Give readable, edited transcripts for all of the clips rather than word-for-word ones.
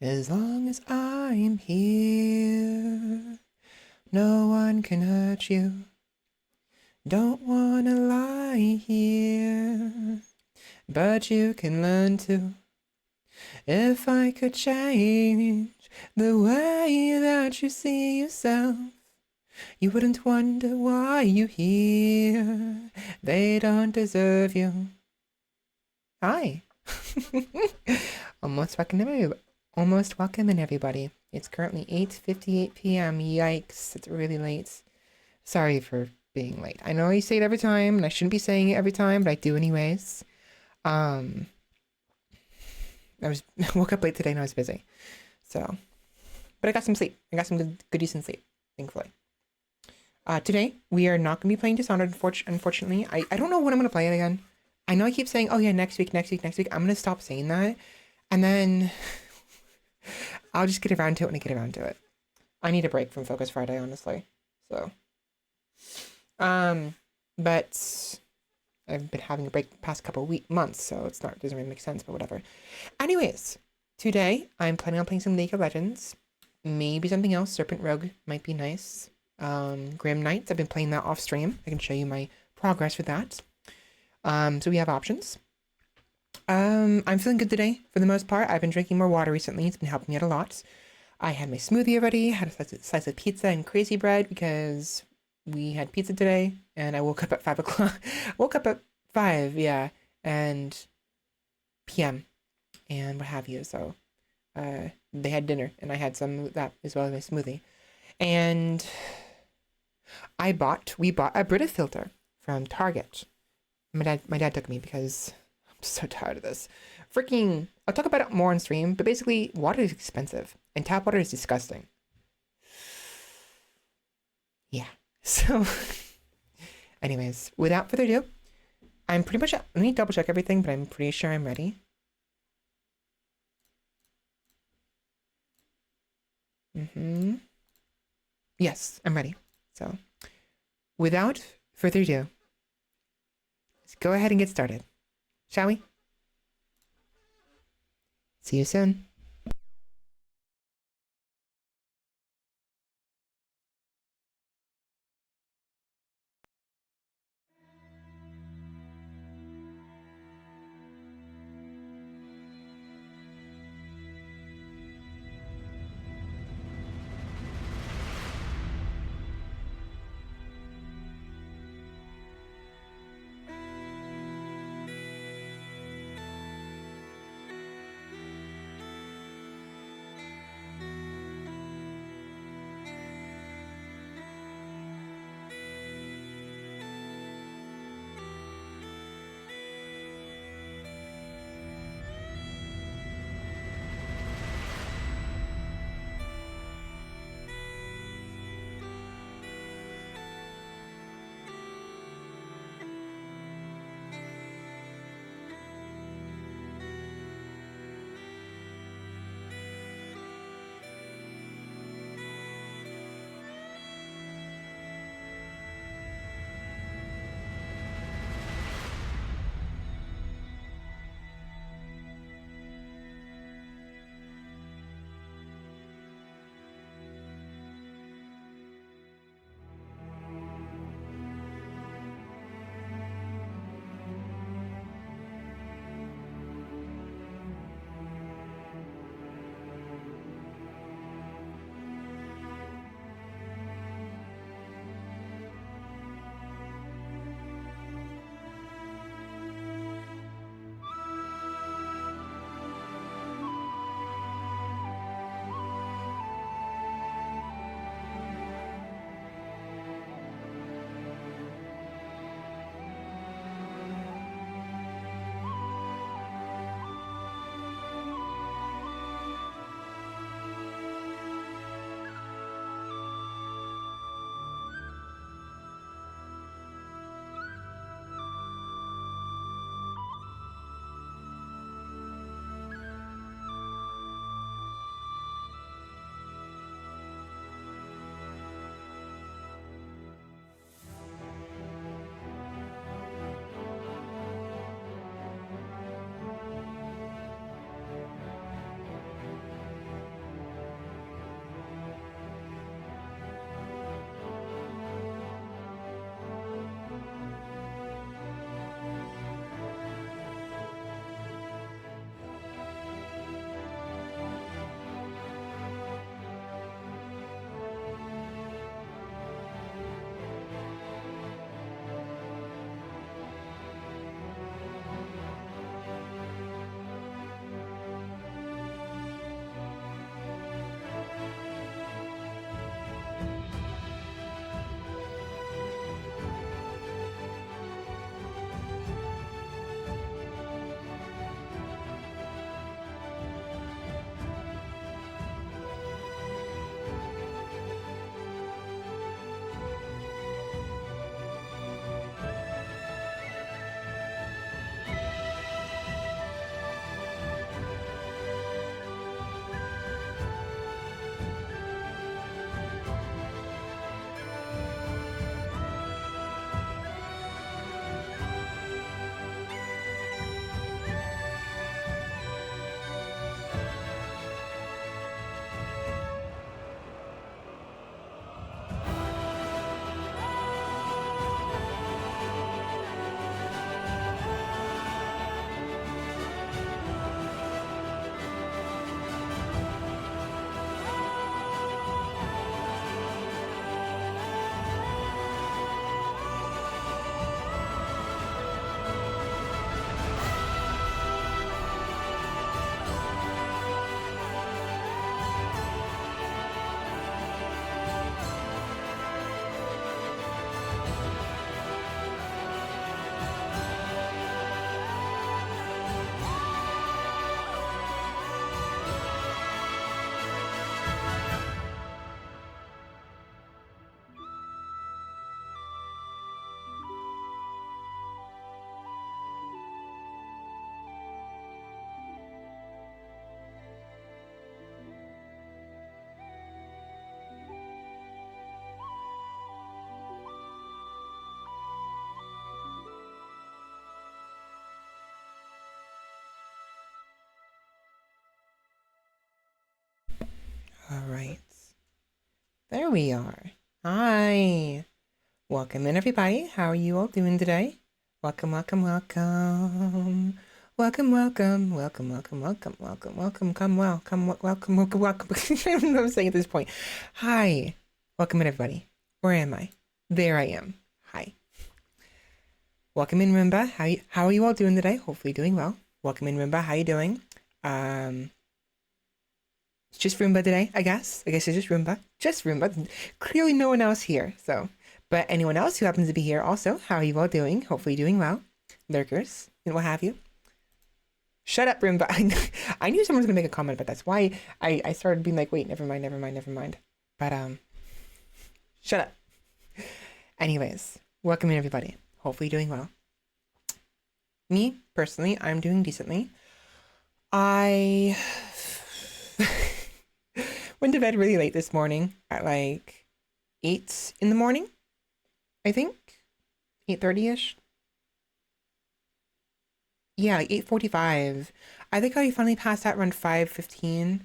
As long as I'm here, no one can hurt you. Don't wanna lie here, but you can learn to. If I could change the way that you see yourself, you wouldn't wonder why you here. They don't deserve you. Hi. Almost welcome in, everybody. It's currently 8:58 p.m. Yikes, it's really late. Sorry for being late. I know I say it every time, and I shouldn't be saying it every time, but I do anyways. I woke up late today and I was busy. So, but I got some sleep. I got some good decent sleep, thankfully. Today, we are not going to be playing Dishonored, unfortunately. I don't know when I'm going to play it again. I know I keep saying, oh yeah, next week. I'm going to stop saying that. And then I'll just get around to it when I get around to it. I need a break from Focus Friday, honestly. So, but I've been having a break the past couple months, so it doesn't really make sense, but whatever. Anyways, today I'm planning on playing some League of Legends. Maybe something else. Serpent Rogue might be nice. Grim Knights, I've been playing that off stream. I can show you my progress with that. So we have options. I'm feeling good today for the most part. I've been drinking more water recently. It's been helping me out a lot. I had my smoothie already, had a slice of pizza and crazy bread because we had pizza today, and I woke up at 5 o'clock. Woke up at 5, yeah, and p.m. and what have you. So they had dinner, and I had some of that as well as my smoothie. And we bought a Brita filter from Target. My dad took me because I'm so tired of this. Freaking, I'll talk about it more on stream, but basically, water is expensive, and tap water is disgusting. Yeah. So, anyways, without further ado, I'm pretty much, let me double check everything, but I'm pretty sure I'm ready. Yes, I'm ready. So, without further ado, let's go ahead and get started. Shall we? See you soon. All right. There we are. Hi. Welcome in, everybody. How are you all doing today? Welcome, welcome, welcome. Welcome, welcome, welcome, welcome, welcome, welcome, welcome. Come well, come welcome, welcome, welcome. I don't know what I'm saying at this point. Hi. Welcome in, everybody. Where am I? There I am. Hi. Welcome in, Rimba. How are you all doing today? Hopefully doing well. Welcome in, Rimba. How you doing? It's just Roomba today, I guess. I guess it's just Roomba. Just Roomba. Clearly no one else here, so. But anyone else who happens to be here also, how are you all doing? Hopefully doing well. Lurkers, and what have you. Shut up, Roomba. I knew someone was going to make a comment, but that's why I started being like, wait, never mind. But, shut up. Anyways, welcome in, everybody. Hopefully doing well. Me, personally, I'm doing decently. I went to bed really late this morning at like 8 in the morning, I think. 8:30ish. Yeah, like 8:45. I think I finally passed out around 5:15,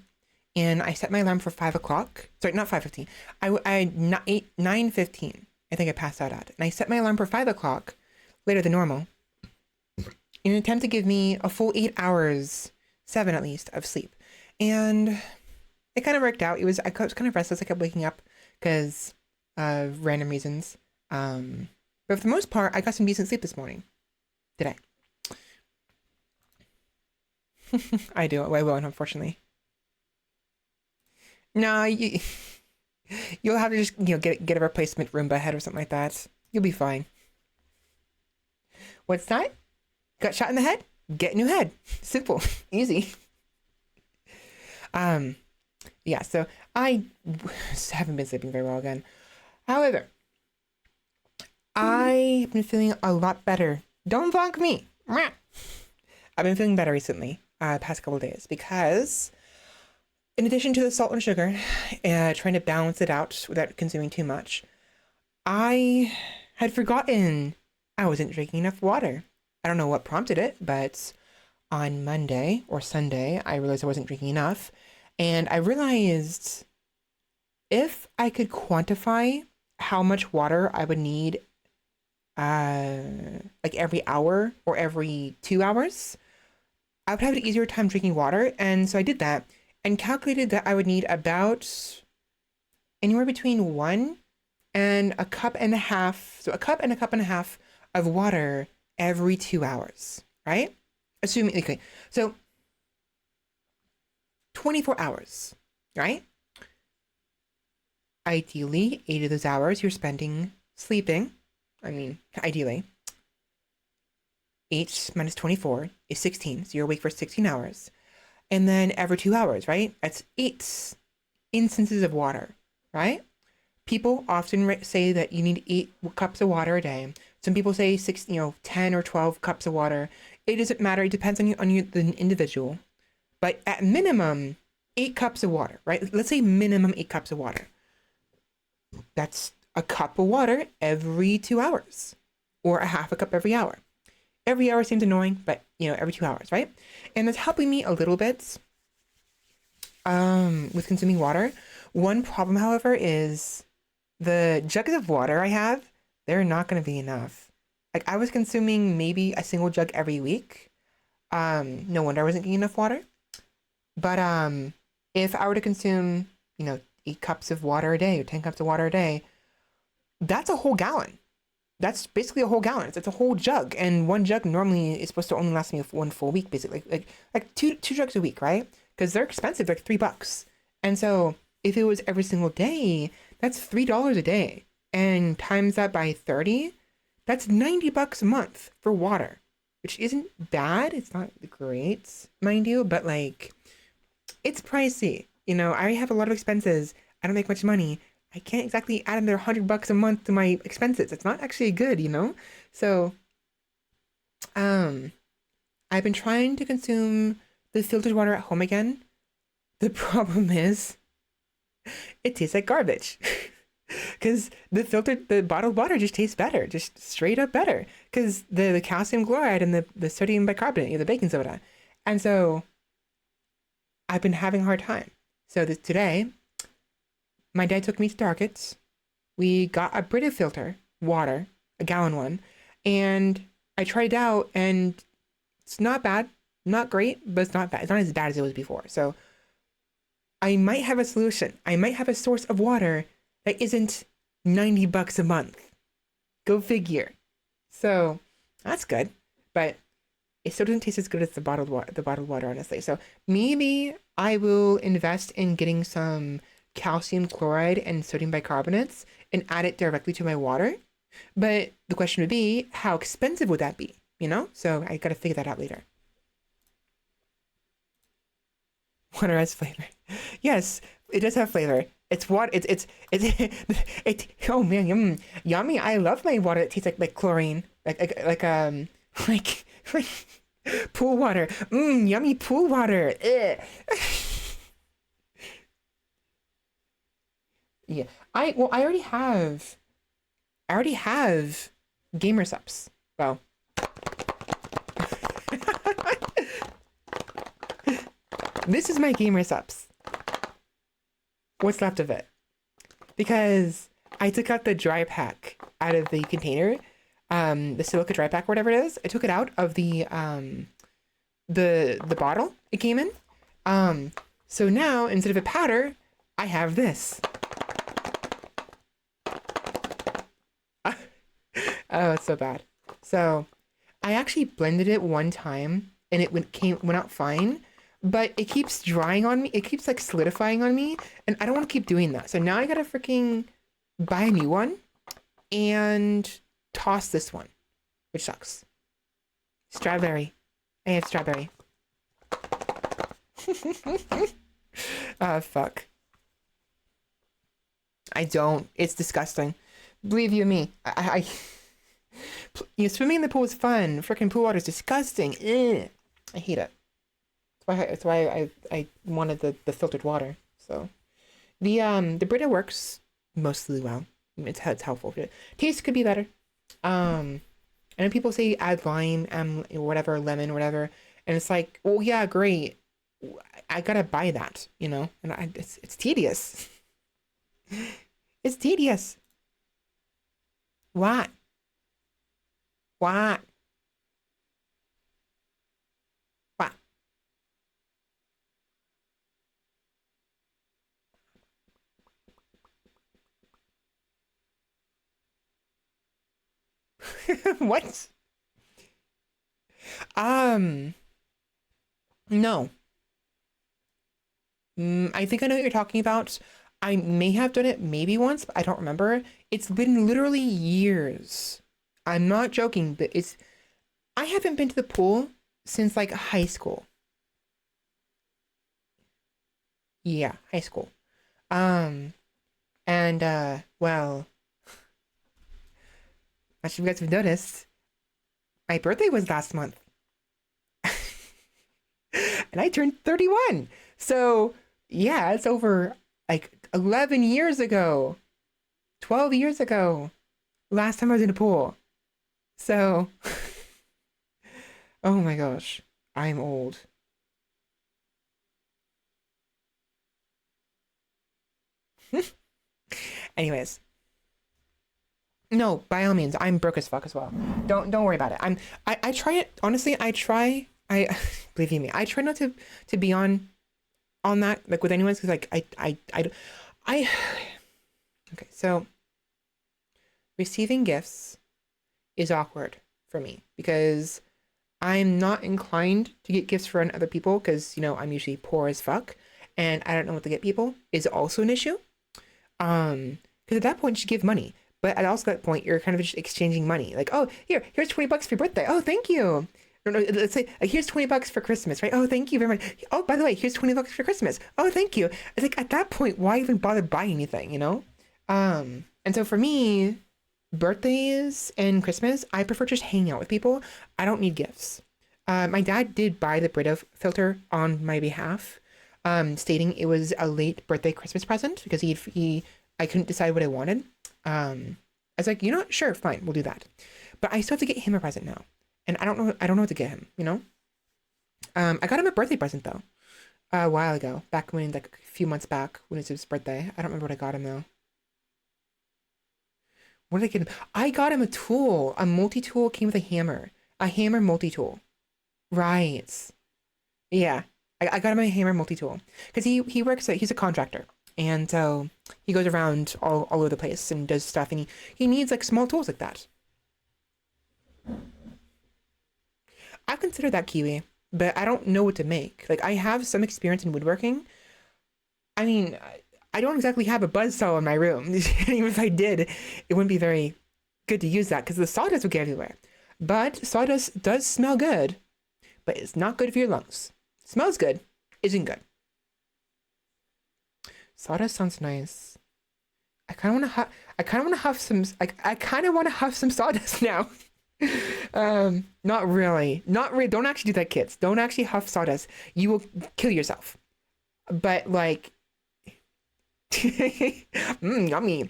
and I set my alarm for 5 o'clock. Sorry, not 5:15. I 9:15. I think I passed out at, and I set my alarm for 5 o'clock, later than normal, in an attempt to give me a full 8 hours, 7 at least, of sleep. And it kind of worked out. I was kind of restless. I kept waking up because of random reasons. But for the most part, I got some decent sleep this morning. Did I? I do. I won't, unfortunately. No, you'll have to just get a replacement Roomba head or something like that. You'll be fine. What's that? Got shot in the head? Get a new head. Simple, easy. Yeah. So I haven't been sleeping very well again. However, I have been feeling a lot better. Don't bonk me. I've been feeling better recently, past couple of days, because in addition to the salt and sugar, trying to balance it out without consuming too much, I had forgotten I wasn't drinking enough water. I don't know what prompted it, but on Monday or Sunday, I realized I wasn't drinking enough. And I realized if I could quantify how much water I would need like every hour or every 2 hours, I would have an easier time drinking water. And so I did that and calculated that I would need about anywhere between 1 and a cup and a half. So a cup and a half of water every 2 hours, right? Assuming, okay, so 24 hours, right? Ideally, 8 of those hours you're spending sleeping. I mean, ideally. 8 minus 24 is 16, so you're awake for 16 hours. And then every 2 hours, right? That's 8 instances of water, right? People often say that you need 8 cups of water a day. Some people say 10 or 12 cups of water. It doesn't matter. It depends on the individual. But at minimum, 8 cups of water, right? Let's say minimum 8 cups of water. That's a cup of water every 2 hours, or a half a cup every hour. Every hour seems annoying, but every 2 hours, right? And it's helping me a little bit with consuming water. One problem, however, is the jugs of water I have, they're not going to be enough. Like, I was consuming maybe a single jug every week. No wonder I wasn't getting enough water. But if I were to consume, 8 cups of water a day or 10 cups of water a day, that's a whole gallon. That's basically a whole gallon. It's a whole jug, and one jug normally is supposed to only last me 1 full week, basically. Like two jugs a week, right? Because they're expensive, like $3. And so if it was every single day, that's $3 a day, and times that by 30, that's $90 a month for water, which isn't bad. It's not great, mind you, but like, it's pricey. I have a lot of expenses. I don't make much money. I can't exactly add another $100 a month to my expenses. It's not actually good, So, I've been trying to consume the filtered water at home again. The problem is, it tastes like garbage. Because the bottled water just tastes better, just straight up better. Because the calcium chloride and the sodium bicarbonate, the baking soda. And so, I've been having a hard time. So today, my dad took me to Target. We got a Brita filter, water, a gallon one, and I tried it out, and it's not bad, not great, but it's not bad. It's not as bad as it was before. So I might have a solution. I might have a source of water that isn't $90 a month. Go figure. So that's good, but it still doesn't taste as good as the bottled water, honestly. So maybe I will invest in getting some calcium chloride and sodium bicarbonates and add it directly to my water. But the question would be, how expensive would that be? You know? So I gotta figure that out later. Water has flavor. Yes, it does have flavor. It's what it. Oh man, yummy! I love my water that tastes like chlorine, like pool water. Yummy pool water. Ugh. Yeah, I already have gamer subs. Well, this is my gamer subs. What's left of it? Because I took out the dry pack out of the container, the silica dry pack, whatever it is. I took it out of the bottle it came in. So now instead of a powder, I have this. Oh, it's so bad. So I actually blended it one time and it went out fine, but it keeps drying on me. It keeps like solidifying on me, and I don't want to keep doing that. So now I gotta freaking buy a new one and toss this one, which sucks. Strawberry. I have strawberry. Fuck. I don't. It's disgusting. Believe you me. Swimming in the pool is fun. Freaking pool water is disgusting. Ugh. I hate it. That's why I wanted the filtered water. So the Brita works mostly well. It's helpful. Taste could be better. I know people say add lime and whatever, lemon, whatever, and it's like, well, yeah, great. I gotta buy that, you know, and it's tedious. It's tedious. What? What? What? What? No. I think I know what you're talking about. I may have done it maybe once, but I don't remember. It's been literally years. I'm not joking, but I haven't been to the pool since like high school. Yeah, high school. Um, and well, as you guys have noticed, my birthday was last month. And I turned 31. So, yeah, it's over like 11 years ago, 12 years ago, last time I was in a pool. So, oh my gosh, I'm old. Anyways, no, by all means, I'm broke as fuck as well. Don't worry about it. I try it honestly. I believe you me. I try not to be on that like with anyone because like I okay. So receiving gifts is awkward for me because I'm not inclined to get gifts for other people because you know I'm usually poor as fuck and I don't know what to get people is also an issue. Because at that point you should give money, but at also that point you're kind of just exchanging money. Like, oh, here's $20 for your birthday. Oh, thank you. No, let's say here's $20 for Christmas, right? Oh, thank you very much. Oh, by the way, here's $20 for Christmas. Oh, thank you. It's like at that point, why even bother buying anything, you know? And so for me, birthdays and Christmas, I prefer just hanging out with people. I don't need gifts. My dad did buy the Brita filter on my behalf, stating it was a late birthday Christmas present because I couldn't decide what I wanted. I was like, you know what? Sure, fine, we'll do that. But I still have to get him a present now. And I don't know what to get him, you know? I got him a birthday present though. A while ago, back when, like a few months back, when it was his birthday. I don't remember what I got him though. What did I get him? I got him a tool. A multi-tool came with a hammer. A hammer multi-tool. Right. Yeah. I got him a hammer multi-tool. Because he works, he's a contractor. And so he goes around all over the place and does stuff. And he needs like small tools like that. I've considered that, Kiwi. But I don't know what to make. Like, I have some experience in woodworking. I mean, I don't exactly have a buzzsaw in my room. Even if I did, it wouldn't be very good to use that because the sawdust would get everywhere. But sawdust does smell good, but it's not good for your lungs. Smells good, isn't good. Sawdust sounds nice. I kind of want to huff some. I kind of want to huff some sawdust now. Not really. Not really. Don't actually do that, kids. Don't actually huff sawdust. You will kill yourself. But like, yummy.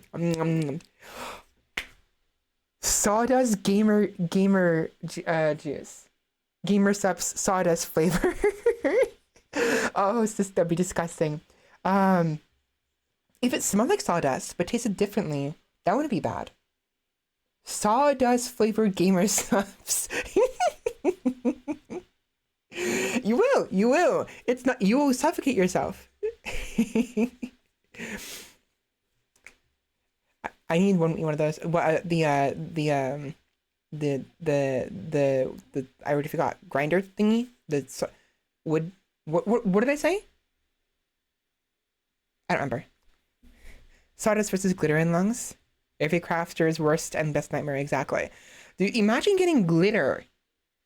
Sawdust gamer juice. Gamer subs sawdust flavor. Oh, that'd be disgusting. If it smelled like sawdust but tasted differently, that wouldn't be bad. Sawdust flavored gamer subs. You will. It's not. You will suffocate yourself. I need one of those. What the I already forgot grinder thingy. The wood. What did I say? I don't remember. Sawdust versus glitter in lungs. Every crafter's worst and best nightmare. Exactly. Dude, imagine getting glitter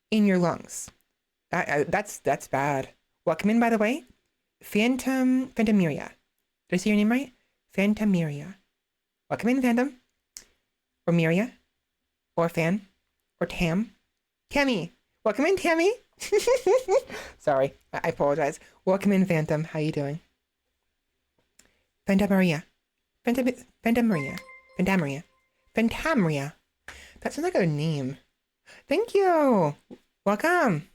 in your lungs. That's bad. Welcome in, by the way. Phantomeria. Did I say your name right? Phantomeria. Welcome in, Phantom. Or Miria. Or Fan. Or Tam. Tammy. Welcome in, Tammy. Sorry. I apologize. Welcome in, Phantom. How you doing? Phantomeria. Phantomeria. Phantomeria. Phantomeria. That sounds like a name. Thank you. Welcome.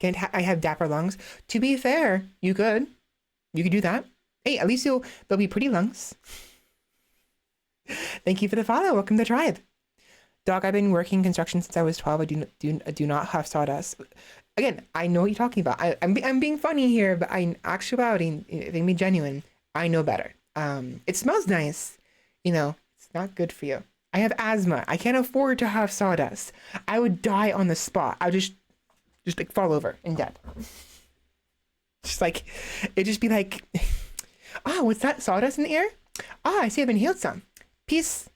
I have dapper lungs. To be fair, you could do that. Hey, at least they'll be pretty lungs. Thank you for the follow. Welcome to the tribe. Dog, I've been working construction since I was 12. I do not huff sawdust. Again, I know what you're talking about. I'm being funny here, but in actuality, if I'm being genuine, I know better. It smells nice. You know, it's not good for you. I have asthma. I can't afford to have sawdust. I would die on the spot. I would just like fall over and dead. Just like, it'd just be like, oh, what's that sawdust in the air? Oh, I see I've inhaled some. Peace.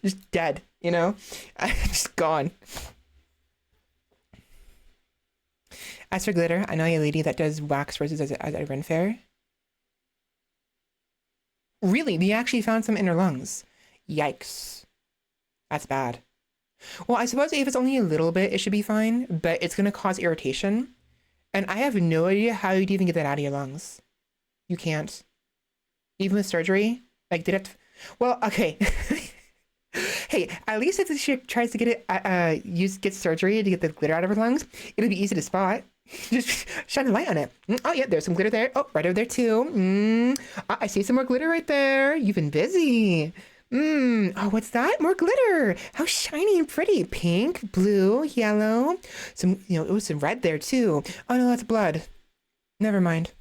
Just dead, you know? Just gone. As for glitter, I know a lady that does wax roses at a Ren fair. Really? They actually found some in her lungs. Yikes. That's bad. Well, I suppose if it's only a little bit, it should be fine, but it's going to cause irritation. And I have no idea how you'd even get that out of your lungs. You can't. Even with surgery? Like, did it... Well, okay. Hey, at least if she tries to get it, get surgery to get the glitter out of her lungs, it'll be easy to spot. Just shine a light on it. Oh, yeah, there's some glitter there. Oh, right over there, too. I see some more glitter right there. You've been busy. Oh, what's that? More glitter. How shiny and pretty. Pink, blue, yellow. Some, some red there, too. Oh, no, that's blood. Never mind.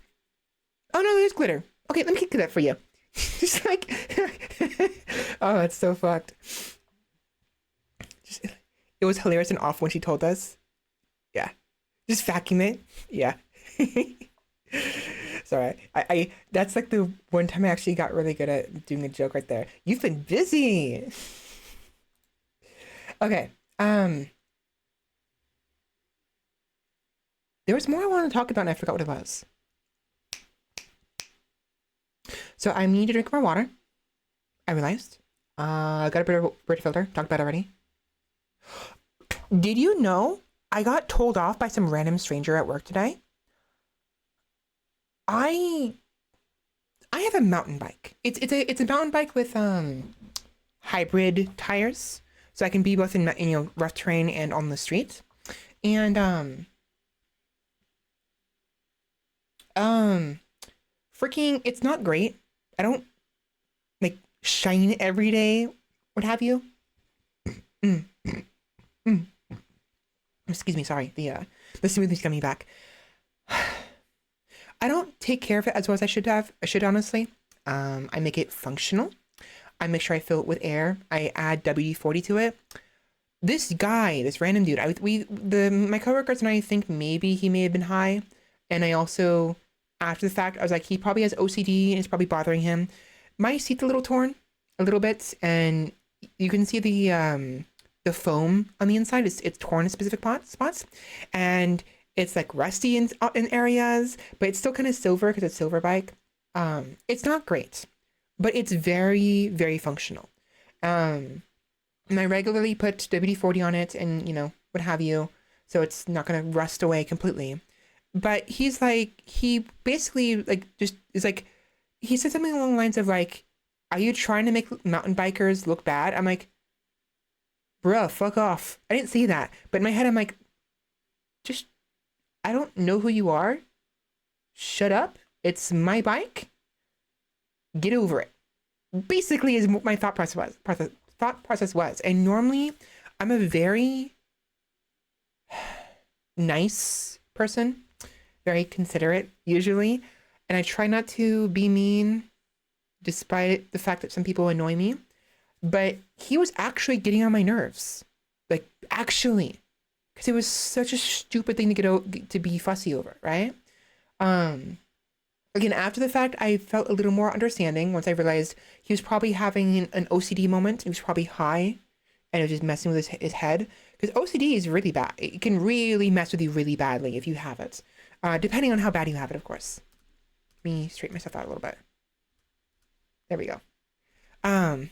Oh, no, there's glitter. Okay, let me get that for you. Just like... Oh, it's so fucked. It was hilarious and awful when she told us. Yeah. Just vacuum it. Yeah. Sorry. I that's like the one time I actually got really good at doing a joke right there. You've been busy. Okay. There was more I wanted to talk about and I forgot what it was. So I need to drink more water. I realized. Got a Brita filter. Talked about it already. Did you know I got told off by some random stranger at work today? I have a mountain bike. It's a mountain bike with hybrid tires, so I can be both in rough terrain and on the street. And Um, freaking, it's not great. I don't like shine every day, what have you. Mm, mm. Excuse me, sorry. The smoothie's coming back. I don't take care of it as well as I should have. I should honestly. I make it functional. I make sure I fill it with air. I add WD-40 to it. This guy, this random dude, my coworkers and I think maybe he may have been high, and I also, after the fact, I was like, he probably has OCD and it's probably bothering him. My seat's a little torn, a little bit, and you can see the foam on the inside. It's torn in specific spots, and it's like rusty in areas, but it's still kind of silver because it's silver bike. It's not great, but it's very, very functional. Um, and I regularly put WD-40 on it and, what have you, so it's not going to rust away completely. But he basically, like, just is like, he said something along the lines of, like, are you trying to make mountain bikers look bad? I'm like, bruh, fuck off. I didn't say that. But in my head, I'm like, just, I don't know who you are. Shut up. It's my bike. Get over it. Basically, is what my thought process was. And normally, I'm a very nice person, very considerate usually, and I try not to be mean, despite the fact that some people annoy me. But he was actually getting on my nerves, like actually, because it was such a stupid thing to be fussy over, right? Um, Again, after the fact, I felt a little more understanding once I realized he was probably having an OCD moment. He was probably high, and it was just messing with his head. Because OCD is really bad. It can really mess with you really badly if you have it. Depending on how bad you have it, of course. Let me straighten myself out a little bit. There we go. Um,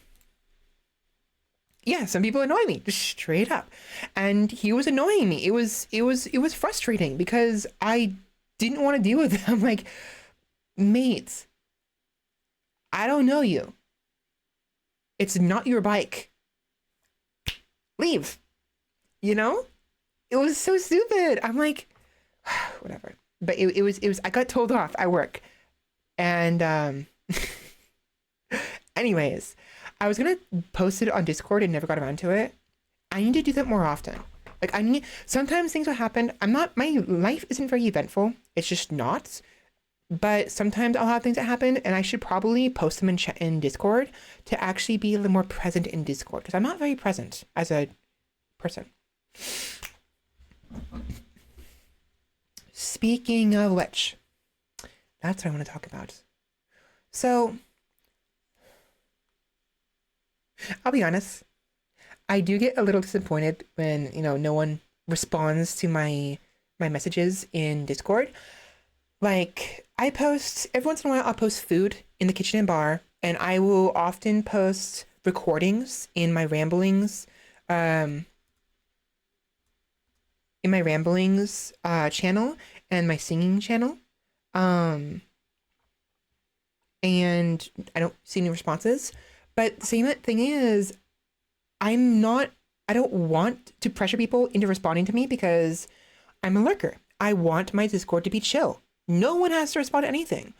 yeah, some people annoy me, just straight up. And he was annoying me. It was frustrating because I didn't want to deal with it. I'm like, mate, I don't know you. It's not your bike. Leave. You know? It was so stupid. I'm like, whatever. But it was, I got told off at work. And, anyways, I was gonna post it on Discord and never got around to it. I need to do that more often. Like, sometimes things will happen. My life isn't very eventful. It's just not. But sometimes I'll have things that happen, and I should probably post them in Discord to actually be a little more present in Discord, because I'm not very present as a person. Speaking of which, that's what I want to talk about. So, I'll be honest, I do get a little disappointed when, no one responds to my messages in Discord. Like, I post, every once in a while, I'll post food in the kitchen and bar, and I will often post recordings um, channel and my singing channel. And I don't see any responses. But the same thing is, I don't want to pressure people into responding to me because I'm a lurker. I want my Discord to be chill. No one has to respond to anything.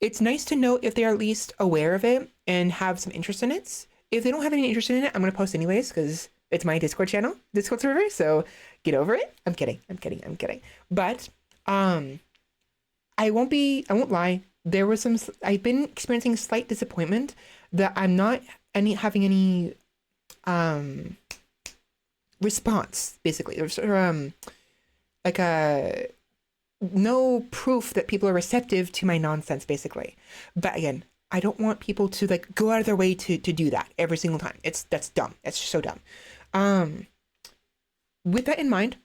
It's nice to know if they're at least aware of it and have some interest in it. If they don't have any interest in it, I'm going to post anyways because it's my Discord server. So get over it. I'm kidding. But, I won't lie. I've been experiencing slight disappointment that I'm not having any, response, basically. Like no proof that people are receptive to my nonsense, basically. But again, I don't want people to like go out of their way to do that every single time. That's dumb. It's so dumb. With that in mind,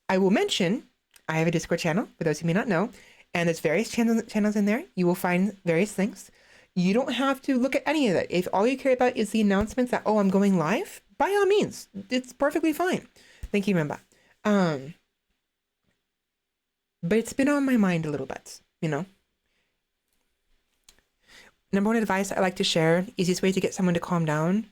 I will mention I have a Discord channel for those who may not know, and there's various channels in there. You will find various things. You don't have to look at any of it. If all you care about is the announcements that, oh, I'm going live, by all means, it's perfectly fine. Thank you, Remember. But it's been on my mind a little bit, Number one advice I like to share, easiest way to get someone to calm down.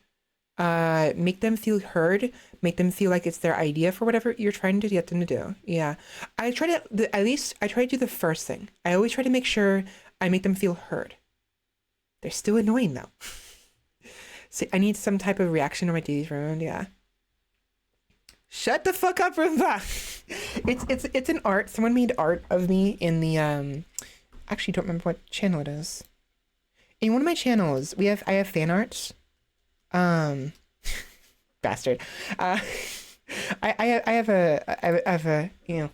make them feel heard, make them feel like it's their idea for whatever you're trying to get them to do. Yeah. I try to, at least I try to do the first thing. I always try to make sure I make them feel heard. They're still annoying though. So I need some type of reaction on my DD's ruined. Yeah. Shut the fuck up, Roomba. It's an art. Someone made art of me in the actually don't remember what channel it is. In one of my channels, I have fan art. Bastard. I have a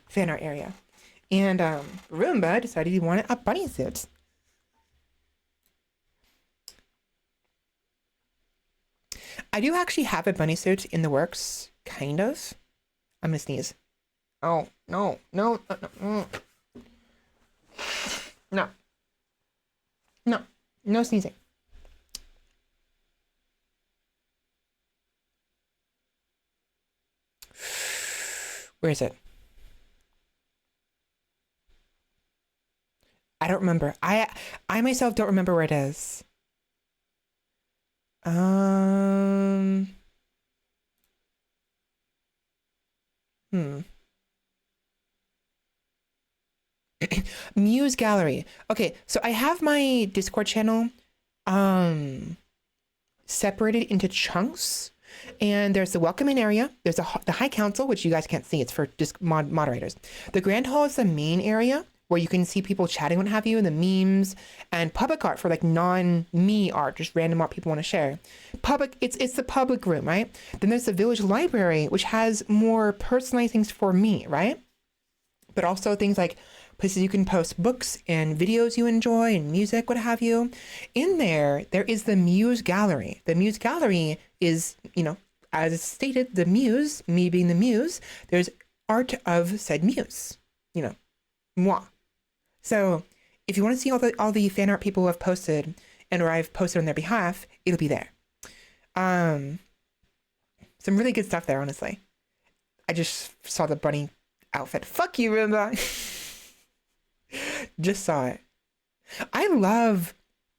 fan art area, and Roomba decided he wanted a bunny suit. I do actually have a bunny suit in the works, kind of. I'm gonna sneeze. Oh no no no no no no no sneezing. Where is it? I don't remember. I myself don't remember where it is. Muse Gallery. Okay, so I have my Discord channel separated into chunks, and there's the welcoming area, there's the High Council, which you guys can't see, it's for just moderators. The Grand Hall is the main area where you can see people chatting, what have you, and the memes, and public art for like non-me art, just random art people want to share. Public, it's the public room, right? Then there's the Village Library, which has more personalized things for me, right? But also things like places you can post books and videos you enjoy and music, what have you. In there is the Muse Gallery. The Muse Gallery is, as it's stated, the muse, me being the muse, there's art of said muse, moi. So if you want to see all the fan art people have posted and or I've posted on their behalf, it'll be there. Some really good stuff there, honestly. I just saw the bunny outfit. Fuck you, Roomba. Just saw it. I love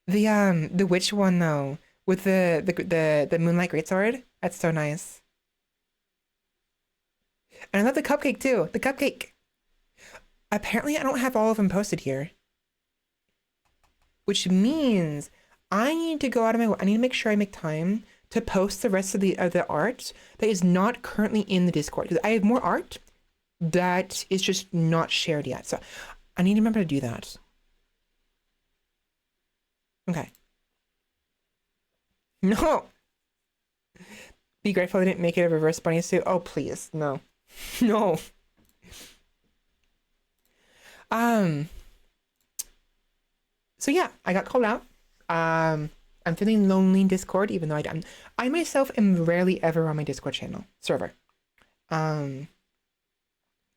the witch one though, with the moonlight greatsword. That's so nice. And I love the cupcake too. The cupcake. Apparently I don't have all of them posted here, which means I need to go out of my way. I need to make sure I make time to post the rest of the art that is not currently in the Discord, because I have more art that is just not shared yet. So I need to remember to do that. Okay. No. Be grateful I didn't make it a reverse bunny suit. Oh, please. No. No. So yeah, I got called out. I'm feeling lonely in Discord, even though I myself am rarely ever on my Discord channel server.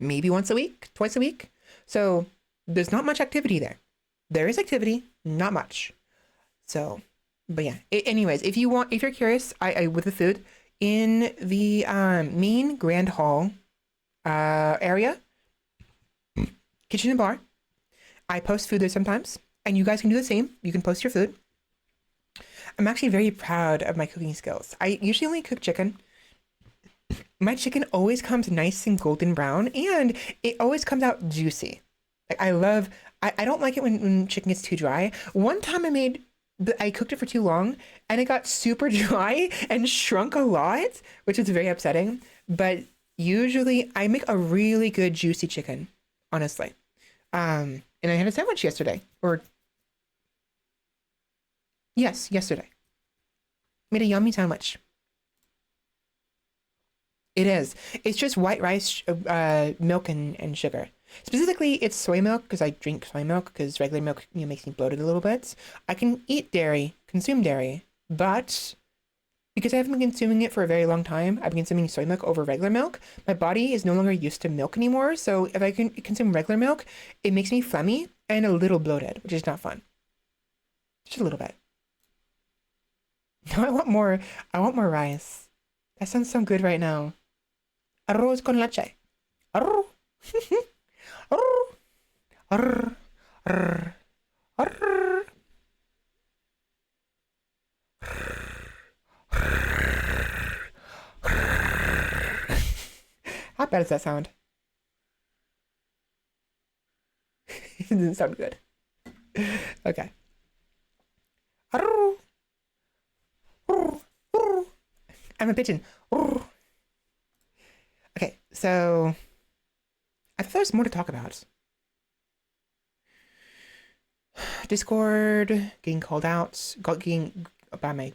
Maybe once a week, twice a week. So there's not much activity there. There is activity, not much. So, but yeah. Anyways, if you're curious, I with the food in the main grand hall area, kitchen and bar, I post food there sometimes, and you guys can do the same. You can post your food. I'm actually very proud of my cooking skills. I usually only cook chicken. My chicken always comes nice and golden brown, and it always comes out juicy. Like I don't like it when chicken gets too dry. One time I cooked it for too long, and it got super dry and shrunk a lot, which is very upsetting. But usually I make a really good juicy chicken, honestly. And I had a sandwich yesterday, yesterday. Made a yummy sandwich. It is. It's just white rice, milk, and sugar. Specifically, it's soy milk, because I drink soy milk, because regular milk makes me bloated a little bit. I can eat dairy, consume dairy, but because I haven't been consuming it for a very long time, I've been consuming soy milk over regular milk. My body is no longer used to milk anymore, so if I can consume regular milk, it makes me phlegmy and a little bloated, which is not fun. Just a little bit. No, I want more rice. That sounds so good right now. Arroz con leche. Arroz. Arr, arr, arr. bad does that sound? It doesn't sound good. Okay. I'm a pigeon. Okay, so I thought there was more to talk about. Discord, getting called out, getting about my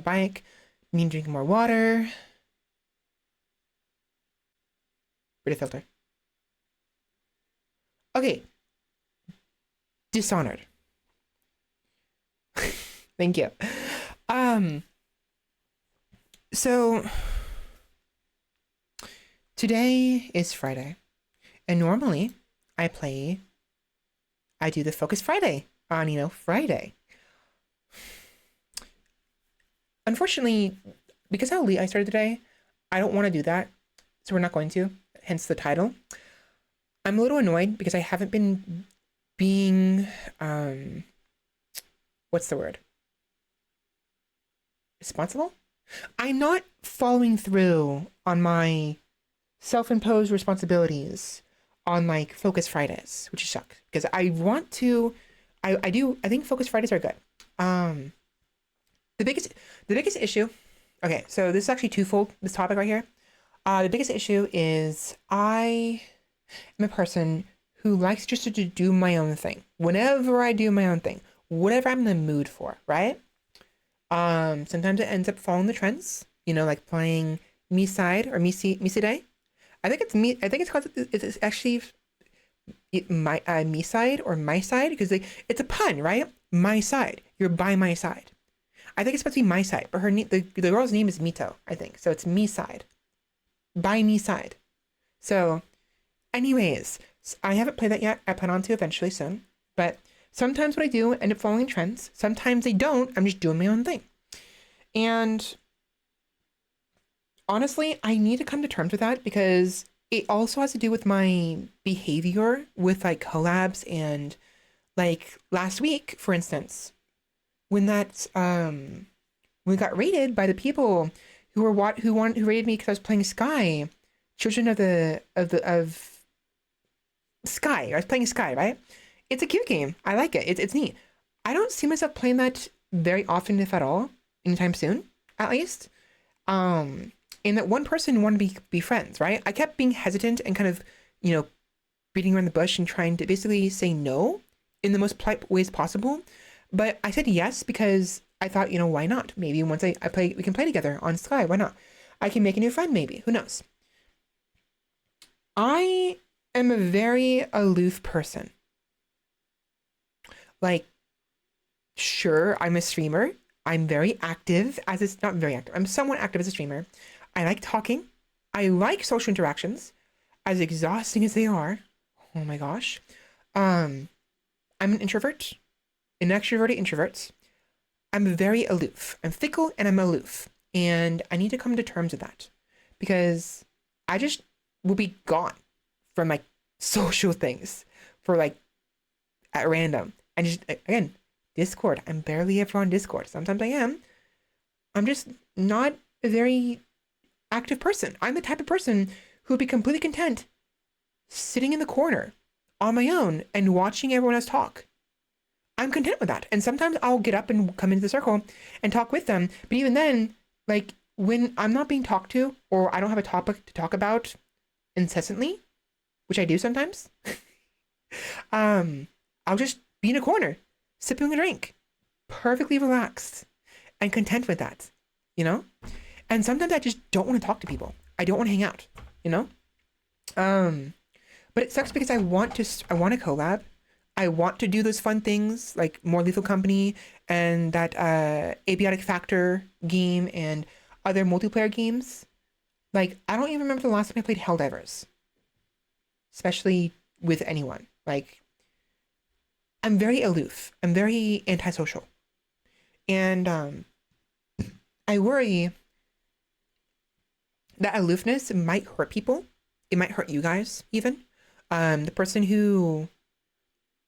bike, me drinking more water. Read a filter. Okay. Dishonored. Thank you. So today is Friday, and normally I do the Focus Friday on, Friday. Unfortunately, because how late I started today, I don't want to do that, so we're not going to, hence the title. I'm a little annoyed because I haven't been being, what's the word? Responsible? I'm not following through on my self-imposed responsibilities on like Focus Fridays, which sucks because I want to. I think Focus Fridays are good. The biggest issue. Okay, so this is actually twofold. This topic right here. The biggest issue is I am a person who likes just to do my own thing. Whenever I do my own thing, whatever I'm in the mood for, right? Sometimes it ends up following the trends, like playing Me Side or Me Day. I think it's me. I think it's called. It's actually my Me Side or My Side because it's a pun, right? My side. You're by my side. I think it's supposed to be My Side, but the girl's name is Mito. I think so. It's Me Side. By Me Side. So, anyways, I haven't played that yet. I plan on to eventually soon, but. Sometimes what I do end up following trends. Sometimes I don't. I'm just doing my own thing. And honestly, I need to come to terms with that because it also has to do with my behavior with like collabs and like last week, for instance, when we got raided by the people who raided me because I was playing Sky, Children of Sky. I was playing Sky, right? It's a cute game. I like it. It's neat. I don't see myself playing that very often, if at all, anytime soon, at least. And that one person wanted to be friends, right? I kept being hesitant and kind of, beating around the bush and trying to basically say no in the most polite ways possible. But I said yes because I thought, why not? Maybe once I play, we can play together on Sky. Why not? I can make a new friend, maybe. Who knows? I am a very aloof person. Like, sure, I'm a streamer. I'm very active not very active. I'm somewhat active as a streamer. I like talking. I like social interactions, as exhausting as they are. Oh my gosh. I'm an introvert, an extroverted introvert. I'm very aloof. I'm fickle and I'm aloof. And I need to come to terms with that because I just will be gone from like social things for like at random. And just, again, Discord. I'm barely ever on Discord. Sometimes I am. I'm just not a very active person. I'm the type of person who would be completely content sitting in the corner on my own and watching everyone else talk. I'm content with that. And sometimes I'll get up and come into the circle and talk with them. But even then, like when I'm not being talked to or I don't have a topic to talk about incessantly, which I do sometimes, I'll just be in a corner, sipping a drink, perfectly relaxed and content with that, And sometimes I just don't want to talk to people. I don't want to hang out, But it sucks because I want to collab. I want to do those fun things like More Lethal Company and that Abiotic Factor game and other multiplayer games. Like, I don't even remember the last time I played Helldivers, especially with anyone. Like, I'm very aloof. I'm very antisocial. And I worry that aloofness might hurt people. It might hurt you guys, even. The person who...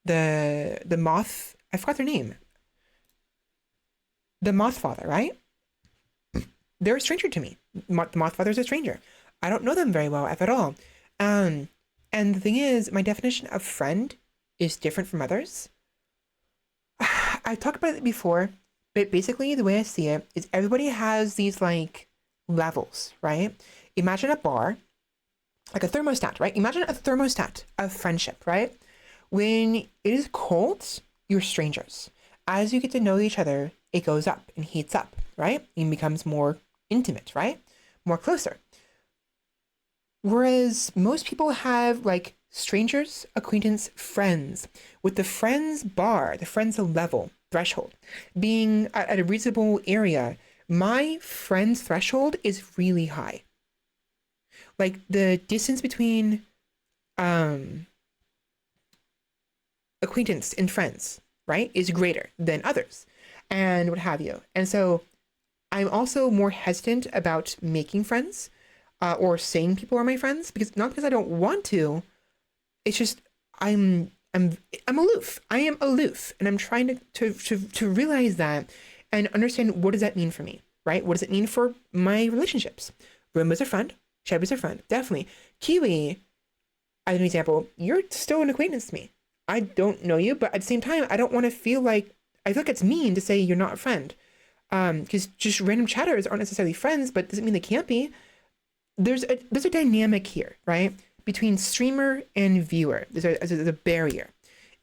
The moth... I forgot their name. The Moth Father, right? They're a stranger to me. The Moth Father's a stranger. I don't know them very well, if at all. Um, and the thing is, my definition of friend is different from others. I've talked about it before, but basically the way I see it is everybody has these like levels, right? Imagine a bar, like a thermostat, right? Imagine a thermostat of friendship, right? When it is cold, you're strangers. As you get to know each other, it goes up and heats up, right? And becomes more intimate, right? More closer. Whereas most people have like strangers, acquaintance, friends, with the friends bar, the friends level, threshold, being at a reasonable area. My friends threshold is really high. Like the distance between um acquaintance and friends, right, is greater than others and what have you. And so I'm also more hesitant about making friends or saying people are my friends because not because I don't want to. It's just I'm aloof. I am aloof, and I'm trying to realize that and understand what does that mean for me, right? What does it mean for my relationships? Room is a friend. Cheb is a friend, definitely. Kiwi, as an example, you're still an acquaintance to me. I don't know you, but at the same time, I don't want to feel like I feel like it's mean to say you're not a friend. Because just random chatters aren't necessarily friends, but doesn't mean they can't be. There's a dynamic here, right? Between streamer and viewer. There's a barrier.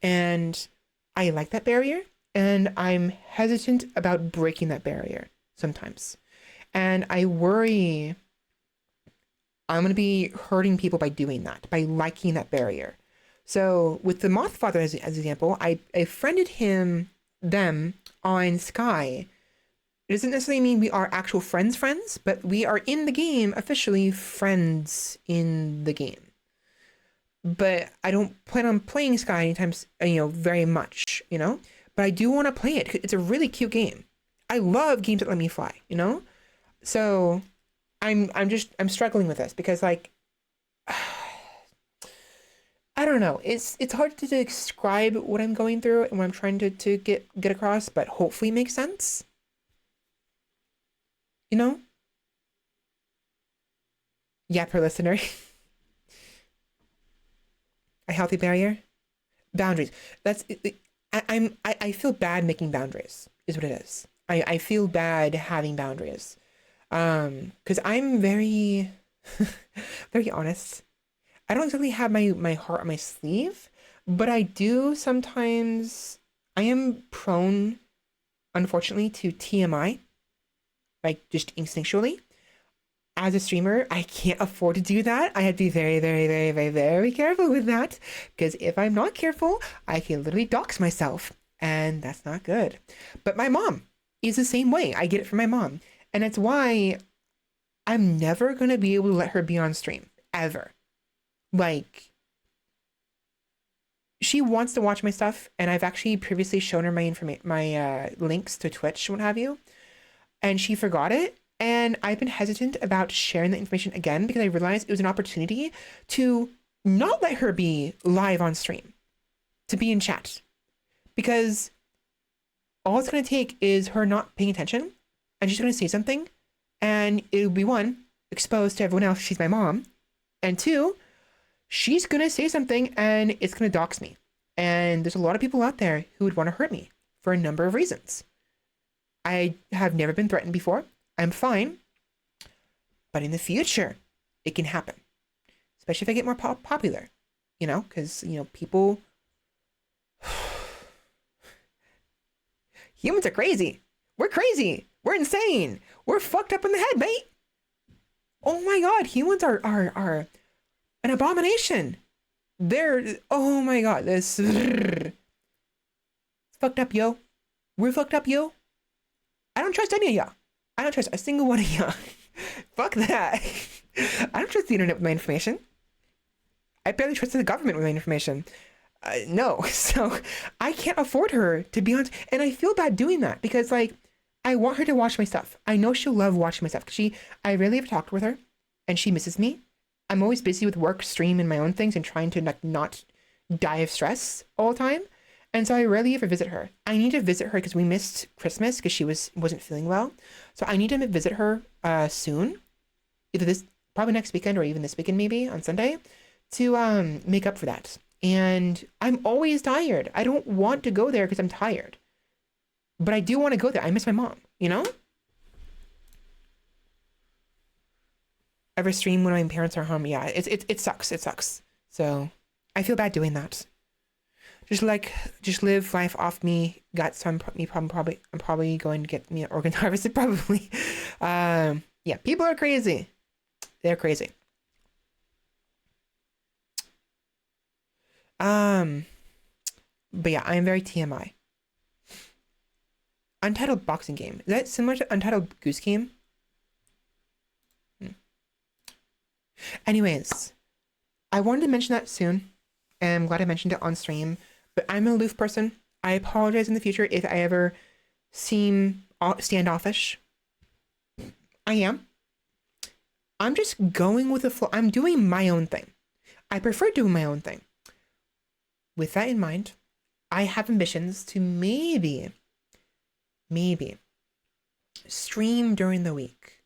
And I like that barrier, and I'm hesitant about breaking that barrier sometimes. And I worry I'm going to be hurting people by doing that, by liking that barrier. So with the Moth Father as example, I friended them on Sky. It doesn't necessarily mean we are actual friends, but we are in the game officially friends in the game. But I don't plan on playing Sky anytime, very much, But I do want to play it. It's a really cute game. I love games that let me fly, So I'm struggling with this because like I don't know. It's hard to describe what I'm going through and what I'm trying to get across, but hopefully it makes sense. You know? Yeah, per listener. A healthy barrier. Boundaries. That's I feel bad making boundaries, is what it is. I feel bad having boundaries. Because I'm very very honest. I don't exactly have my heart on my sleeve, but I do sometimes. I am prone, unfortunately, to TMI, like just instinctually. As a streamer, I can't afford to do that. I have to be very, very, very, very, very careful with that. Because if I'm not careful, I can literally dox myself. And that's not good. But my mom is the same way. I get it from my mom. And that's why I'm never going to be able to let her be on stream. Ever. Like, she wants to watch my stuff. And I've actually previously shown her my links to Twitch and what have you. And she forgot it. And I've been hesitant about sharing the information again because I realized it was an opportunity to not let her be live on stream, to be in chat. Because all it's going to take is her not paying attention and she's going to say something and it'll be one, exposed to everyone else, she's my mom. And two, she's going to say something and it's going to dox me. And there's a lot of people out there who would want to hurt me for a number of reasons. I have never been threatened before. I'm fine, but in the future, it can happen, especially if I get more popular, because, people, humans are crazy. We're crazy. We're insane. We're fucked up in the head, mate. Oh my God, humans are an abomination. Oh my God, this, it's fucked up, yo. We're fucked up, yo. I don't trust any of y'all. I don't trust a single one of y'all. Fuck that. I don't trust the internet with my information. I barely trust the government with my information. No. So I can't afford her to be on. And I feel bad doing that because, like, I want her to watch my stuff. I know she'll love watching my stuff because I rarely ever talked with her and she misses me. I'm always busy with work, stream, and my own things and trying to not die of stress all the time. And so I rarely ever visit her. I need to visit her because we missed Christmas because she wasn't feeling well. So I need to visit her soon, either probably next weekend or even this weekend, maybe on Sunday, to make up for that. And I'm always tired. I don't want to go there because I'm tired, but I do want to go there. I miss my mom, you know? Ever stream when my parents are home? Yeah, it sucks. It sucks. So I feel bad doing that. Just live life off me. Got some I'm probably going to get me an organ harvested probably. Yeah, people are crazy. They're crazy. But yeah, I am very TMI. Untitled boxing game. Is that similar to Untitled Goose Game? Anyways, I wanted to mention that soon, and I'm glad I mentioned it on stream, but I'm an aloof person. I apologize in the future if I ever seem standoffish. I am. I'm just going with the flow. I'm doing my own thing. I prefer doing my own thing. With that in mind, I have ambitions to maybe stream during the week.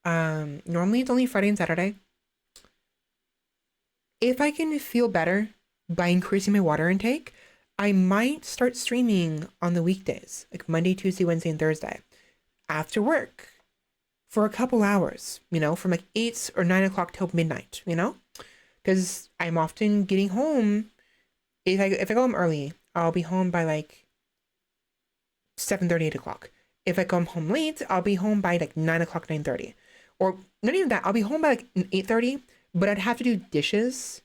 Normally it's only Friday and Saturday. If I can feel better by increasing my water intake, I might start streaming on the weekdays, like Monday, Tuesday, Wednesday, and Thursday, after work for a couple hours, you know, from like 8 or 9 o'clock till midnight, you know, because I'm often getting home. If I go home early, I'll be home by like 7:30, 8 o'clock. If I come home late, I'll be home by like 9 o'clock, 9:30. Or not even that, I'll be home by like 8:30, but I'd have to do dishes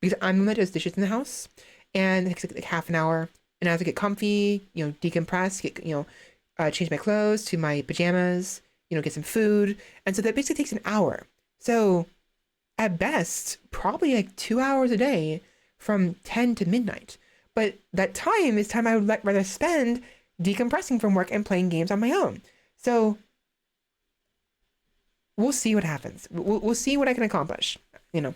because I'm the one that does dishes in the house. And it takes like half an hour. And I have to get comfy, you know, decompress, change my clothes to my pajamas, you know, get some food. And so that basically takes an hour. So at best, probably like 2 hours a day from 10 to midnight. But that time is time I would rather spend decompressing from work and playing games on my own. So we'll see what happens. We'll see what I can accomplish, you know.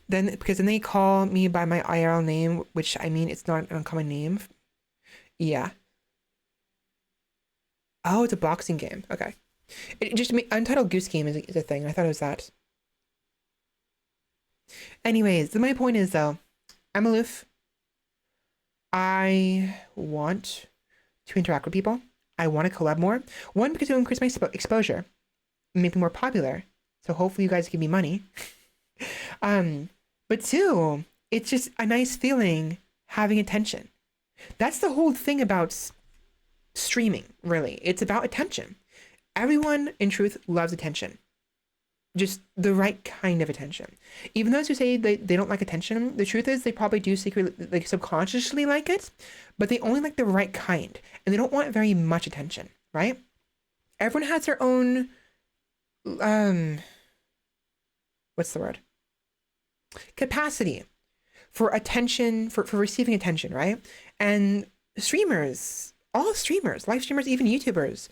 Because then they call me by my IRL name, which I mean, it's not an uncommon name. Yeah. Oh, it's a boxing game. Okay. Untitled Goose Game is a thing. I thought it was that. Anyways, my point is though, I'm aloof. I want to interact with people. I want to collab more. One, because it will increase my exposure, make me more popular. So hopefully you guys give me money. But two, it's just a nice feeling having attention. That's the whole thing about streaming, really. It's about attention. Everyone, in truth, loves attention. Just the right kind of attention. Even those who say they don't like attention, the truth is they probably do secretly, like subconsciously like it, but they only like the right kind, and they don't want very much attention, right? Everyone has their own, what's the word? Capacity for attention, for receiving attention, right? And streamers, all streamers, live streamers, even YouTubers,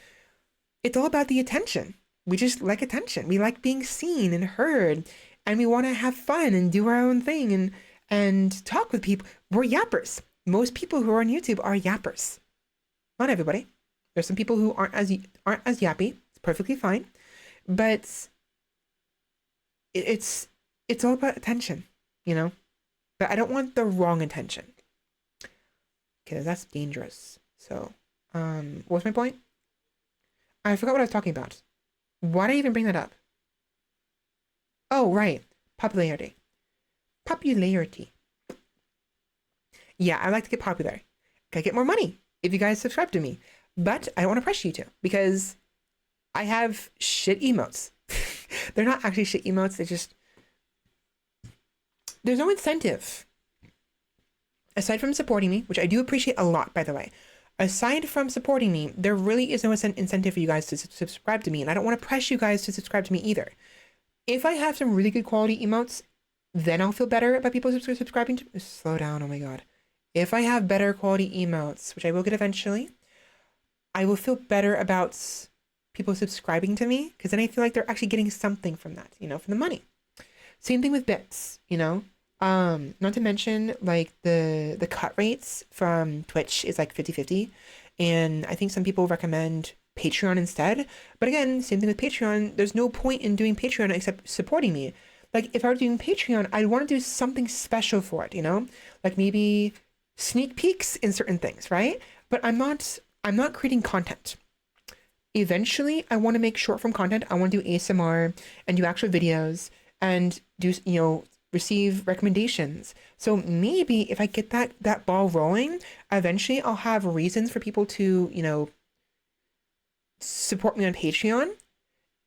it's all about the attention. We just like attention. We like being seen and heard, and we want to have fun and do our own thing and talk with people. We're yappers. Most people who are on YouTube are yappers. Not everybody. There's some people who aren't as yappy. It's perfectly fine, but it's all about attention, you know. But I don't want the wrong attention, because that's dangerous. So, what was my point? I forgot what I was talking about. Why did I even bring that up? Oh, right. Popularity. Yeah, I like to get popular. I get more money if you guys subscribe to me. But I don't want to pressure you to, because I have shit emotes. They're not actually shit emotes. They're just... There's no incentive. Aside from supporting me, which I do appreciate a lot, by the way. Aside from supporting me, there really is no incentive for you guys to subscribe to me, and I don't want to press you guys to subscribe to me either. If I have some really good quality emotes, then I'll feel better about people subscribing to me. Slow down, oh my god. If I have better quality emotes, which I will get eventually, I will feel better about people subscribing to me, because then I feel like they're actually getting something from that, you know, from the money. Same thing with bits, you know. Not to mention, like, the cut rates from Twitch is like 50-50, and I think some people recommend Patreon instead. But again, same thing with Patreon. There's no point in doing Patreon except supporting me. Like if I were doing Patreon, I'd want to do something special for it, you know? Like maybe sneak peeks in certain things, right? But I'm not creating content. Eventually, I want to make short form content. I want to do ASMR and do actual videos and do, receive recommendations. So maybe if I get that ball rolling, eventually I'll have reasons for people to, support me on Patreon.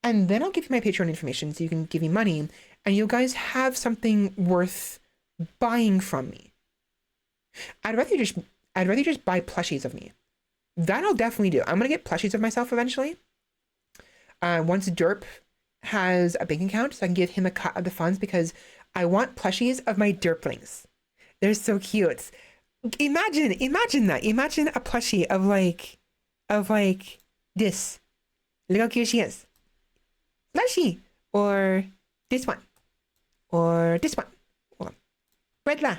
And then I'll give you my Patreon information so you can give me money and you guys have something worth buying from me. I'd rather just buy plushies of me. That I'll definitely do. I'm gonna get plushies of myself eventually. Once Derp has a bank account, so I can give him a cut of the funds because I want plushies of my Derplings. They're so cute. Imagine that. Imagine a plushie of this. Look how cute she is. Plushie. Or this one. Or this one. Hold on. Bredla.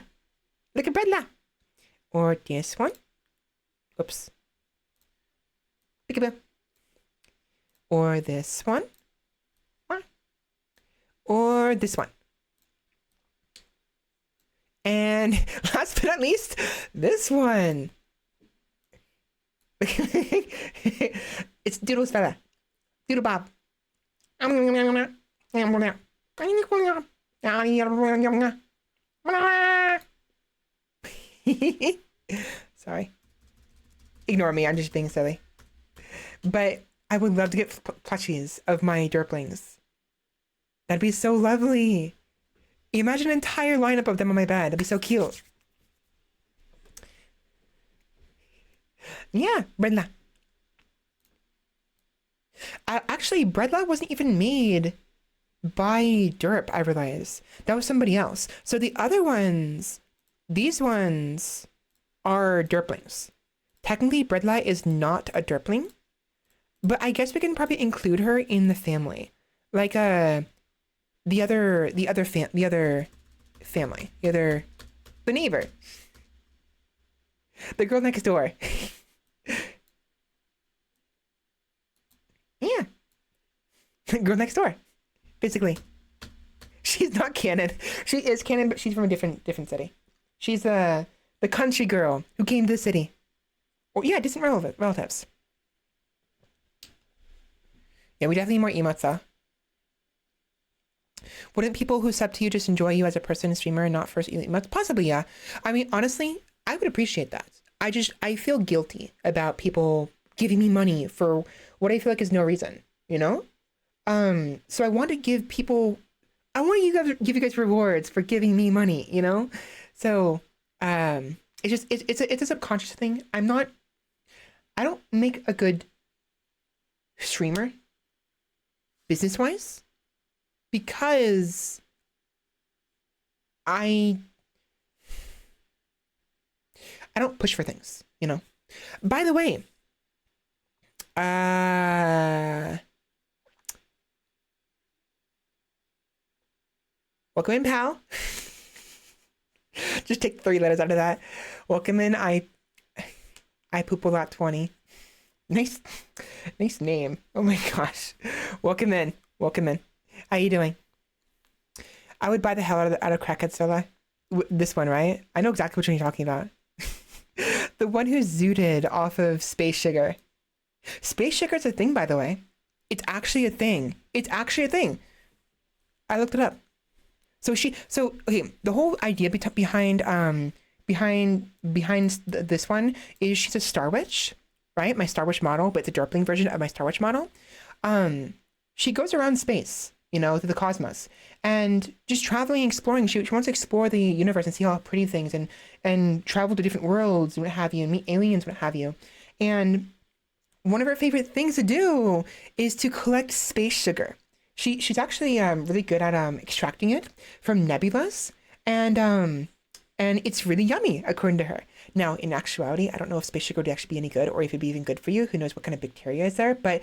Look at Bredla. Or this one. Oops. Peekaboo. Or this one. Or this one. And last but not least, this one. It's Doodle Svela. Doodle Bob. Sorry. Ignore me, I'm just being silly. But I would love to get plushies of my Derplings. That'd be so lovely. Imagine an entire lineup of them on my bed. That'd be so cute. Yeah, Bredla. Actually, Bredla wasn't even made by Derp, I realize. That was somebody else. So the other ones, these ones are Derplings. Technically, Bredla is not a Derpling, but I guess we can probably include her in the family. Like, the neighbor. The girl next door. Yeah. Girl next door. Basically. She's not canon. She is canon, but she's from a different city. She's the country girl who came to the city. Or yeah, distant relatives. Yeah, we definitely need more emotes though. Wouldn't people who sub to you just enjoy you as a person and streamer and not first emotes? Possibly, yeah. I mean, honestly, I would appreciate that. I feel guilty about people giving me money for what I feel like is no reason, you know? So I want to give you guys rewards for giving me money, you know? So, it's a subconscious thing. I don't make a good streamer business-wise because I don't push for things, you know? By the way, welcome in, pal. Just take 3 letters out of that. Welcome in, I poop a lot 20. Nice name. Oh my gosh. Welcome in. How you doing? I would buy the hell out of Crackhead Svela. This one, right? I know exactly which one you're talking about. The one who's zooted off of Space Sugar. Space Sugar's a thing, by the way. It's actually a thing. I looked it up. Okay, the whole idea behind this one is she's a Star Witch, right? My Star Witch model, but it's a Derpling version of my Star Witch model. She goes around space, you know, through the cosmos, and just traveling, exploring. She wants to explore the universe and see all pretty things, and travel to different worlds and what have you, and meet aliens, what have you. And one of her favorite things to do is to collect space sugar. She's actually really good at extracting it from nebulas, and it's really yummy according to her. Now, in actuality, I don't know if space sugar would actually be any good or if it'd be even good for you. Who knows what kind of bacteria is there? But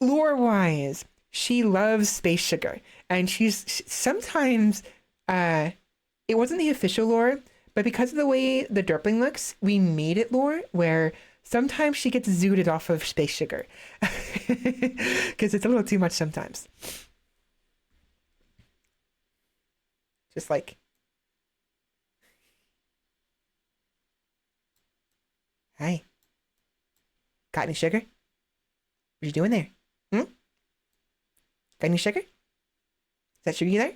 lore-wise, she loves space sugar, and she's sometimes it wasn't the official lore, but because of the way the Derpling looks, we made it lore where Sometimes she gets zooted off of space sugar. Because it's a little too much sometimes. Just like... Hi. Got any sugar? What you doing there? Hmm? Got any sugar? Is that sugar there?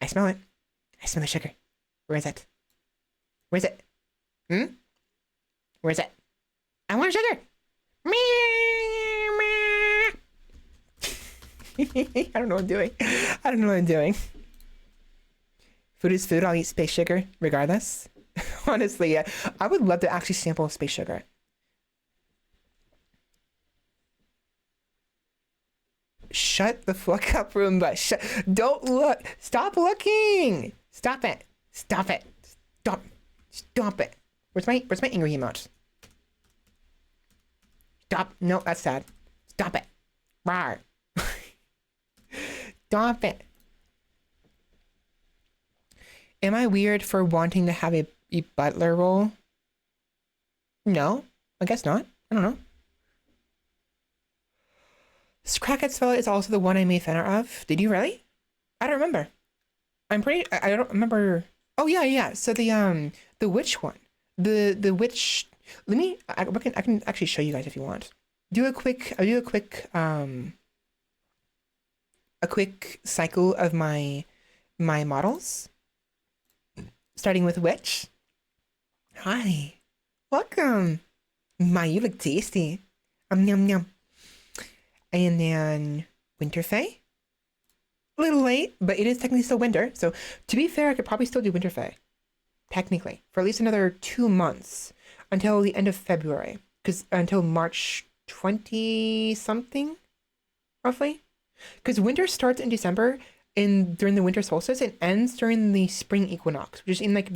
I smell it. I smell the sugar. Where is it? Where is it? Hmm? Where is it? I want sugar! I don't know what I'm doing. I don't know what I'm doing. Food is food. I'll eat space sugar regardless. Honestly, yeah. I would love to actually sample space sugar. Shut the fuck up, Roomba. Don't look. Stop looking. Stop it. Stop it. Stop. Stop it. Where's my angry emote? Stop. No, that's sad. Stop it. Rawr. Stop it. Am I weird for wanting to have a butler role? No, I guess not. I don't know. Crackhead Svela is also the one I made fan art of. Did you really? I don't remember. I don't remember. Oh yeah. So the witch one. The witch. Let me. I can actually show you guys if you want. I'll do a quick cycle of my models. Starting with witch. Hi. Welcome. You look tasty. Yum yum. And then Winterfey. A little late, but it is technically still winter. So to be fair, I could probably still do Winterfey. Technically. For at least another 2 months. Until the end of February. Because until March 20 something. Roughly. Because winter starts in December during the winter solstice and ends during the spring equinox. Which is in like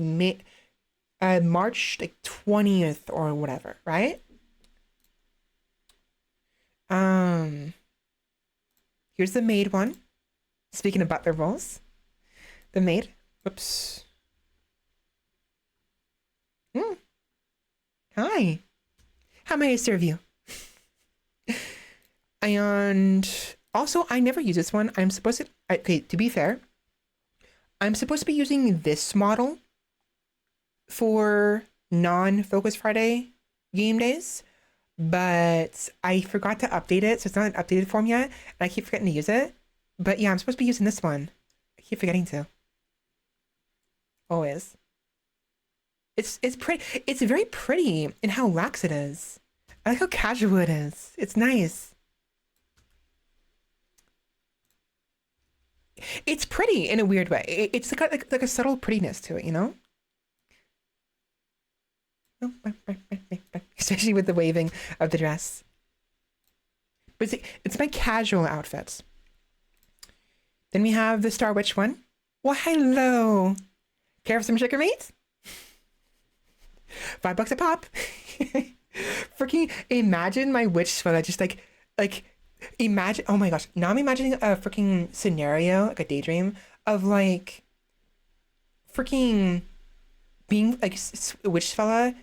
March like 20th or whatever, right? Here's the maid one. Speaking of butler roles. The maid. Whoops. Hi. How may I serve you? And also, I never use this one. I'm supposed to... Okay, to be fair, I'm supposed to be using this model for non-Focus Friday game days. But I forgot to update it, so it's not an updated form yet, and I keep forgetting to use it. But yeah, I'm supposed to be using this one. I keep forgetting to. Always. It's pretty. It's very pretty in how lax it is. I like how casual it is. It's nice. It's pretty in a weird way. It's like a subtle prettiness to it, you know? Especially with the waving of the dress. But it's my casual outfits. Then we have the Star Witch one. Well, hello. Care for some sugar meat? $5 a pop. Freaking imagine my witch Svela just like imagine. Oh my gosh. Now I'm imagining a freaking scenario, like a daydream of like freaking being like witch Svela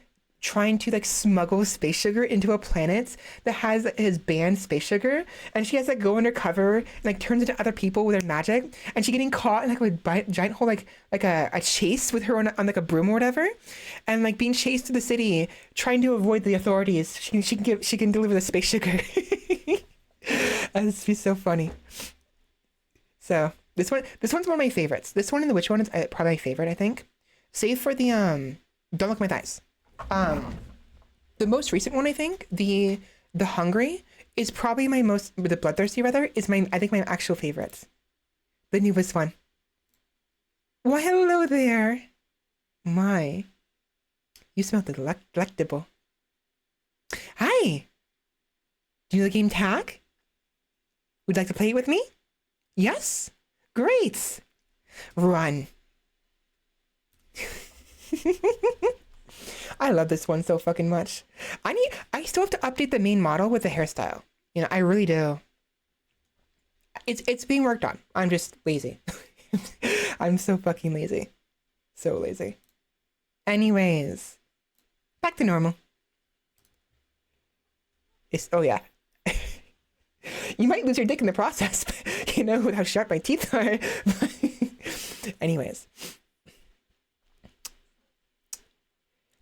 trying to like smuggle space sugar into a planet that has his band Space Sugar, and she has to go undercover and like turns into other people with her magic, and she getting caught in like a giant whole like a chase with her on like a broom or whatever, and like being chased to the city trying to avoid the authorities. She can deliver the space sugar. That'd be so funny. So this one's one of my favorites. This one and the witch one is probably my favorite, I think. Save for the Don't Look at My Thighs. The most recent one, I think, the Hungry is probably the Bloodthirsty rather, is I think my actual favorite. The newest one. Why, hello there. My. You smell delectable. Hi. Do you know the game Tag? Would you like to play it with me? Yes? Great. Run. I love this one so fucking much. I still have to update the main model with the hairstyle. You know, I really do. It's being worked on. I'm just lazy. I'm so fucking lazy. So lazy. Anyways, back to normal. It's oh yeah. You might lose your dick in the process, but you know with how sharp my teeth are. Anyways.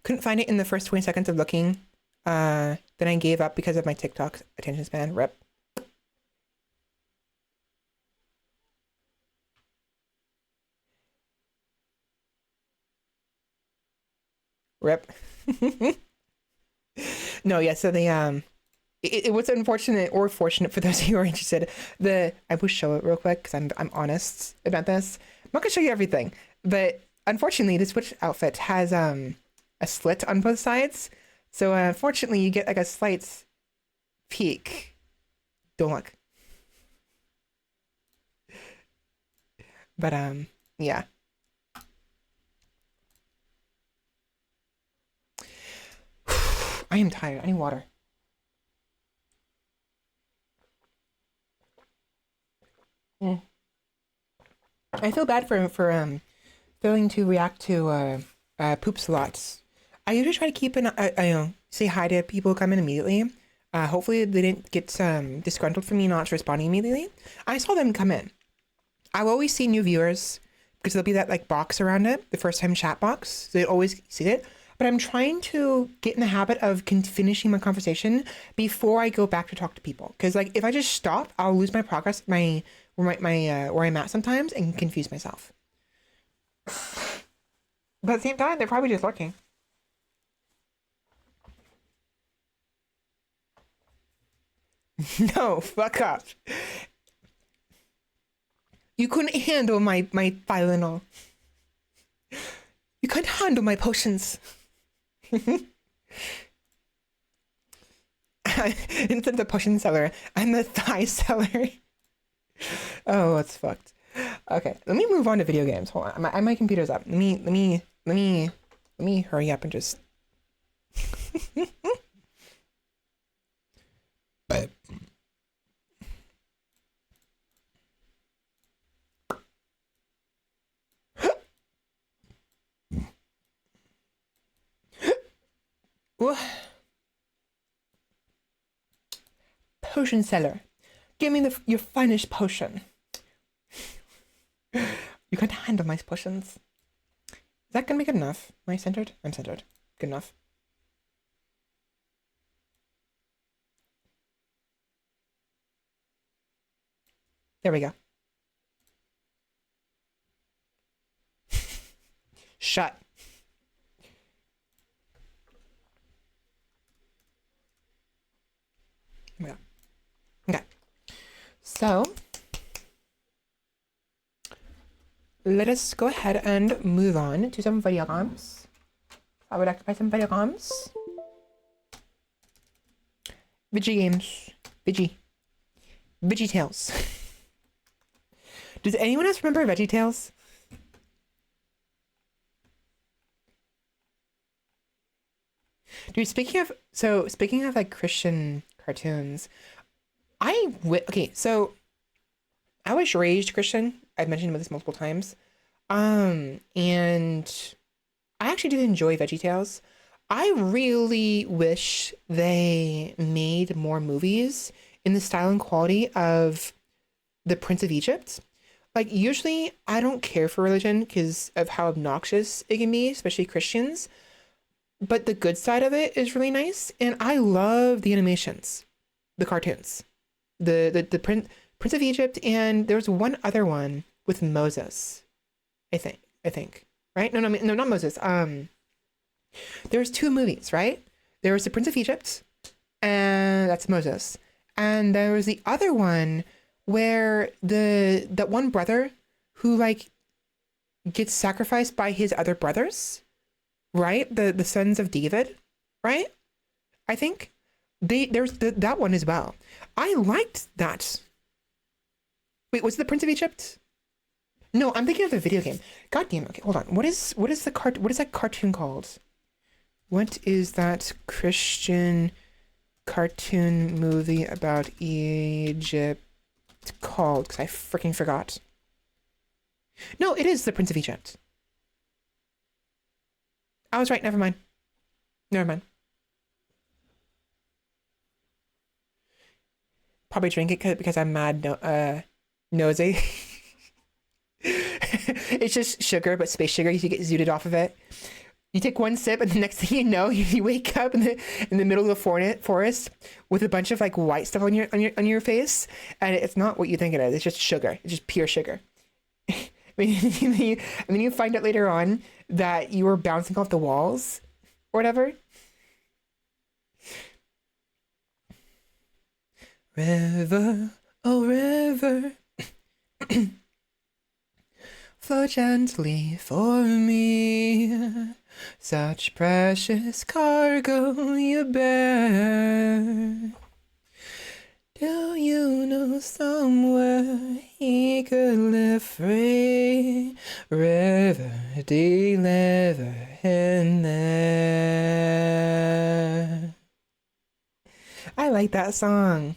Couldn't find it in the first 20 seconds of looking. Then I gave up because of my TikTok attention span. Rip. Rip. No, yeah, so it was unfortunate or fortunate for those of you who are interested. I will show it real quick because I'm honest about this. I'm not gonna show you everything, but unfortunately, this Switch outfit has a slit on both sides. So unfortunately, you get like a slight peek. Don't look. But yeah. I am tired. I need water. I feel bad for failing to react to poops a lot. I usually try to keep say hi to people who come in immediately. Hopefully they didn't get disgruntled from me not responding immediately. I saw them come in. I will always see new viewers because there'll be that like box around it, the first time chat box. So they always see it. But I'm trying to get in the habit of finishing my conversation before I go back to talk to people. Because like if I just stop, I'll lose my progress, where I'm at sometimes, and confuse myself. But at the same time, they're probably just lurking. No, fuck up. You couldn't handle my Tylenol. You couldn't handle my potions. Instead of the potion seller, I'm the thigh seller. Oh, that's fucked. Okay, let me move on to video games. Hold on, my computer's up. Let me hurry up and just. Potion seller, give me your finest potion. You can't handle my potions. Is that gonna be good enough? Am I centered? I'm centered. Good enough. There we go. Shut. Yeah. Okay. So let us go ahead and move on to some video games. I would like to play some video games. Vigi games. Vigi Tales. Does anyone else remember Veggie Tales? Dude, speaking of like Christian cartoons, okay, so I was raised Christian. I've mentioned this multiple times. And I actually did enjoy VeggieTales. I really wish they made more movies in the style and quality of the Prince of Egypt. Like, usually I don't care for religion because of how obnoxious it can be, especially Christians. But the good side of it is really nice. And I love the animations, the cartoons, the Prince of Egypt. And there's one other one with Moses, I think, right? No, not Moses. There's two movies, right? There was the Prince of Egypt, and that's Moses. And there was the other one where that one brother who like gets sacrificed by his other brothers, right? The sons of David, right? I think there's that one as well. I liked that. Wait, was it the Prince of Egypt? No, I'm thinking of the video game. God damn it. Okay, hold on. What is that cartoon called? What is that Christian cartoon movie about Egypt called? Because I freaking forgot. No, it is the Prince of Egypt. I was right. Never mind. probably drink it because I'm mad nosy. It's just sugar, but space sugar. You get zooted off of it. You take one sip, and the next thing you know, you wake up in the middle of the forest with a bunch of like white stuff on your face, and it's not what you think it is. It's just sugar. It's just pure sugar. I mean, and then you find out later on that you were bouncing off the walls, or whatever. River, oh river, flow gently for me. Such precious cargo you bear. Do you know somewhere he could live free? River, deliver him there. I like that song.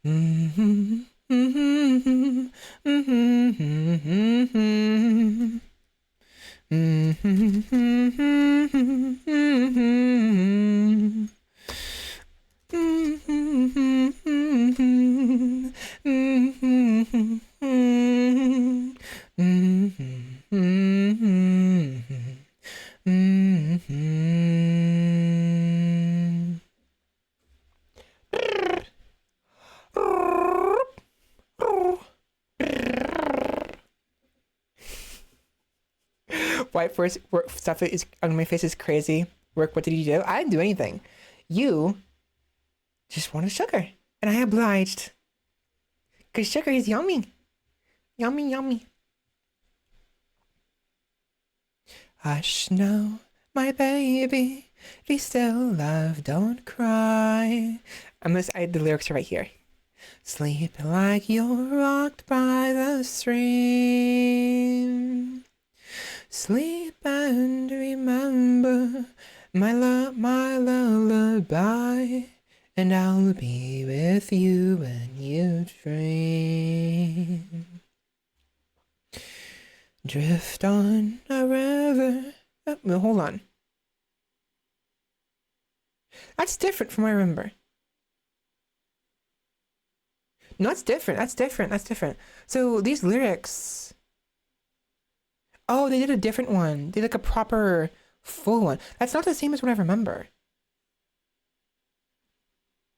Mm-hmm. Mm-hmm. Mm-hmm. White force work stuff is on my face is crazy. Work, what did you do? I didn't do anything. You just wanted sugar, and I obliged. Cause sugar is yummy, yummy, yummy. Hush now, my baby, be still, love, don't cry. The lyrics are right here. Sleep like you're rocked by the stream. Sleep and remember my lullaby, and I'll be with you when you dream. Drift on a river. Oh, no, hold on. That's different from what I remember. No, that's different. That's different. That's different. So these lyrics. Oh, they did a different one. They did like a proper full one. That's not the same as what I remember.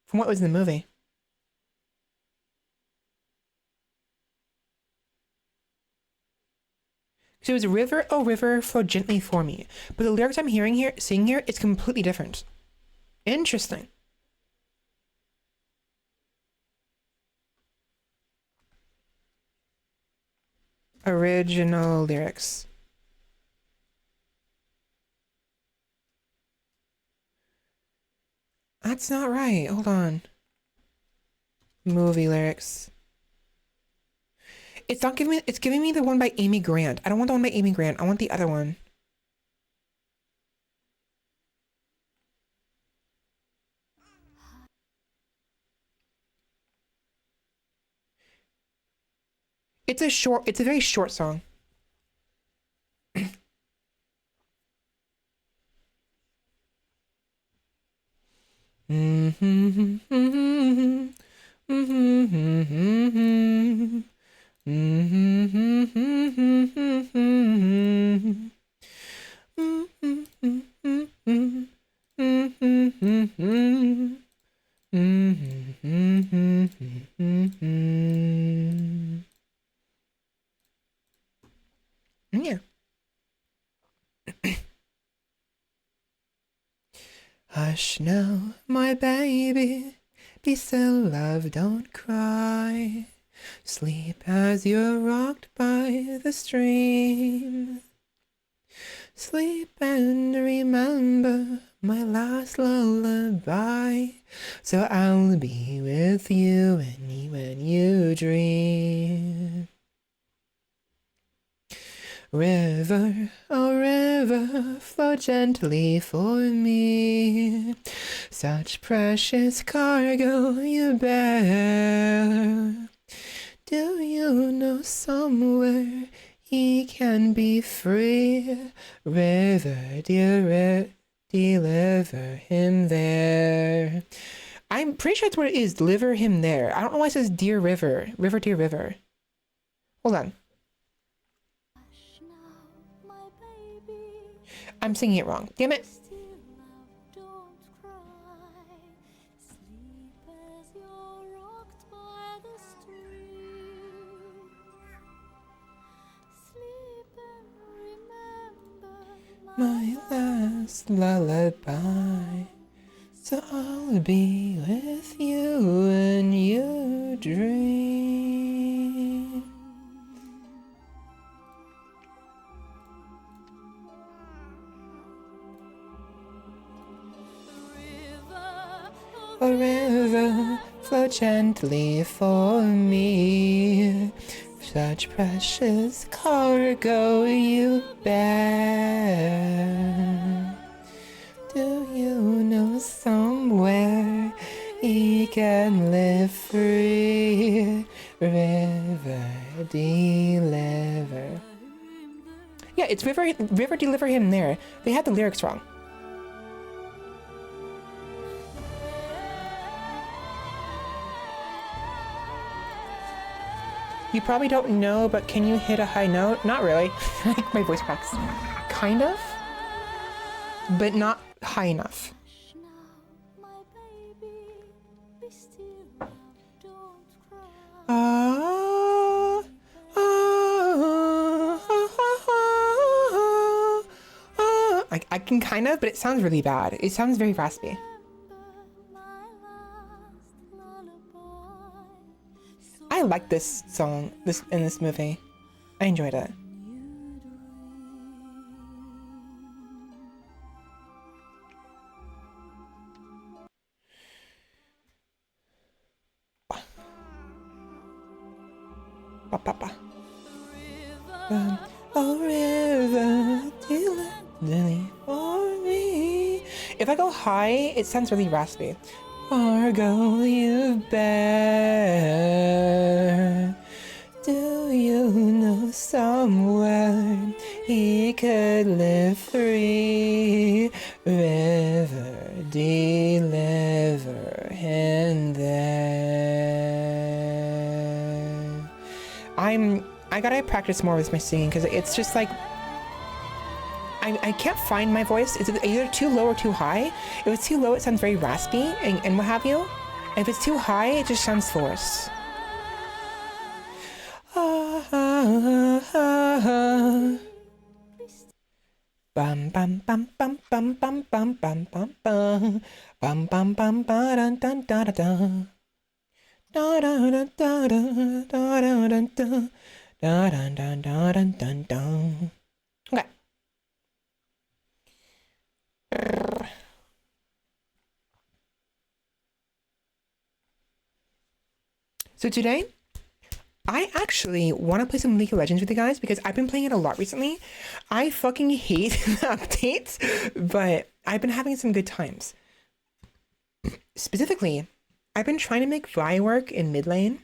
From what was in the movie. So it was river, oh river, flow gently for me. But the lyrics I'm seeing here, it's completely different. Interesting. Original lyrics. That's not right. Hold on. Movie lyrics. It's not giving me, it's giving me the one by Amy Grant. I don't want the one by Amy Grant. I want the other one. It's a very short song. Yeah. Hush now, my baby, be still, love, don't cry. Sleep as you're rocked by the stream. Sleep and remember my last lullaby, so I'll be with you when you dream. River, oh river, flow gently for me. Such precious cargo you bear. Do you know somewhere he can be free? River, dear deliver him there. I'm pretty sure that's what it is. Deliver him there. I don't know why it says Dear River. River, dear river. Hold on. I'm singing it wrong. Damn it. My last lullaby. So I'll be with you when you dream. A river, flow gently for me. Such precious cargo you bear. Do you know somewhere he can live free? River, deliver. Yeah, it's river, deliver him there. They had the lyrics wrong. You probably don't know, but can you hit a high note? Not really. Like my voice cracks. Kind of, but not high enough. I can kind of, but it sounds really bad. It sounds very raspy. I like this song in this movie. I enjoyed it. Oh, river, deliver for me. If I go high, it sounds really raspy. Cargo you bear. Do you know somewhere he could live free? River, deliver him there. I gotta practice more with my singing because it's just like I can't find my voice. It's either too low or too high. If it's too low, it sounds very raspy and what have you. And if it's too high, it just sounds forced. Bum bum bum bum bum bum bum bum bum bum bum bum bum ba dun dun da da da da da da da da da da da da da da da da da da. Okay. So today, I actually want to play some League of Legends with you guys because I've been playing it a lot recently. I fucking hate the updates, but I've been having some good times. Specifically, I've been trying to make Vi work in mid lane.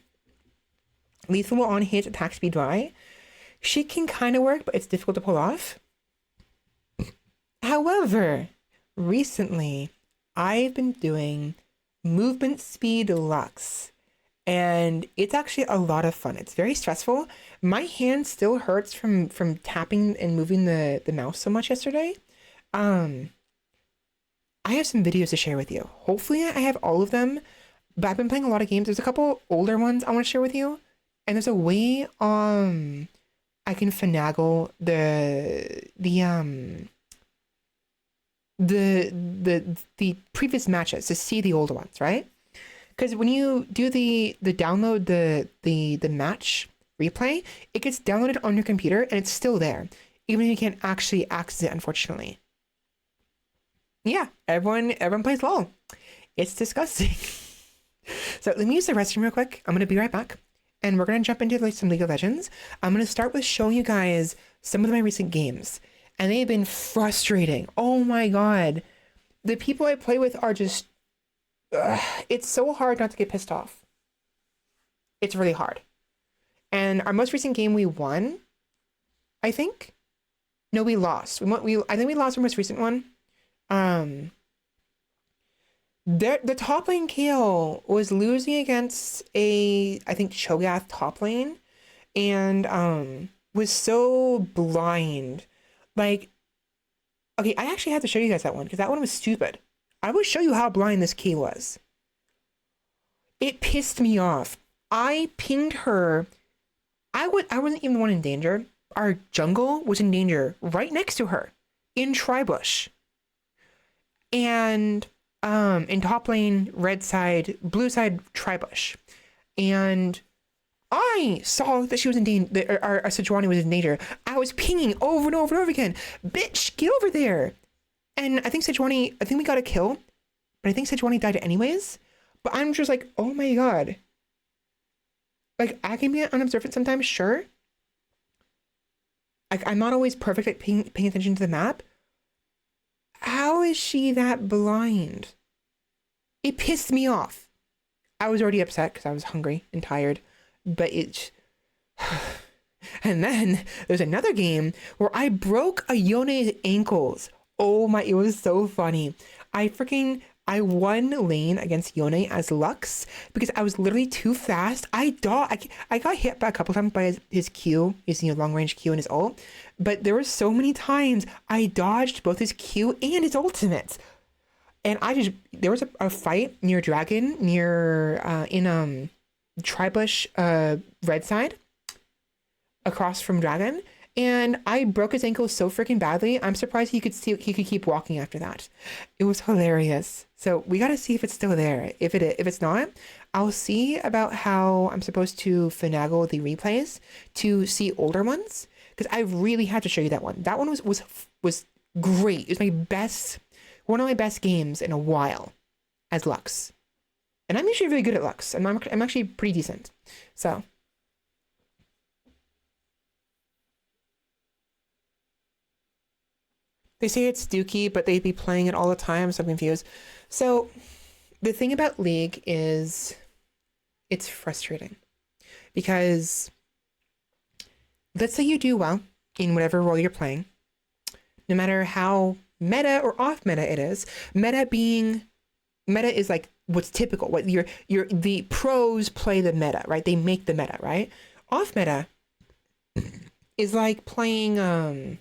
Lethal on hit, attack speed Vi. She can kind of work, but it's difficult to pull off. However, recently, I've been doing movement speed Lux. And it's actually a lot of fun. It's very stressful. My hand still hurts from tapping and moving the mouse so much yesterday. I have some videos to share with you. Hopefully I have all of them, but I've been playing a lot of games. There's a couple older ones I want to share with you. And there's a way I can finagle the previous matches to see the older ones, right? Because when you do the download the match replay, it gets downloaded on your computer and it's still there, even if you can't actually access it, unfortunately. Yeah, everyone plays LOL. It's disgusting. So let me use the restroom real quick. I'm gonna be right back, and we're gonna jump into like some League of Legends. I'm gonna start with showing you guys some of my recent games, and they've been frustrating. Oh my god, the people I play with are just. It's so hard not to get pissed off. It's really hard. And our most recent game we won, I think. No, we lost. I think we lost our most recent one. Um, the top lane KO was losing against I think Cho'Gath top lane, and was so blind. Like, okay, I actually have to show you guys that one because that one was stupid. I will show you how blind this K was. It pissed me off. I pinged her. I wasn't even the one in danger. Our jungle was in danger right next to her in Tribush. And in top lane, red side, blue side, Tribush. And I saw that she was in danger, our Sejuani was in danger. I was pinging over and over and over again. Bitch, get over there. And I think we got a kill, but I think Sejuani died anyways. But I'm just like, oh my god. Like, I can be unobservant sometimes, sure. Like, I'm not always perfect at paying attention to the map. How is she that blind? It pissed me off. I was already upset because I was hungry and tired. But it... And then there's another game where I broke a Yone's ankles. Oh my, it was so funny. I won lane against Yone as Lux because I was literally too fast. I got hit by a couple times by his Q, his long range Q and his ult. But there were so many times I dodged both his Q and his ultimate. And there was a fight near Dragon, in Tribush red side, across from Dragon. And I broke his ankle so freaking badly. I'm surprised he could keep walking after that. It was hilarious. So we gotta see if it's still there. If it's not, I'll see about how I'm supposed to finagle the replays to see older ones. Because I really had to show you that one. That one was great. It was one of my best games in a while as Lux. And I'm usually really good at Lux. I'm actually pretty decent. So. They say it's Dookie, but they'd be playing it all the time, so I'm confused. So the thing about League is it's frustrating because let's say you do well in whatever role you're playing, no matter how meta or off meta it is. Meta is like what's typical. What the pros play the meta, right? They make the meta, right? Off meta is like playing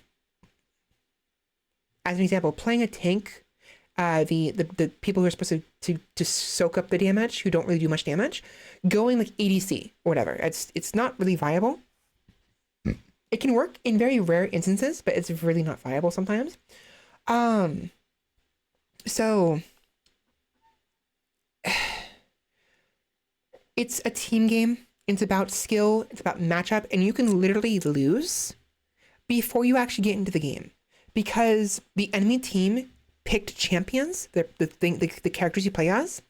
as an example, playing a tank, the people who are supposed to soak up the damage, who don't really do much damage, going like ADC or whatever. It's not really viable. It can work in very rare instances, but it's really not viable sometimes. So it's a team game. It's about skill. It's about matchup, and you can literally lose before you actually get into the game. Because the enemy team picked champions, the characters you play as,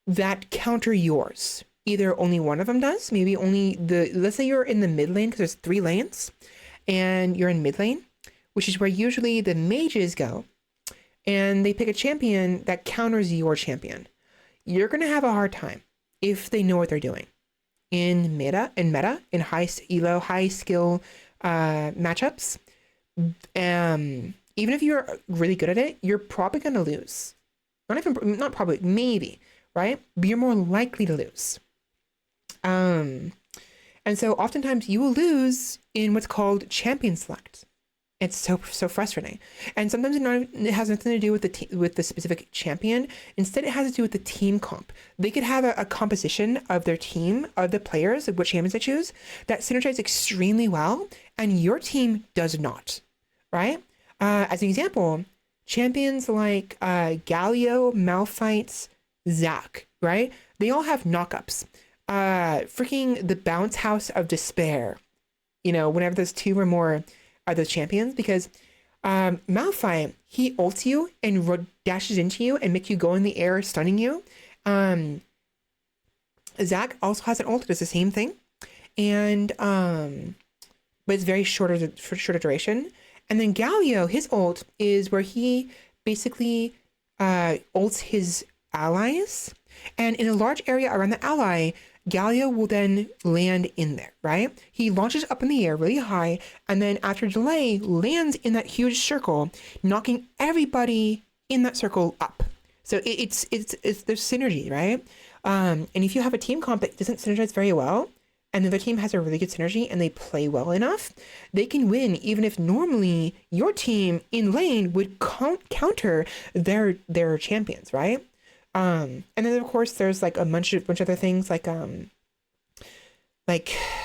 that counter yours. Either only one of them does, maybe only let's say you're in the mid lane, because there's 3 lanes, and you're in mid lane, which is where usually the mages go, and they pick a champion that counters your champion. You're going to have a hard time if they know what they're doing. In meta, in high elo, high skill matchups, even if you're really good at it, you're probably going to lose. Not probably, maybe, right? But you're more likely to lose. And so oftentimes you will lose in what's called champion select. It's so frustrating. And sometimes it has nothing to do with the specific champion. Instead, it has to do with the team comp. They could have a composition of their team, of the players, of what champions they choose, that synergize extremely well, and your team does not, right? As an example, champions like Galio, Malphite, Zac, right? They all have knockups. Freaking the Bounce House of Despair. You know, whenever there's 2 or more are those champions, because Malphite, he ults you and dashes into you and makes you go in the air, stunning you. Zac also has an ult that does the same thing, and but it's very shorter duration. And then Galio, his ult is where he basically ults his allies, and in a large area around the ally, Galio will then land in there, right? He launches up in the air really high, and then after delay, lands in that huge circle, knocking everybody in that circle up. So it's there's synergy, right? And if you have a team comp that doesn't synergize very well, and the other team has a really good synergy and they play well enough, they can win even if normally your team in lane would counter their champions, right? And then of course there's like a bunch of other things like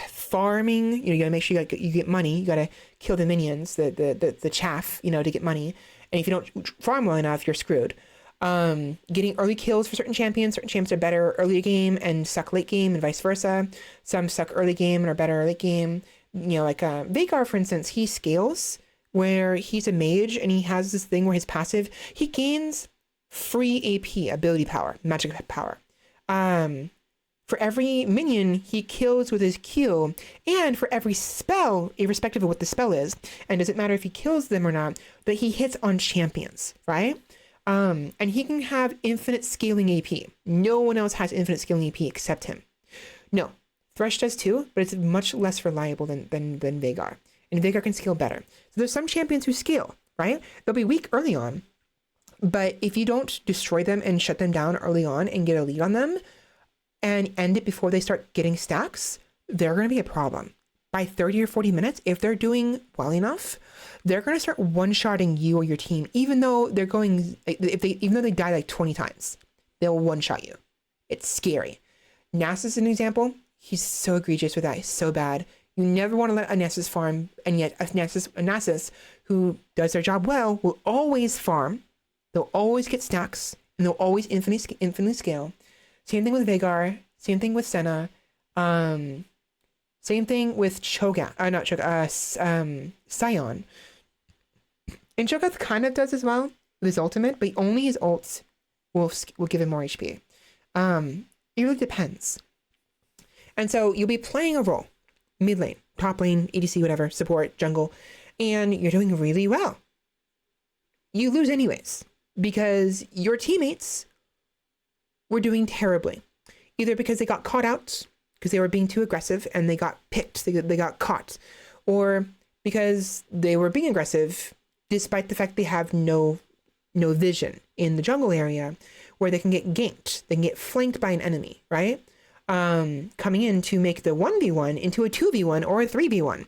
farming. You gotta make sure you get money. You gotta kill the minions, the chaff, to get money. And if you don't farm well enough, you're screwed. Getting early kills for certain champions are better early game and suck late game, and vice versa. Some suck early game and are better late game. Like Veigar, for instance, he scales where he's a mage and he has this thing where his passive, he gains free AP, ability power, magic power. For every minion he kills with his Q, and for every spell, irrespective of what the spell is, and doesn't matter if he kills them or not, that he hits on champions, right? And he can have infinite scaling AP. No one else has infinite scaling AP except him. No, Thresh does too, but it's much less reliable than Veigar. And Veigar can scale better. So there's some champions who scale, right? They'll be weak early on, but if you don't destroy them and shut them down early on and get a lead on them and end it before they start getting stacks, they're going to be a problem. By 30 or 40 minutes, if they're doing well enough, they're going to start one-shotting you or your team, even though they die like 20 times, they'll one-shot you. It's scary. Nasus is an example. He's so egregious with that. He's so bad. You never want to let a Nasus farm, and yet a Nasus who does their job well will always farm. They'll always get stacks, and they'll always infinitely scale. Same thing with Veigar. Same thing with Senna. Same thing with Sion. And Cho'Gath kind of does as well with his ultimate, but only his ults will give him more HP. It really depends. And so you'll be playing a role, mid lane, top lane, ADC, whatever, support, jungle, and you're doing really well. You lose anyways, because your teammates were doing terribly. Either because they got caught out, because they were being too aggressive and they got picked, they got caught, or because they were being aggressive despite the fact they have no vision in the jungle area where they can get ganked, they can get flanked by an enemy, right? Coming in to make the 1v1 into a 2v1 or a 3v1,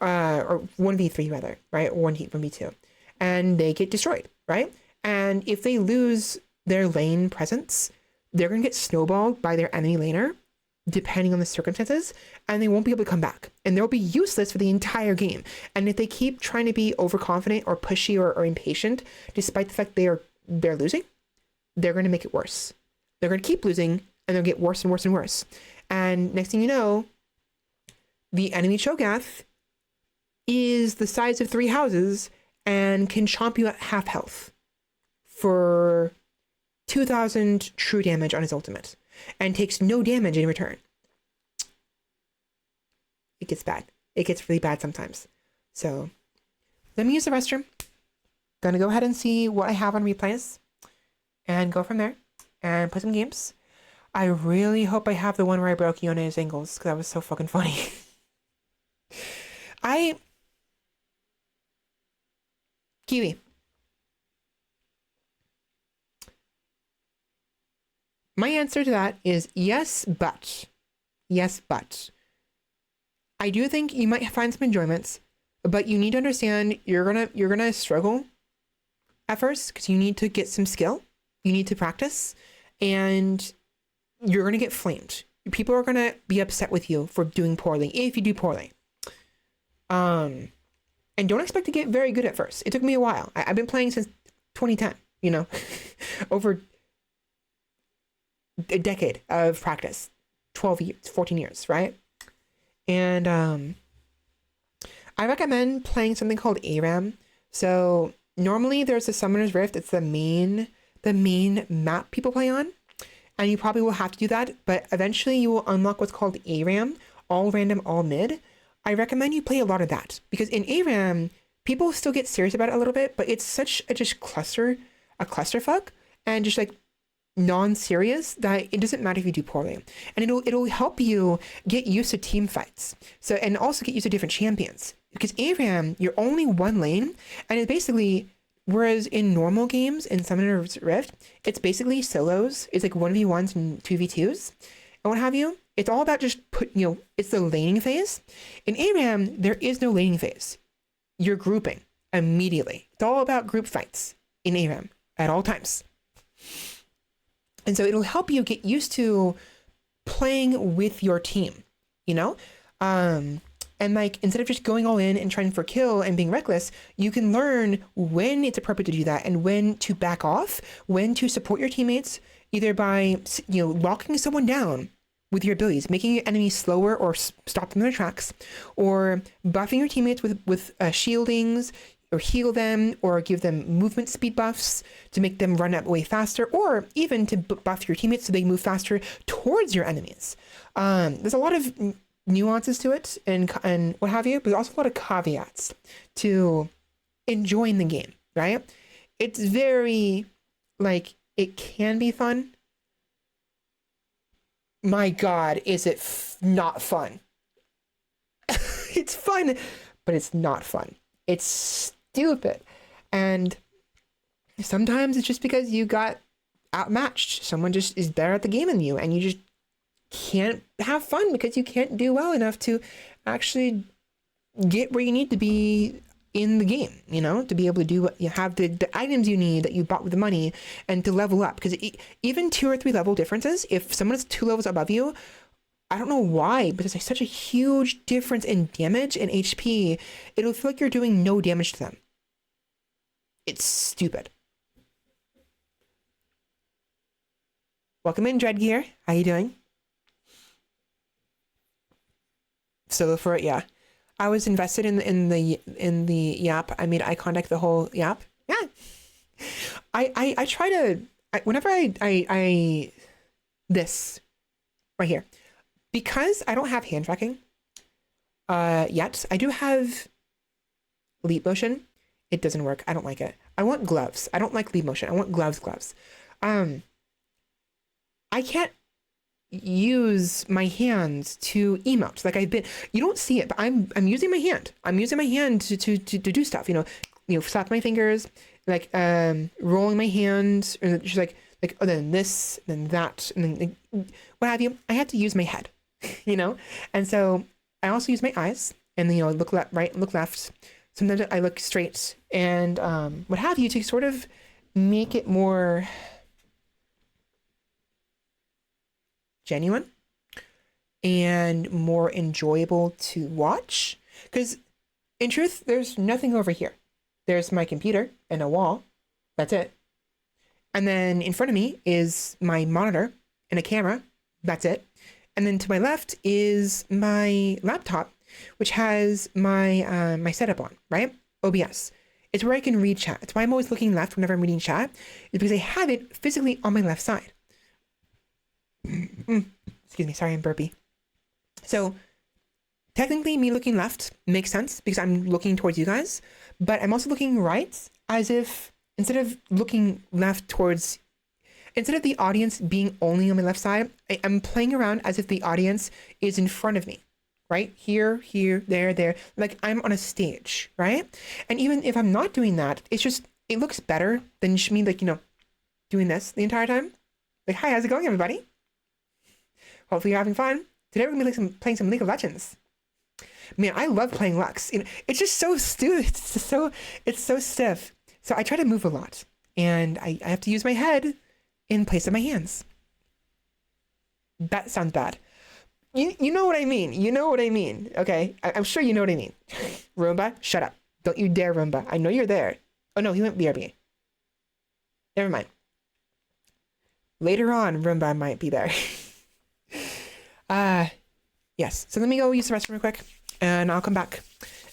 or 1v3 rather, right? Or 1v2. And they get destroyed, right? And if they lose their lane presence, they're going to get snowballed by their enemy laner, depending on the circumstances, and they won't be able to come back. And they'll be useless for the entire game. And if they keep trying to be overconfident or pushy or impatient, despite the fact they're losing, they're going to make it worse. They're going to keep losing, and they'll get worse and worse and worse. And next thing you know, the enemy Cho'Gath is the size of 3 houses and can chomp you at half health for 2,000 true damage on his ultimate, and takes no damage in return. It gets bad. It gets really bad sometimes. So let me use the restroom. Gonna go ahead and see what I have on replays and go from there and play some games. I really hope I have the one where I broke Yone's ankles, because that was so fucking funny. Kiwi. My answer to that is yes, but. Yes, but. I do think you might find some enjoyments, but you need to understand you're gonna struggle at first, because you need to get some skill. You need to practice, and you're gonna get flamed. People are gonna be upset with you for doing poorly if you do poorly. And don't expect to get very good at first. It took me a while. I've been playing since 2010, over a decade of practice, 12 years, 14 years, right? And I recommend playing something called ARAM. So normally there's a Summoner's Rift. It's the main map people play on, and you probably will have to do that, but eventually you will unlock what's called ARAM, all random, all mid. I recommend you play a lot of that, because in ARAM, people still get serious about it a little bit, but it's such a clusterfuck, and just like non-serious that it doesn't matter if you do poorly. And it'll help you get used to team fights. So, and also get used to different champions, because ARAM, you're only one lane, and it's basically Whereas in normal games, in Summoner's Rift, it's basically solos. It's like 1v1s and 2v2s and what have you. It's all about just it's the laning phase. In ARAM, there is no laning phase. You're grouping immediately. It's all about group fights in ARAM at all times. And so it'll help you get used to playing with your team, you know? And like, instead of just going all in and trying for kill and being reckless, you can learn when it's appropriate to do that and when to back off, when to support your teammates, either by, locking someone down with your abilities, making your enemies slower or stop them in their tracks, or buffing your teammates with shieldings, or heal them, or give them movement speed buffs to make them run way faster, or even to buff your teammates so they move faster towards your enemies. There's a lot of nuances to it and what have you, but there's also a lot of caveats to enjoying the game, right? It's very, like, it can be fun. My God, is it not fun? It's fun, but it's not fun. It's stupid. And sometimes it's just because you got outmatched. Someone just is better at the game than you, and you just can't have fun because you can't do well enough to actually get where you need to be in the game, to be able to do what you have, the items you need that you bought with the money, and to level up. Because even 2 or 3 level differences, if someone is 2 levels above you, I don't know why, but there's such a huge difference in damage and HP. It'll feel like you're doing no damage to them. It's stupid. Welcome in, Dreadgear. How you doing? So for it, yeah. I was invested in the Yap. I made eye contact the whole Yap. Yeah. I try to whenever I this right here, because I don't have hand tracking yet. I do have leap motion. It doesn't work. I don't like it. I want gloves. I don't like leap motion. I want gloves. I can't use my hands to emote. Like you don't see it, but I'm using my hand. I'm using my hand to do stuff, slap my fingers, like rolling my hand, or just like oh, then this, then that, and then what have you. I have to use my head, and so I also use my eyes, and look right, look left. Sometimes I look straight, and what have you, to sort of make it more genuine and more enjoyable to watch. Because in truth, there's nothing over here. There's my computer and a wall. That's it. And then in front of me is my monitor and a camera. That's it. And then to my left is my laptop, which has my my setup on, right? OBS. It's where I can read chat. It's why I'm always looking left whenever I'm reading chat. It's because I have it physically on my left side. Excuse me, sorry, I'm burpy. So technically me looking left makes sense because I'm looking towards you guys, but I'm also looking right, as if instead of looking left towards, instead of the audience being only on my left side, I'm playing around as if the audience is in front of me, right? Here, there, like I'm on a stage, right? And even if I'm not doing that, it looks better than just me, like, doing this the entire time. Like, hi, how's it going, everybody? Hopefully you're having fun. Today we're gonna be playing some League of Legends. Man, I love playing Lux. It's just so stupid. It's so stiff. So I try to move a lot, and I have to use my head in place of my hands. That sounds bad. You know what I mean. You know what I mean. Okay, I'm sure you know what I mean. Roomba, shut up. Don't you dare, Roomba. I know you're there. Oh no, he went BRB. Never mind. Later on, Roomba might be there. Yes. So let me go use the restroom real quick, and I'll come back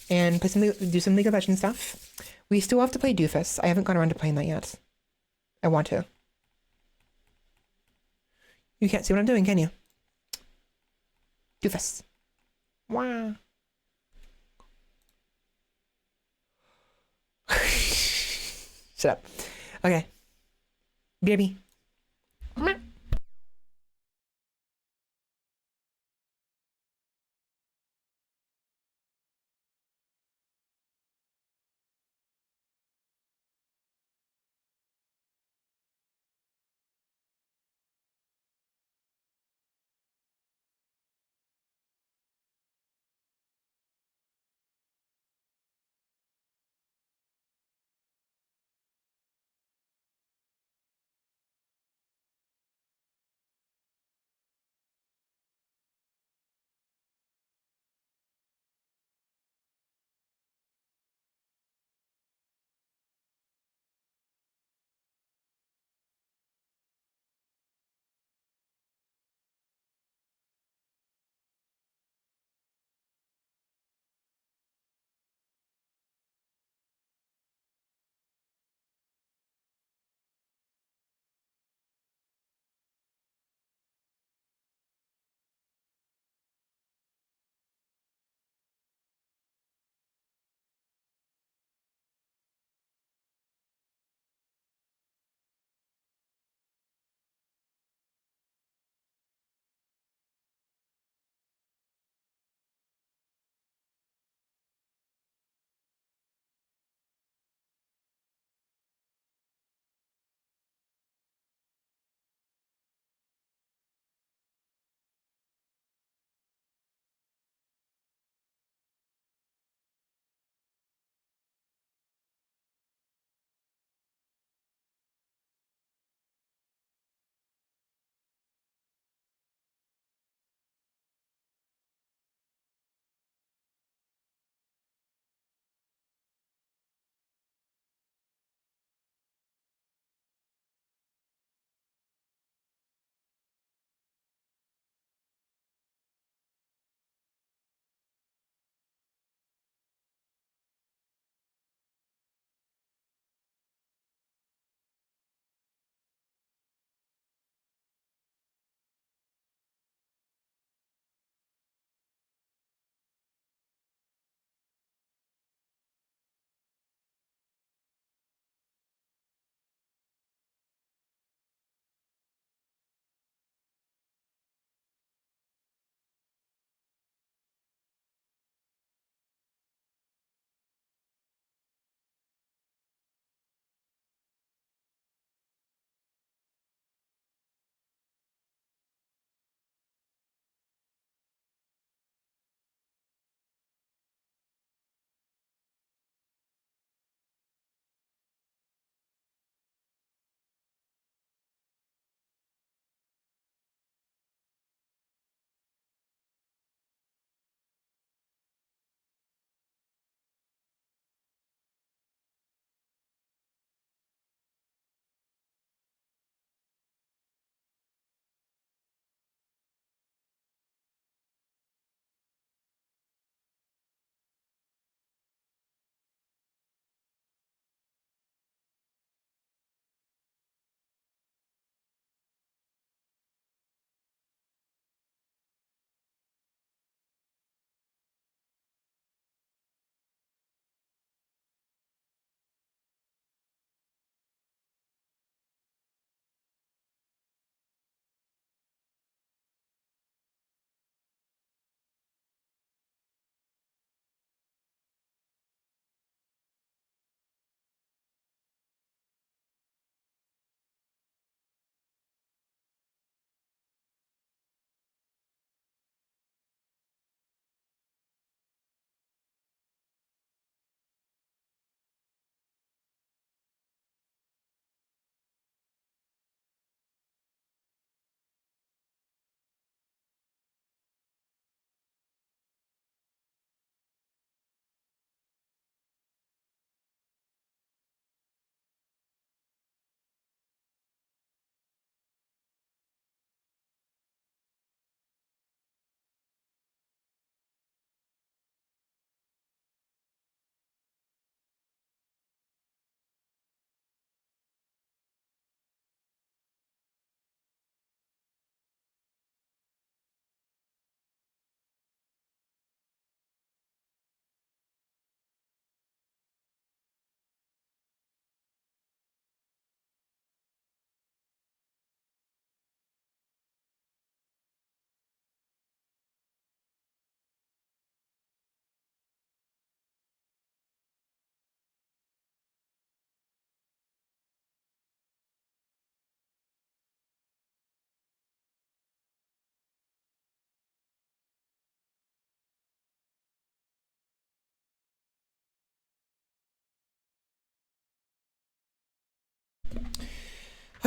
and do some League of Legends stuff. We still have to play Doofus. I haven't gone around to playing that yet. I want to. You can't see what I'm doing, can you? Doofus. Wow. Shut up. Okay. Baby.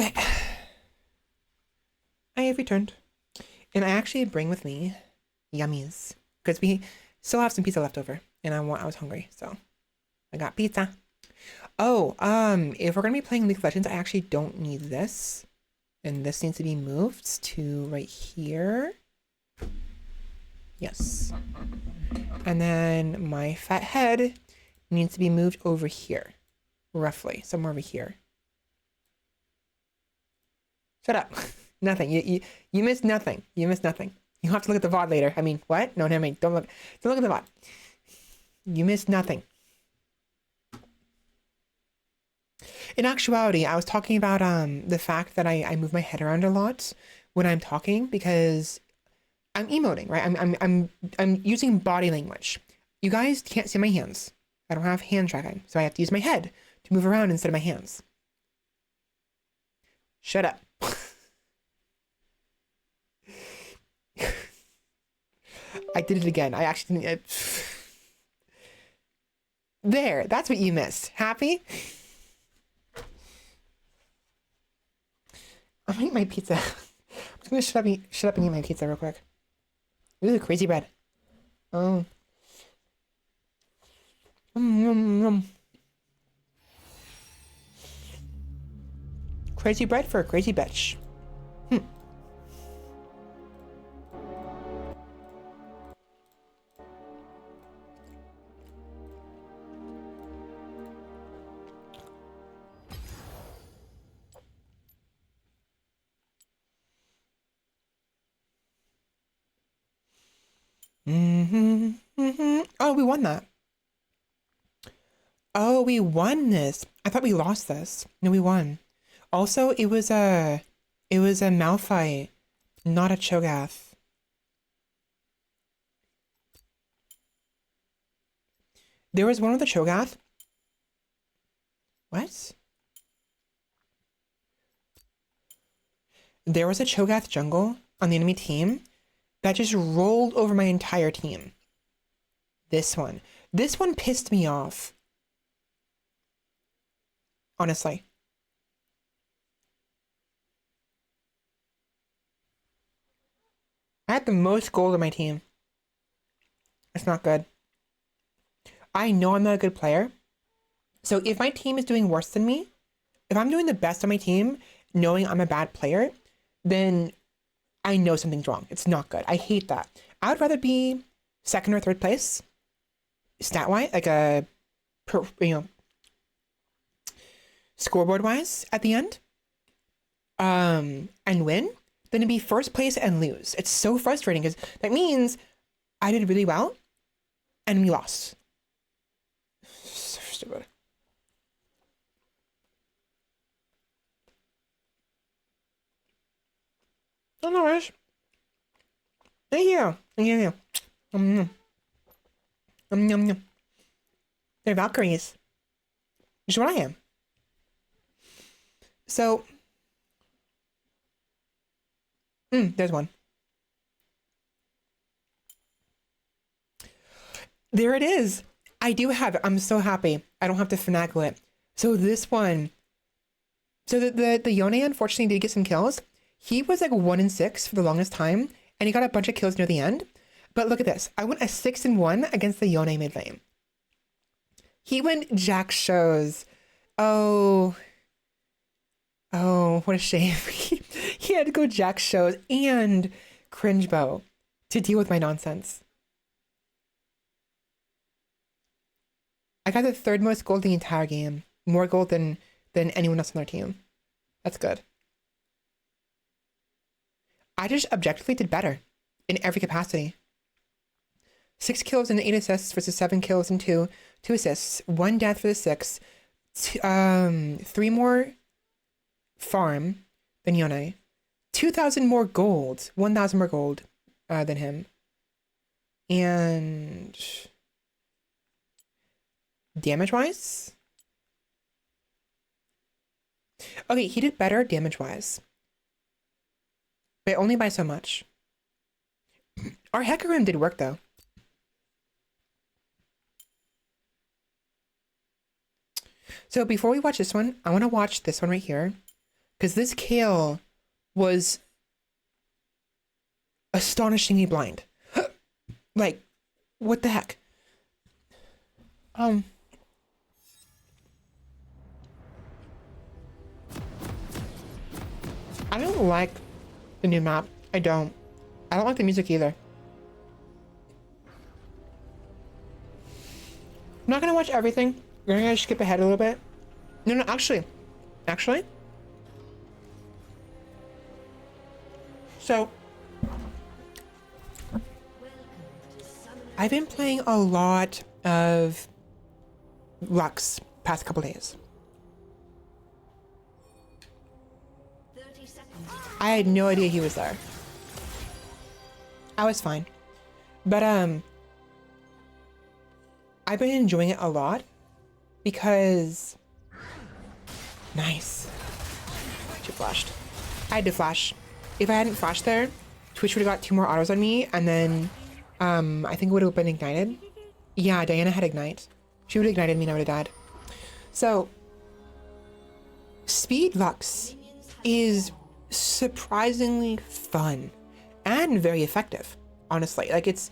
But I have returned. And I actually bring with me yummies. Because we still have some pizza left over. And I was hungry, so I got pizza. Oh, if we're gonna be playing League of Legends, I actually don't need this. And this needs to be moved to right here. Yes. And then my fat head needs to be moved over here. Roughly, somewhere over here. Shut up. Nothing. You missed nothing. You missed nothing. You have to look at the VOD later. I mean, what? No, don't look. Don't look at the VOD. You missed nothing. In actuality, I was talking about the fact that I move my head around a lot when I'm talking because I'm emoting, right? I'm using body language. You guys can't see my hands. I don't have hand tracking, so I have to use my head to move around instead of my hands. Shut up. I did it again. I actually didn't. There, that's what you missed. Happy? I'm gonna eat my pizza. I'm just gonna shut up and eat my pizza real quick. Ooh, crazy bread. Oh. Crazy bread for a crazy bitch. Oh, we won that. Oh, we won this. I thought we lost this. No, we won. Also, it was a Malphite, not a Cho'Gath. There was one with a Cho'Gath. What? There was a Cho'Gath jungle on the enemy team that just rolled over my entire team. This one pissed me off. Honestly. I had the most gold on my team. It's not good. I know I'm not a good player. So if my team is doing worse than me, if I'm doing the best on my team, knowing I'm a bad player, then I know something's wrong. It's not good. I hate that. I would rather be second or third place, stat-wise, like scoreboard-wise at the end, and win, than to be first place and lose. It's so frustrating because that means I did really well and we lost. So stupid. Oh, no worries. Thank you. Thank you. They're Valkyries. Which is what I am. So, there's one. There it is. I do have it. I'm so happy. I don't have to finagle it. So this one. So the Yone unfortunately did get some kills. He was like 1-6 for the longest time, and he got a bunch of kills near the end. But look at this. I went a 6-1 against the Yone mid lane. He went Jack shows. Oh, what a shame. He had to go Jack shows and cringe bow to deal with my nonsense. I got the third most gold the entire game. More gold than anyone else on their team. That's good. I just objectively did better in every capacity. 6 kills and 8 assists versus 7 kills and 2 assists. 1 death for the 6. 3 more farm than Yone. 2,000 more gold. 1,000 more gold than him. And damage-wise? Okay, he did better damage-wise. But only by so much. Our Hecarim did work, though. So before we watch this one, I want to watch this one right here. Because this Kale was astonishingly blind. Like, what the heck? I don't like the new map. I don't like the music either. I'm not gonna watch everything. We're gonna skip ahead a little bit. No, actually. So, I've been playing a lot of Lux past couple days. I had no idea he was there. I was fine. But I've been enjoying it a lot because nice. She flashed. I had to flash. If I hadn't flashed there, Twitch would have got 2 more autos on me, and then I think it would have been ignited. Yeah, Diana had ignite. She would have ignited me and I would have died. So Speed Lux is surprisingly fun and very effective, honestly. Like it's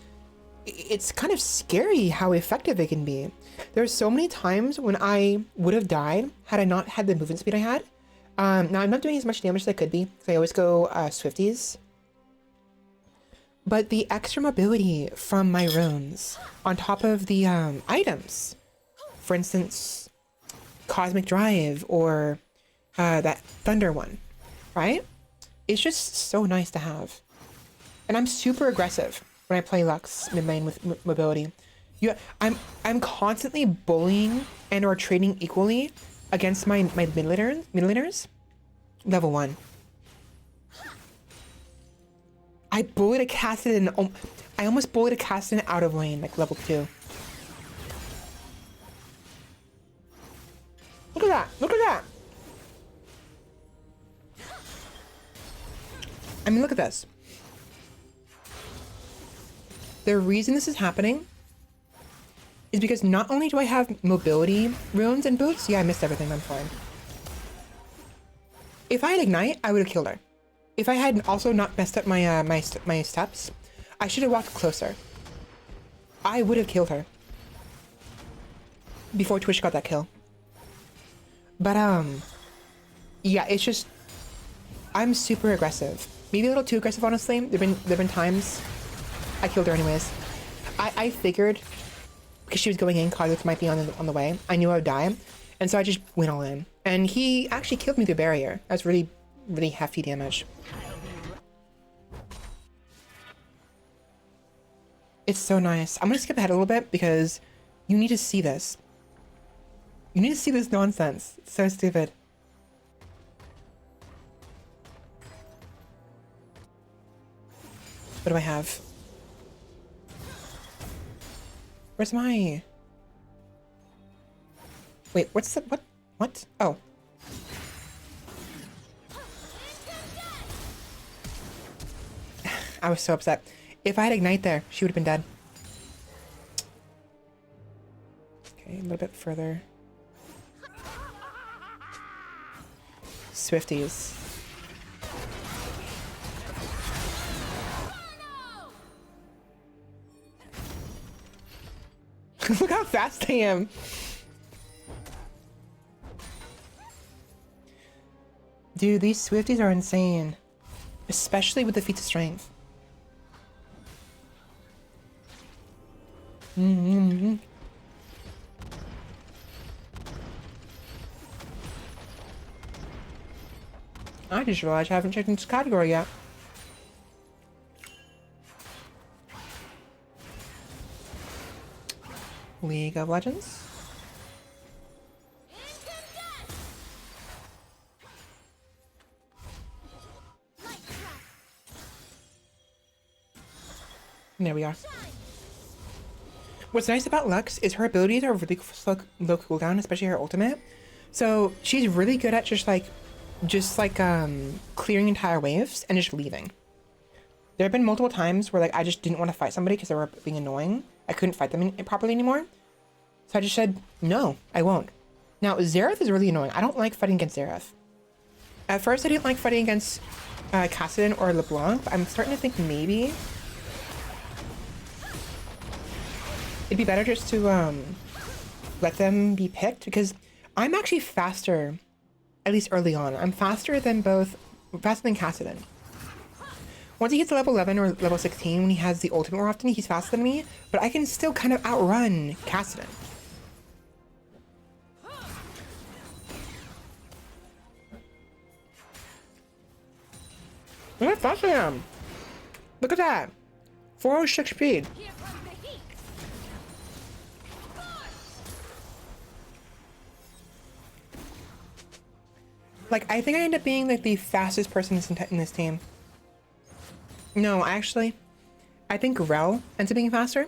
kind of scary how effective it can be. There's so many times when I would have died had I not had the movement speed I had. Now I'm not doing as much damage as I could be, so I always go Swifties. But the extra mobility from my runes on top of the items, for instance, Cosmic Drive or that Thunder one, right? It's just so nice to have. And I'm super aggressive when I play Lux mid lane with mobility. I'm constantly bullying and or trading equally against my mid laners. Level 1. I bullied a Cassidy I almost bullied a Cassidy out of lane, like level 2. Look at that! Look at that! I mean, look at this. The reason this is happening is because not only do I have mobility runes and boots, yeah, I missed everything, I'm fine. If I had ignite, I would have killed her. If I had also not messed up my my steps, I should have walked closer. I would have killed her before Twitch got that kill. But yeah, it's just I'm super aggressive. Maybe a little too aggressive, honestly. There've been times I killed her anyways. I figured because she was going in, Kha'Zix might be on the way. I knew I would die, and so I just went all in. And he actually killed me through barrier. That's really hefty damage. It's so nice. I'm gonna skip ahead a little bit because you need to see this. You need to see this nonsense. It's so stupid. What do I have? Where's my... Wait, what's the... What? Oh. I was so upset. If I had ignite there, she would have been dead. Okay, a little bit further. Swifties. Look how fast I am. Dude, these Swifties are insane. Especially with the feats of strength. I just realized I haven't checked into this category yet. League of Legends. And there we are. What's nice about Lux is her abilities are really low cooldown, especially her ultimate. So she's really good at just like clearing entire waves and just leaving. There have been multiple times where like I just didn't want to fight somebody because they were being annoying. I couldn't fight them properly anymore. So I just said, no, I won't. Now, Xerath is really annoying. I don't like fighting against Xerath. At first, I didn't like fighting against Cassidon or LeBlanc, but I'm starting to think maybe it'd be better just to let them be picked, because I'm actually faster, at least early on. I'm faster than Cassidon. Once he gets to level 11 or level 16, when he has the ultimate more often, he's faster than me, but I can still kind of outrun Cassidon. Look how fast I am. Look at that. 406 speed. Like, I think I end up being like the fastest person in this team. No, actually, I think Rel ends up being faster.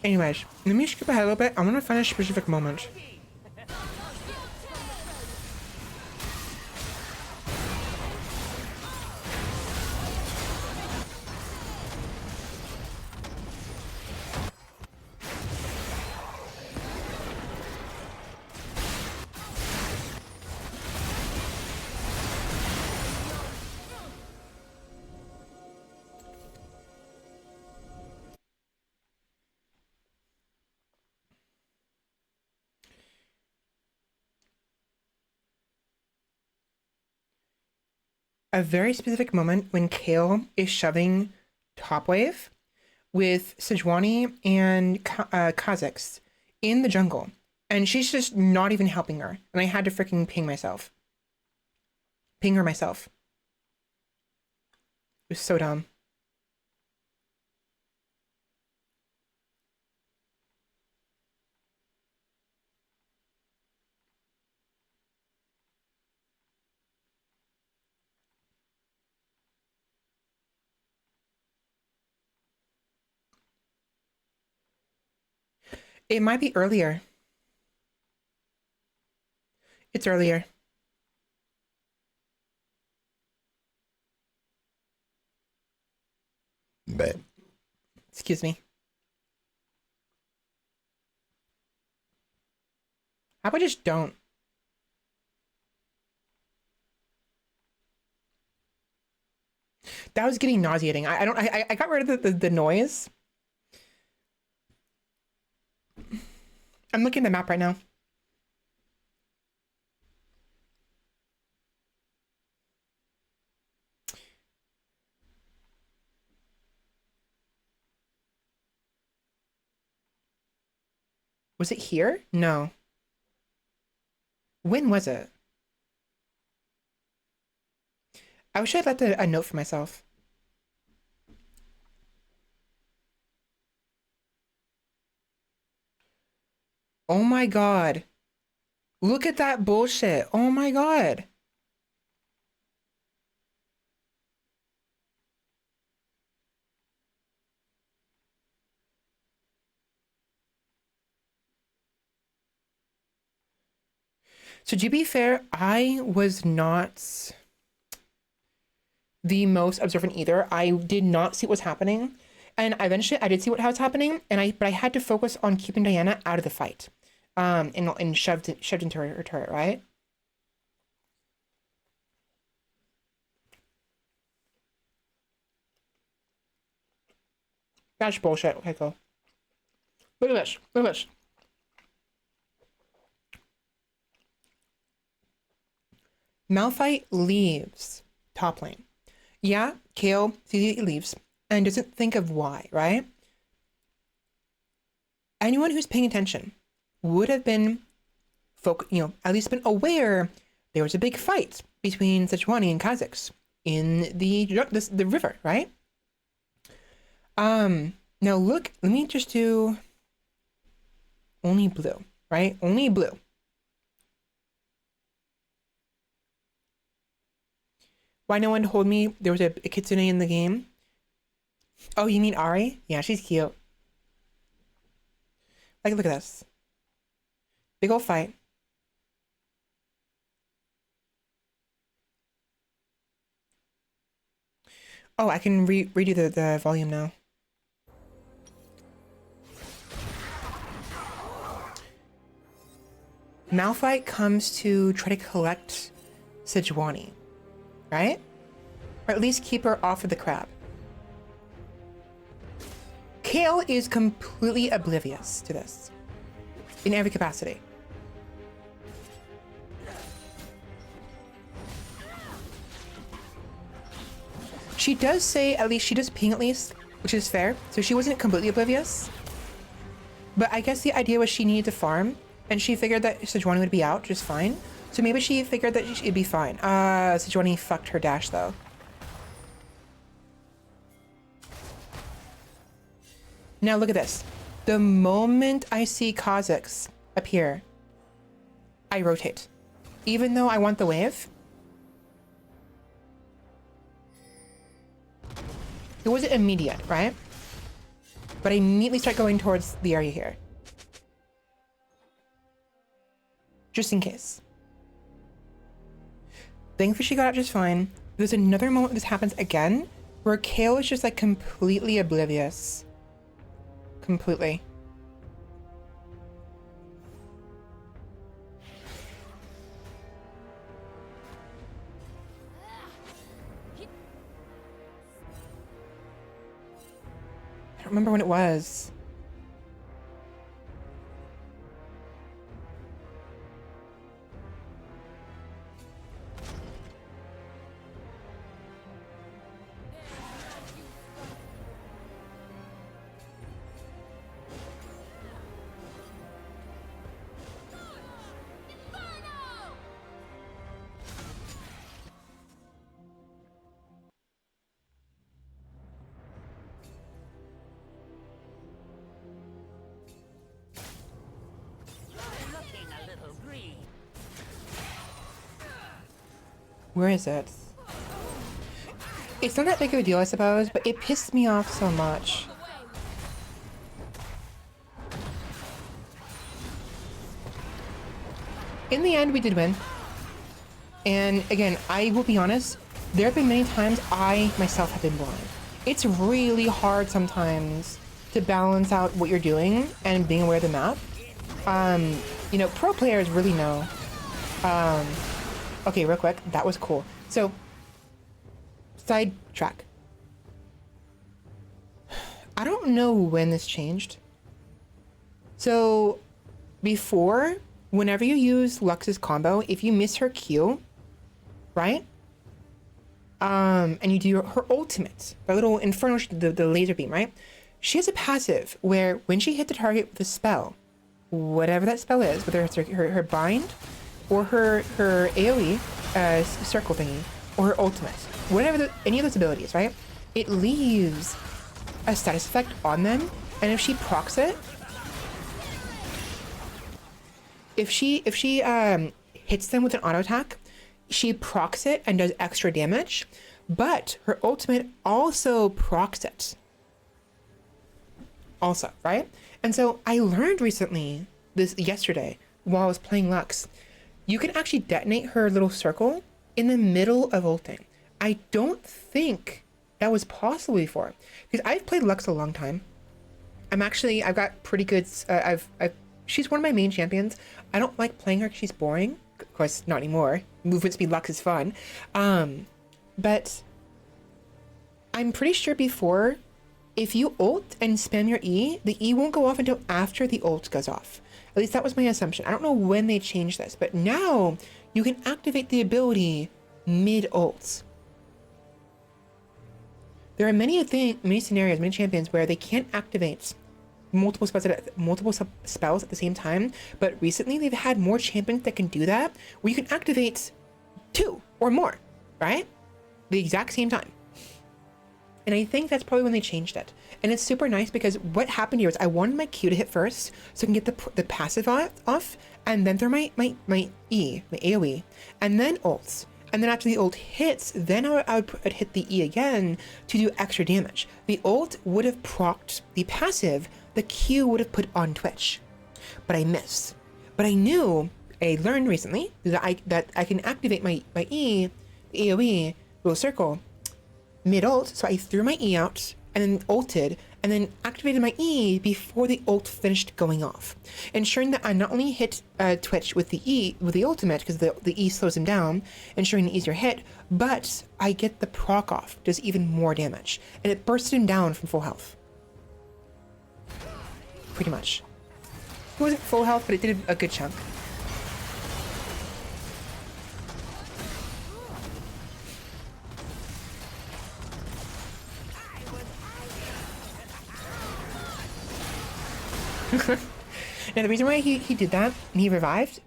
Anyways, let me skip ahead a little bit. I want to find a specific moment. A very specific moment when Kale is shoving top wave with Sejuani and Kha'Zix in the jungle, and she's just not even helping her, and I had to freaking ping her myself. It was so dumb. It might be earlier. It's earlier. But excuse me. How about just don't? That was getting nauseating. I got rid of the noise. I'm looking at the map right now. Was it here? No. When was it? I wish I'd left a note for myself. Oh my god. Look at that bullshit. Oh my god. So to be fair, I was not the most observant either. I did not see what was happening. And eventually I did see what was happening, but I had to focus on keeping Diana out of the fight. And shoved into her turret, right? That's bullshit. Okay, go. Look at this. Look at this. Malphite leaves top lane. Yeah, Kale sees he leaves and doesn't think of why, right? Anyone who's paying attention would have been, at least been aware there was a big fight between Sejuani and Kha'Zix in the river, right? Now look, let me just do only blue, right? Only blue. Why no one told me there was a kitsune in the game? Oh, you mean Ari? Yeah, she's cute. Like, look at this. Big old fight. Oh, I can redo the volume now. Malphite comes to try to collect Sejuani, right? Or at least keep her off of the crab. Kale is completely oblivious to this in every capacity. She does say, at least she does ping at least, which is fair. So she wasn't completely oblivious. But I guess the idea was she needed to farm, and she figured that Sejuani would be out just fine. So maybe she figured that it'd be fine. Sejuani fucked her dash though. Now look at this. The moment I see Kha'Zix appear, I rotate. Even though I want the wave. It wasn't immediate, right? But I immediately start going towards the area here. Just in case. Thankfully she got out just fine. There's another moment this happens again, where Kale is just like completely oblivious. Completely. I don't remember when it was. Where is it? It's not that big of a deal, I suppose, but it pissed me off so much. In the end, we did win. And again, I will be honest, there have been many times I myself have been blind. It's really hard sometimes to balance out what you're doing and being aware of the map. You know, pro players really know. Okay, real quick, that was cool. So, sidetrack. I don't know when this changed. So, before, whenever you use Lux's combo, if you miss her Q, right? And you do her ultimate, the little inferno, the laser beam, right? She has a passive where when she hit the target with a spell, whatever that spell is, whether it's her bind, or her AoE circle thingy, or her ultimate, whatever any of those abilities, right? It leaves a status effect on them, and if she procs it, if she hits them with an auto attack, she procs it and does extra damage, but her ultimate also procs it. Also, right? And so I learned recently, yesterday, while I was playing Lux, you can actually detonate her little circle in the middle of ulting. I don't think that was possible before, because I've played Lux a long time. I've got pretty good, she's one of my main champions. I don't like playing her because she's boring. Of course, not anymore. Movement speed Lux is fun. But I'm pretty sure before, if you ult and spam your E, the E won't go off until after the ult goes off. At least that was my assumption. I don't know when they changed this, but now you can activate the ability mid-ult. There are many scenarios, many champions where they can't activate multiple spells at the same time, but recently they've had more champions that can do that, where you can activate 2 or more, right? The exact same time. And I think that's probably when they changed it. And it's super nice because what happened here is I wanted my Q to hit first so I can get the passive off, and then throw my AoE, and then ults. And then after the ult hits, then I would hit the E again to do extra damage. The ult would have procced the passive, the Q would have put on Twitch. But I missed. But I learned recently that I can activate my E, the AoE, little circle, mid-ult, so I threw my E out and then ulted and then activated my E before the ult finished going off, ensuring that I not only hit Twitch with the ultimate, because the E slows him down, ensuring an easier hit, but I get the proc off, does even more damage, and it bursted him down from full health. Pretty much. It wasn't full health, but it did a good chunk. Now, the reason why he did that and he revived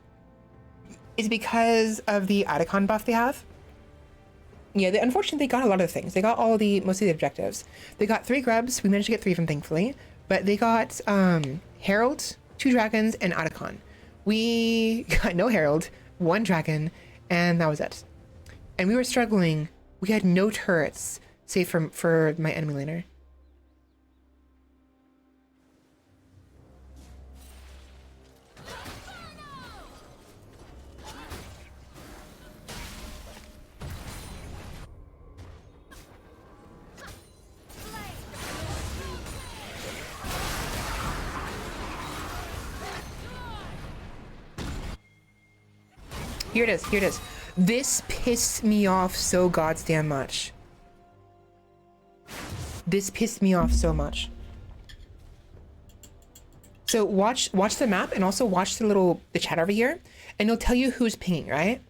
is because of the Adicon buff they have. Yeah, unfortunately, they got a lot of things. They got most of the objectives. They got 3 grubs. We managed to get 3 of them, thankfully. But they got Herald, 2 dragons, and Adicon. We got no Herald, 1 dragon, and that was it. And we were struggling. We had no turrets, save for my enemy laner. Here it is, here it is. This pissed me off so goddamn much. This pissed me off so much. So watch the map and also watch the chat over here, and it'll tell you who's pinging, right?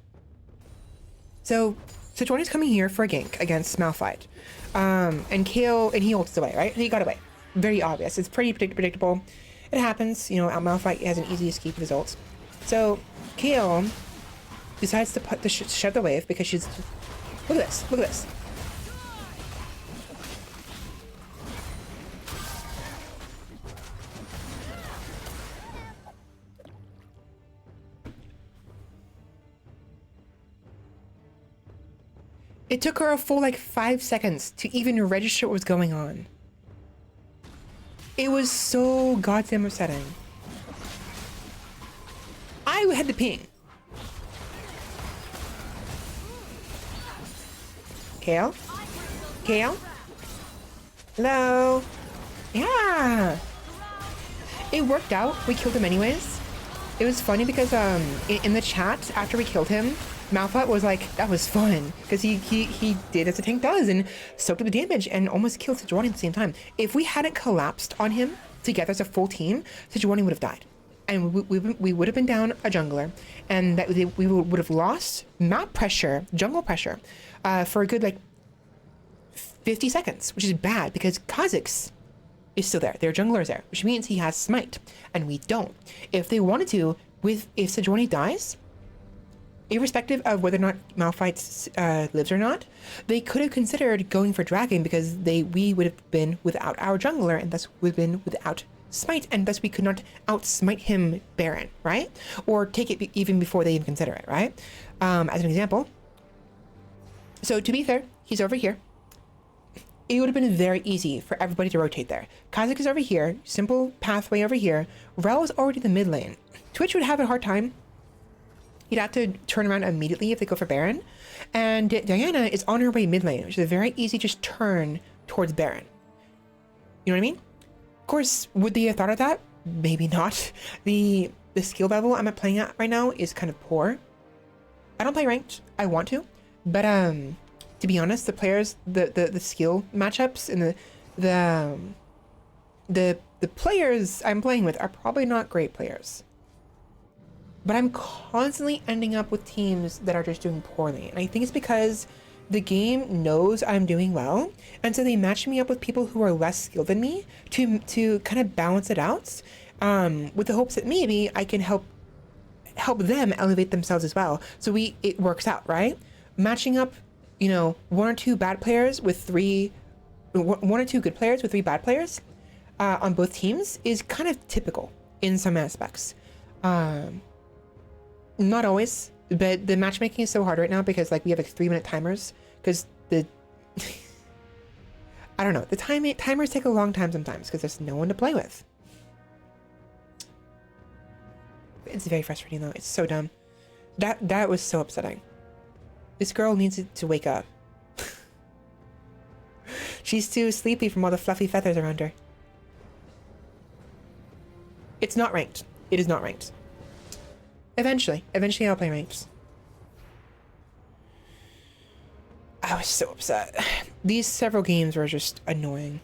So Jordan's coming here for a gank against Malphite. And Kale, and he ults away, right? He got away. Very obvious. It's pretty predictable. It happens, you know, Malphite has an easy escape with his ults. So Kale decides to shut the wave because she's... Look at this, look at this. It took her a full like 5 seconds to even register what was going on. It was so goddamn upsetting. I had the ping. Kale? Kale? Hello? Yeah! It worked out. We killed him anyways. It was funny because in the chat after we killed him, Malphite was like, that was fun, because he did as a tank does and soaked up the damage and almost killed Sejuani at the same time. If we hadn't collapsed on him together as a full team, Sejuani would have died. And we would have been down a jungler, and that we would have lost map pressure, jungle pressure, for a good like 50 seconds, which is bad because Kha'Zix is still there. Their jungler is there, which means he has smite, and we don't. If they wanted to, if Sejuani dies, irrespective of whether or not Malphite lives or not, they could have considered going for dragon because we would have been without our jungler, and thus would have been without smite, and thus we could not outsmite him Baron, right? Or take it even before they even consider it, right? As an example. So to be fair, he's over here. It would have been very easy for everybody to rotate there. Kha'Zix is over here, simple pathway over here. Rel is already the mid lane. Twitch would have a hard time. He'd have to turn around immediately if they go for Baron. And Diana is on her way mid lane, which is a very easy just turn towards Baron. You know what I mean? Of course, would they have thought of that? Maybe not. The skill level I'm playing at right now is kind of poor. I don't play ranked. I want to, but to be honest, the players, the skill matchups and the players I'm playing with are probably not great players. But I'm constantly ending up with teams that are just doing poorly, and I think it's because the game knows I'm doing well, and so they match me up with people who are less skilled than me to kind of balance it out, with the hopes that maybe I can help them elevate themselves as well. So it works out, right? Matching up, you know, one or two good players with 3 bad players on both teams is kind of typical in some aspects. Not always, but the matchmaking is so hard right now because like we have like 3-minute timers because I don't know, the timers take a long time sometimes because there's no one to play with. It's very frustrating though. It's so dumb. That was so upsetting. This girl needs to wake up. She's too sleepy from all the fluffy feathers around her. It's not ranked. It is not ranked. Eventually I'll play ranked. I was so upset. These several games were just annoying.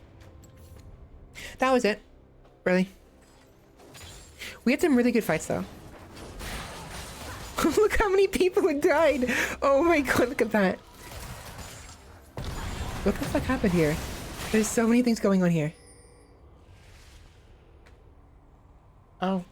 That was it. Really. We had some really good fights though. Look how many people had died. Oh my god, look at that. What the fuck happened here? There's so many things going on here. Oh.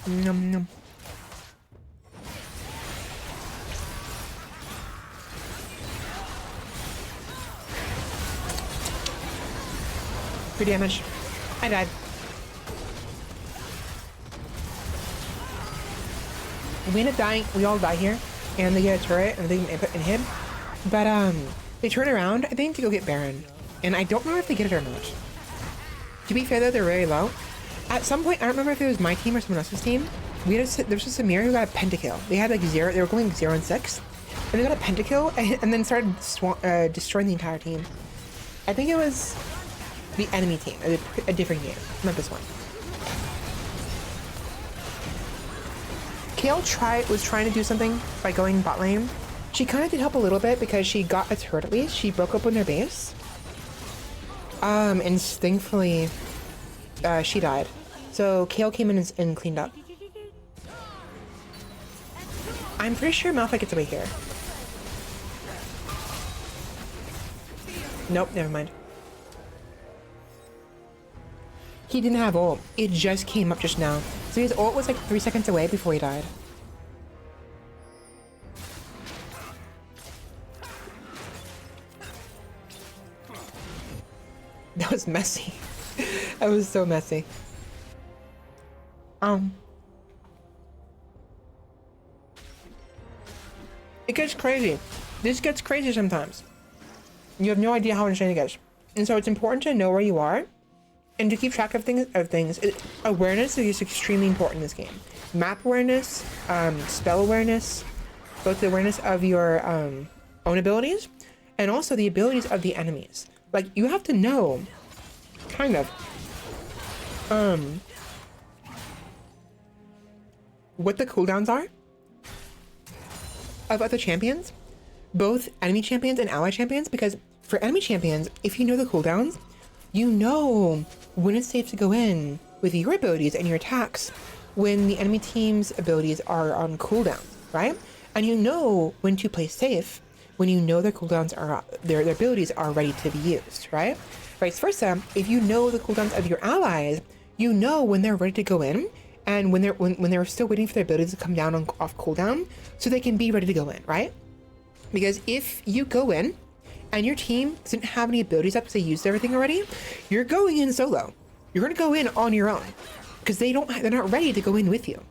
Nom nom. Good damage. I died. We end up dying. We all die here, and they get a turret and they can inhib. But they turn around, I think, to go get Baron, and I don't remember if they get it or not. To be fair though, they're very low. At some point, I don't remember if it was my team or someone else's team. There was a Samir who got a pentakill. They had like 0. They were going 0 and 6, and they got a pentakill and then started destroying the entire team. I think it was the enemy team, a different game, not this one. Kale was trying to do something by going bot lane. She kind of did help a little bit because she got a turret at least. She broke open their base. And thankfully, she died. So Kale came in and cleaned up. I'm pretty sure Malphite gets away here. Nope, never mind. He didn't have ult. It just came up just now. So his ult was like 3 seconds away before he died. That was messy. That was so messy. It gets crazy. This gets crazy sometimes. You have no idea how insane it gets. And so it's important to know where you are and to keep track of things. Awareness is extremely important in this game. Map awareness, spell awareness, both the awareness of your own abilities and also the abilities of the enemies. Like, you have to know, kind of, what the cooldowns are of other champions, both enemy champions and ally champions, because for enemy champions, if you know the cooldowns, you know when it's safe to go in with your abilities and your attacks when the enemy team's abilities are on cooldown, right? And you know when to play safe when you know their cooldowns are, their abilities are ready to be used, right? Vice versa, if you know the cooldowns of your allies, you know when they're ready to go in and when they're still waiting for their abilities to come down off cooldown so they can be ready to go in, right? Because if you go in and your team doesn't have any abilities up because they used everything already, you're going in solo. You're gonna go in on your own because they're not ready to go in with you.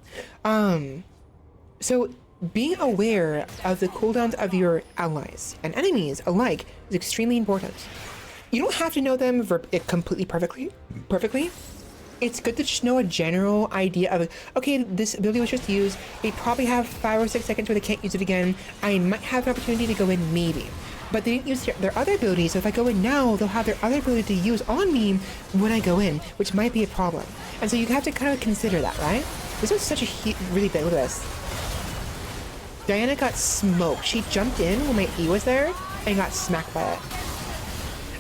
So being aware of the cooldowns of your allies and enemies alike is extremely important. You don't have to know them completely perfectly. It's good to just know a general idea of, okay, this ability was just used. They probably have 5 or 6 seconds where they can't use it again. I might have an opportunity to go in, maybe. But they didn't use their other abilities, so if I go in now, they'll have their other ability to use on me when I go in, which might be a problem. And so you have to kind of consider that, right? This was such a really big, look at this. Diana got smoked. She jumped in when my E was there and got smacked by it.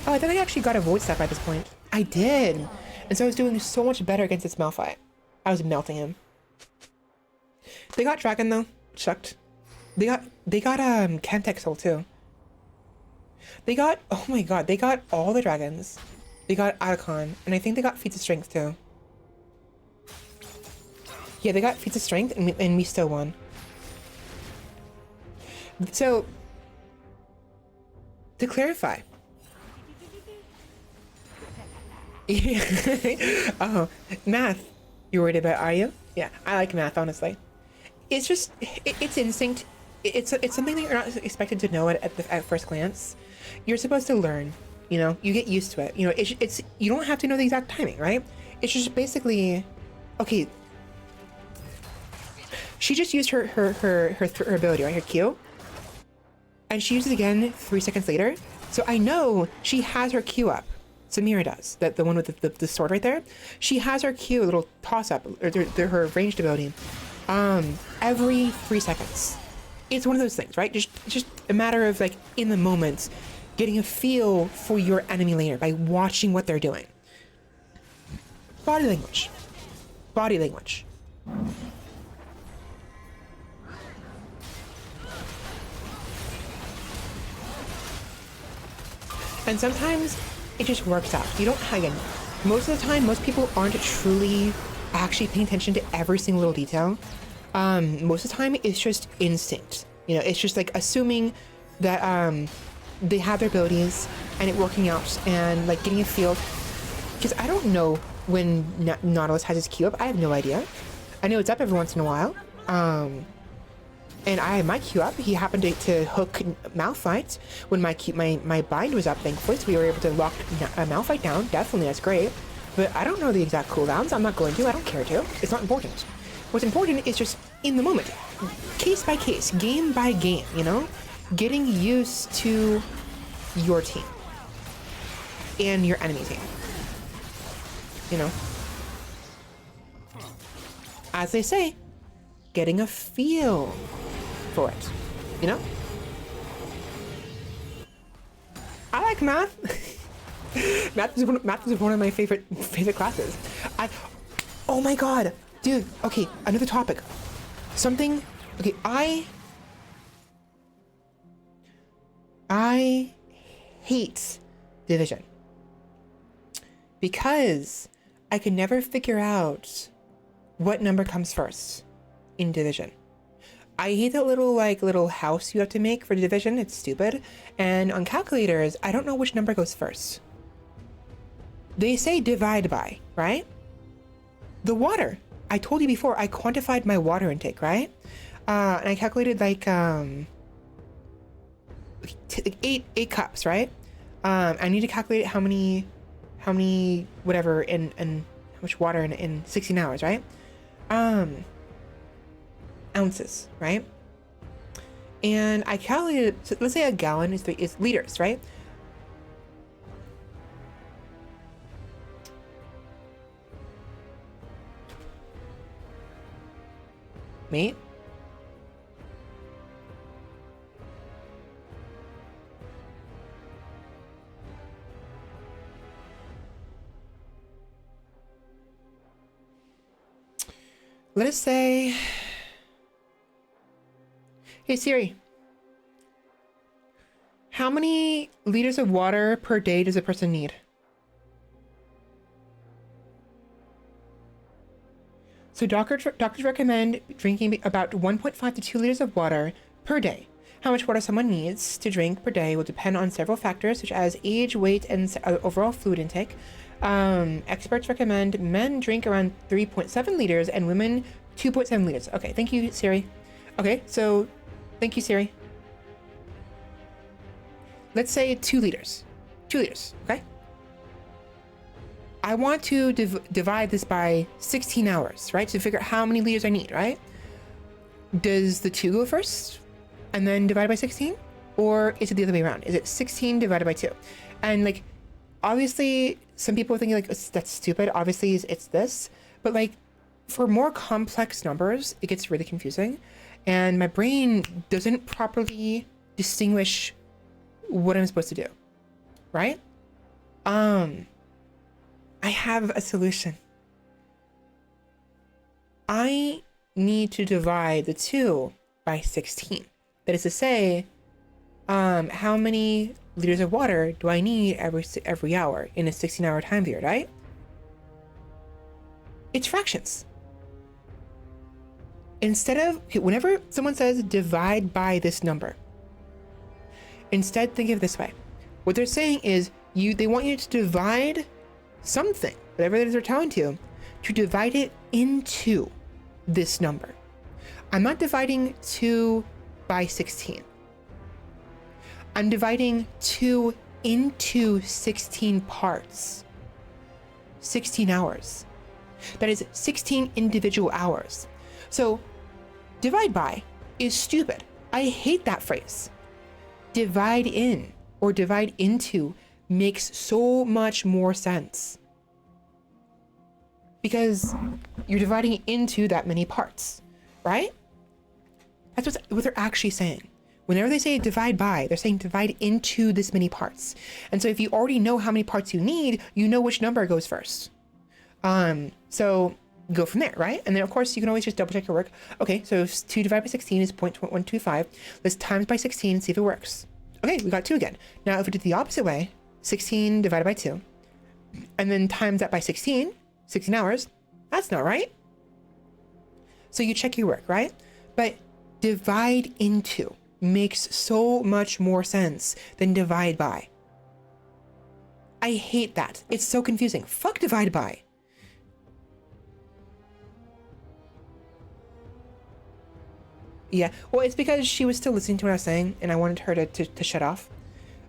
Oh, I thought I actually got a void step by this point. I did. And so I was doing so much better against this Malphite. I was melting him. They got Dragon though. Sucked. They got Camtech Soul too. They got, oh my god, they got all the dragons. They got Icon, and I think they got Feats of Strength too. Yeah, they got Feats of Strength and we still won. So, to clarify. Oh, math. You're worried about, are you? Yeah, I like math, honestly. it's just, it's instinct. It's something that you're not expected to know at first glance. You're supposed to learn, you know, you get used to it. You know, it's you don't have to know the exact timing, right? It's just basically, okay, she just used her ability, right? Her Q. And she uses it again 3 seconds later. So I know she has her Q up. Samira does. The one with the sword right there. She has her Q, a little toss up, or her ranged ability, every 3 seconds. It's one of those things, right? Just a matter of like in the moment, getting a feel for your enemy laner by watching what they're doing. Body language. Body language. And sometimes it just works out. You don't, again, most of the time, most people aren't truly actually paying attention to every single little detail. Most of the time it's just instinct. You know, it's just like assuming that they have their abilities and it working out and like getting a feel. Because I don't know when Nautilus has his Q up. I have no idea. I know it's up every once in a while. And I had my Q up. He happened to hook Malphite when my bind was up, thankfully, so we were able to lock Malphite down. Definitely, that's great. But I don't know the exact cooldowns. I'm not going to. I don't care to. It's not important. What's important is just in the moment. Case by case, game by game, you know? Getting used to your team. And your enemy team. You know? As they say, getting a feel for it, you know? I like math. Math is one of my favorite classes. Oh my god, dude. Okay, another topic. Something. Okay, I hate Division because I can never figure out what number comes first in Division. I hate that little house you have to make for Division. It's stupid. And on calculators, I don't know which number goes first. They say divide by, right? The water. I told you before, I quantified my water intake, right? And I calculated like 8 cups, right? I need to calculate how many whatever and how much water in 16 hours, right? Ounces, right? And I calculated, so let's say a gallon is liters, right? Mate? Let us say, hey Siri, how many liters of water per day does a person need? So doctors recommend drinking about 1.5 to 2 liters of water per day. How much water someone needs to drink per day will depend on several factors such as age, weight, and overall fluid intake. Experts recommend men drink around 3.7 liters and women 2.7 liters. Okay, thank you, Siri. Okay, so thank you, Siri. Let's say 2 liters. 2 liters, okay? I want to divide this by 16 hours, right? To figure out how many liters I need, right? Does the 2 go first and then divide by 16? Or is it the other way around? Is it 16 divided by 2? And like, obviously, some people are thinking like, that's stupid. Obviously, it's this. But like, for more complex numbers, it gets really confusing. And my brain doesn't properly distinguish what I'm supposed to do, right? I have a solution. I need to divide the 2 by 16. That is to say, how many liters of water do I need every hour in a 16-hour time period, right? It's fractions. Instead of, whenever someone says divide by this number, instead think of it this way. What they're saying is they want you to divide something, whatever it is they're telling you, to divide it into this number. I'm not dividing 2 by 16. I'm dividing 2 into 16 parts. 16 hours. That is 16 individual hours. So divide by is stupid. I hate that phrase. Divide in or divide into makes so much more sense. Because you're dividing into that many parts, right? That's what they're actually saying. Whenever they say divide by, they're saying divide into this many parts. And so if you already know how many parts you need, you know which number goes first. So go from there, right? And then of course you can always just double check your work. Okay, so 2 divided by 16 is 0.125. Let's times by 16 and see if it works. Okay, we got 2 again. Now if we do it the opposite way, 16 divided by 2, and then times that by 16 hours, that's not right. So you check your work, right? But divide into makes so much more sense than divide by. I hate that. It's so confusing. Fuck divide by. Yeah, well, it's because she was still listening to what I was saying, and I wanted her to shut off.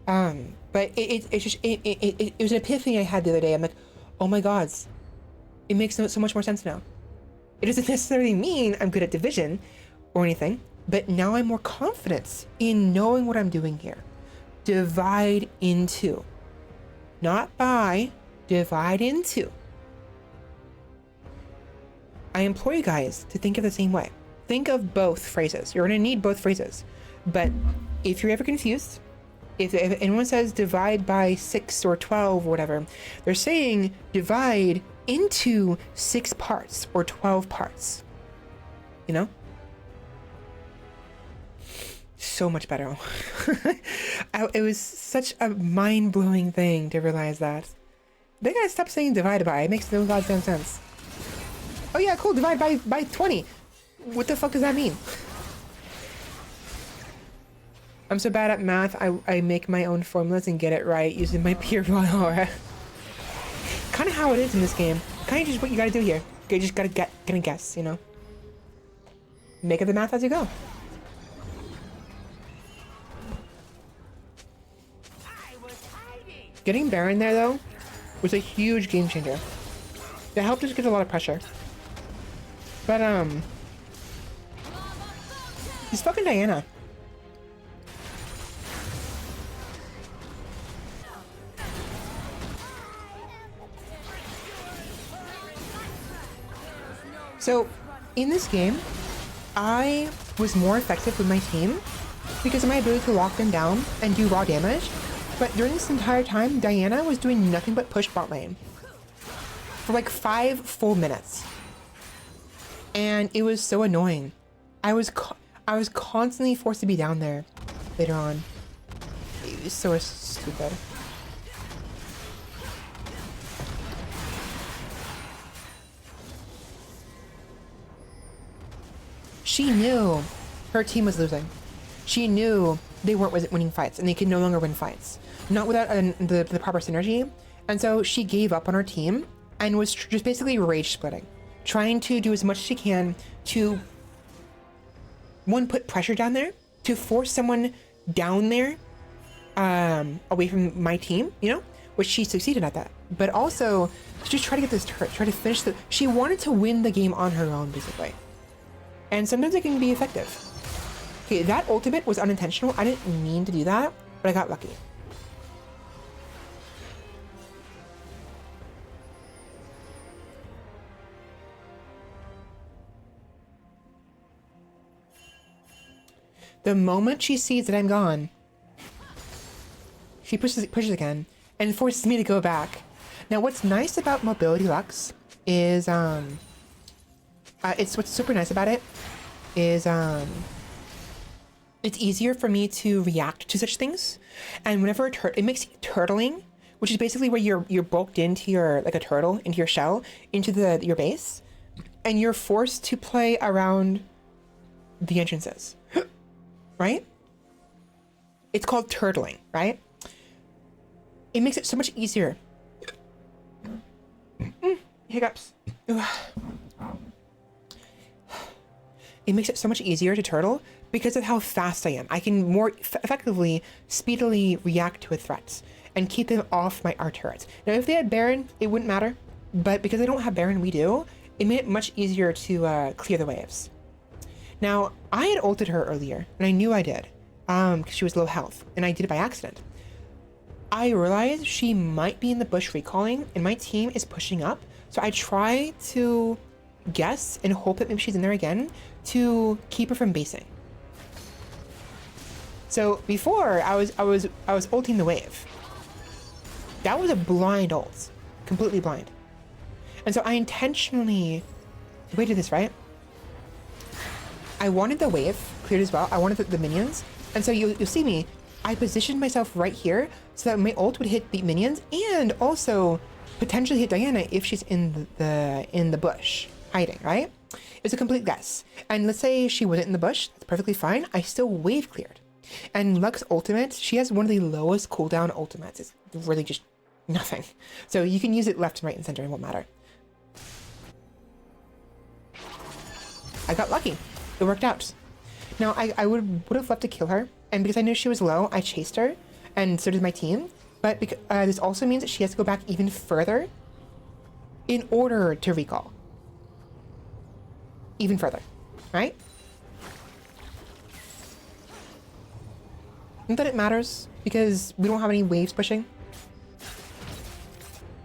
But it was an epiphany I had the other day. I'm like, oh my god, it makes so much more sense now. It doesn't necessarily mean I'm good at division or anything, but now I'm more confident in knowing what I'm doing here. Divide into. Not by, divide into. I implore you guys to think of the same way. Think of both phrases. You're going to need both phrases. But if you're ever confused, if anyone says divide by 6 or 12 or whatever, they're saying divide into 6 parts or 12 parts. You know? So much better. It was such a mind-blowing thing to realize that. They gotta stop saying divide by. It makes no goddamn sense. Oh yeah, cool, divide by 20. What the fuck does that mean? I'm so bad at math, I make my own formulas and get it right using my pure raw aura. Kind of how it is in this game. Kind of just what you gotta do here. You just gotta guess, you know? Make up the math as you go. Getting Baron there, though, was a huge game changer. It helped us get a lot of pressure. But, he's fucking Diana. So, in this game, I was more effective with my team because of my ability to lock them down and do raw damage. But during this entire time, Diana was doing nothing but push bot lane for like 5 full minutes. And it was so annoying. I was constantly forced to be down there later on. It was so stupid. She knew her team was losing. She knew they weren't winning fights and they could no longer win fights. Not without the proper synergy. And so she gave up on her team and was just basically rage splitting. Trying to do as much as she can to, one, put pressure down there, to force someone down there, away from my team, you know? Which she succeeded at that. But also, just try to get this turret, try to finish she wanted to win the game on her own, basically. And sometimes it can be effective. Okay, that ultimate was unintentional. I didn't mean to do that, but I got lucky. The moment she sees that I'm gone, she pushes again and forces me to go back. Now, what's nice about Mobility Lux is, what's super nice about it is, it's easier for me to react to such things. And whenever it makes turtling, which is basically where you're bulked into like a turtle, into your shell, into your base, and you're forced to play around the entrances. Right? It's called turtling, right? It makes it so much easier. Hiccups. it makes it so much easier to turtle because of how fast I am. I can more effectively, speedily react to a threat and keep them off our turrets. Now, if they had Baron, it wouldn't matter, but because they don't have Baron, we do, it made it much easier to clear the waves. Now, I had ulted her earlier, and I knew I did, because she was low health, and I did it by accident. I realized she might be in the bush recalling, and my team is pushing up, so I try to guess and hope that maybe she's in there again to keep her from basing. So before, I was ulting the wave. That was a blind ult, completely blind. And so I intentionally waited this, right? I wanted the wave cleared as well. I wanted the minions. And so you'll see me, I positioned myself right here so that my ult would hit the minions and also potentially hit Diana if she's in the bush hiding, right? It's a complete guess. And let's say she wasn't in the bush, that's perfectly fine. I still wave cleared. And Lux ultimate, she has one of the lowest cooldown ultimates. It's really just nothing. So you can use it left and right and center, it won't matter. I got lucky. It worked out. Now, I would have loved to kill her, and because I knew she was low, I chased her, and so did my team. But because, this also means that she has to go back even further in order to recall. Even further, right? Not that it matters, because we don't have any waves pushing.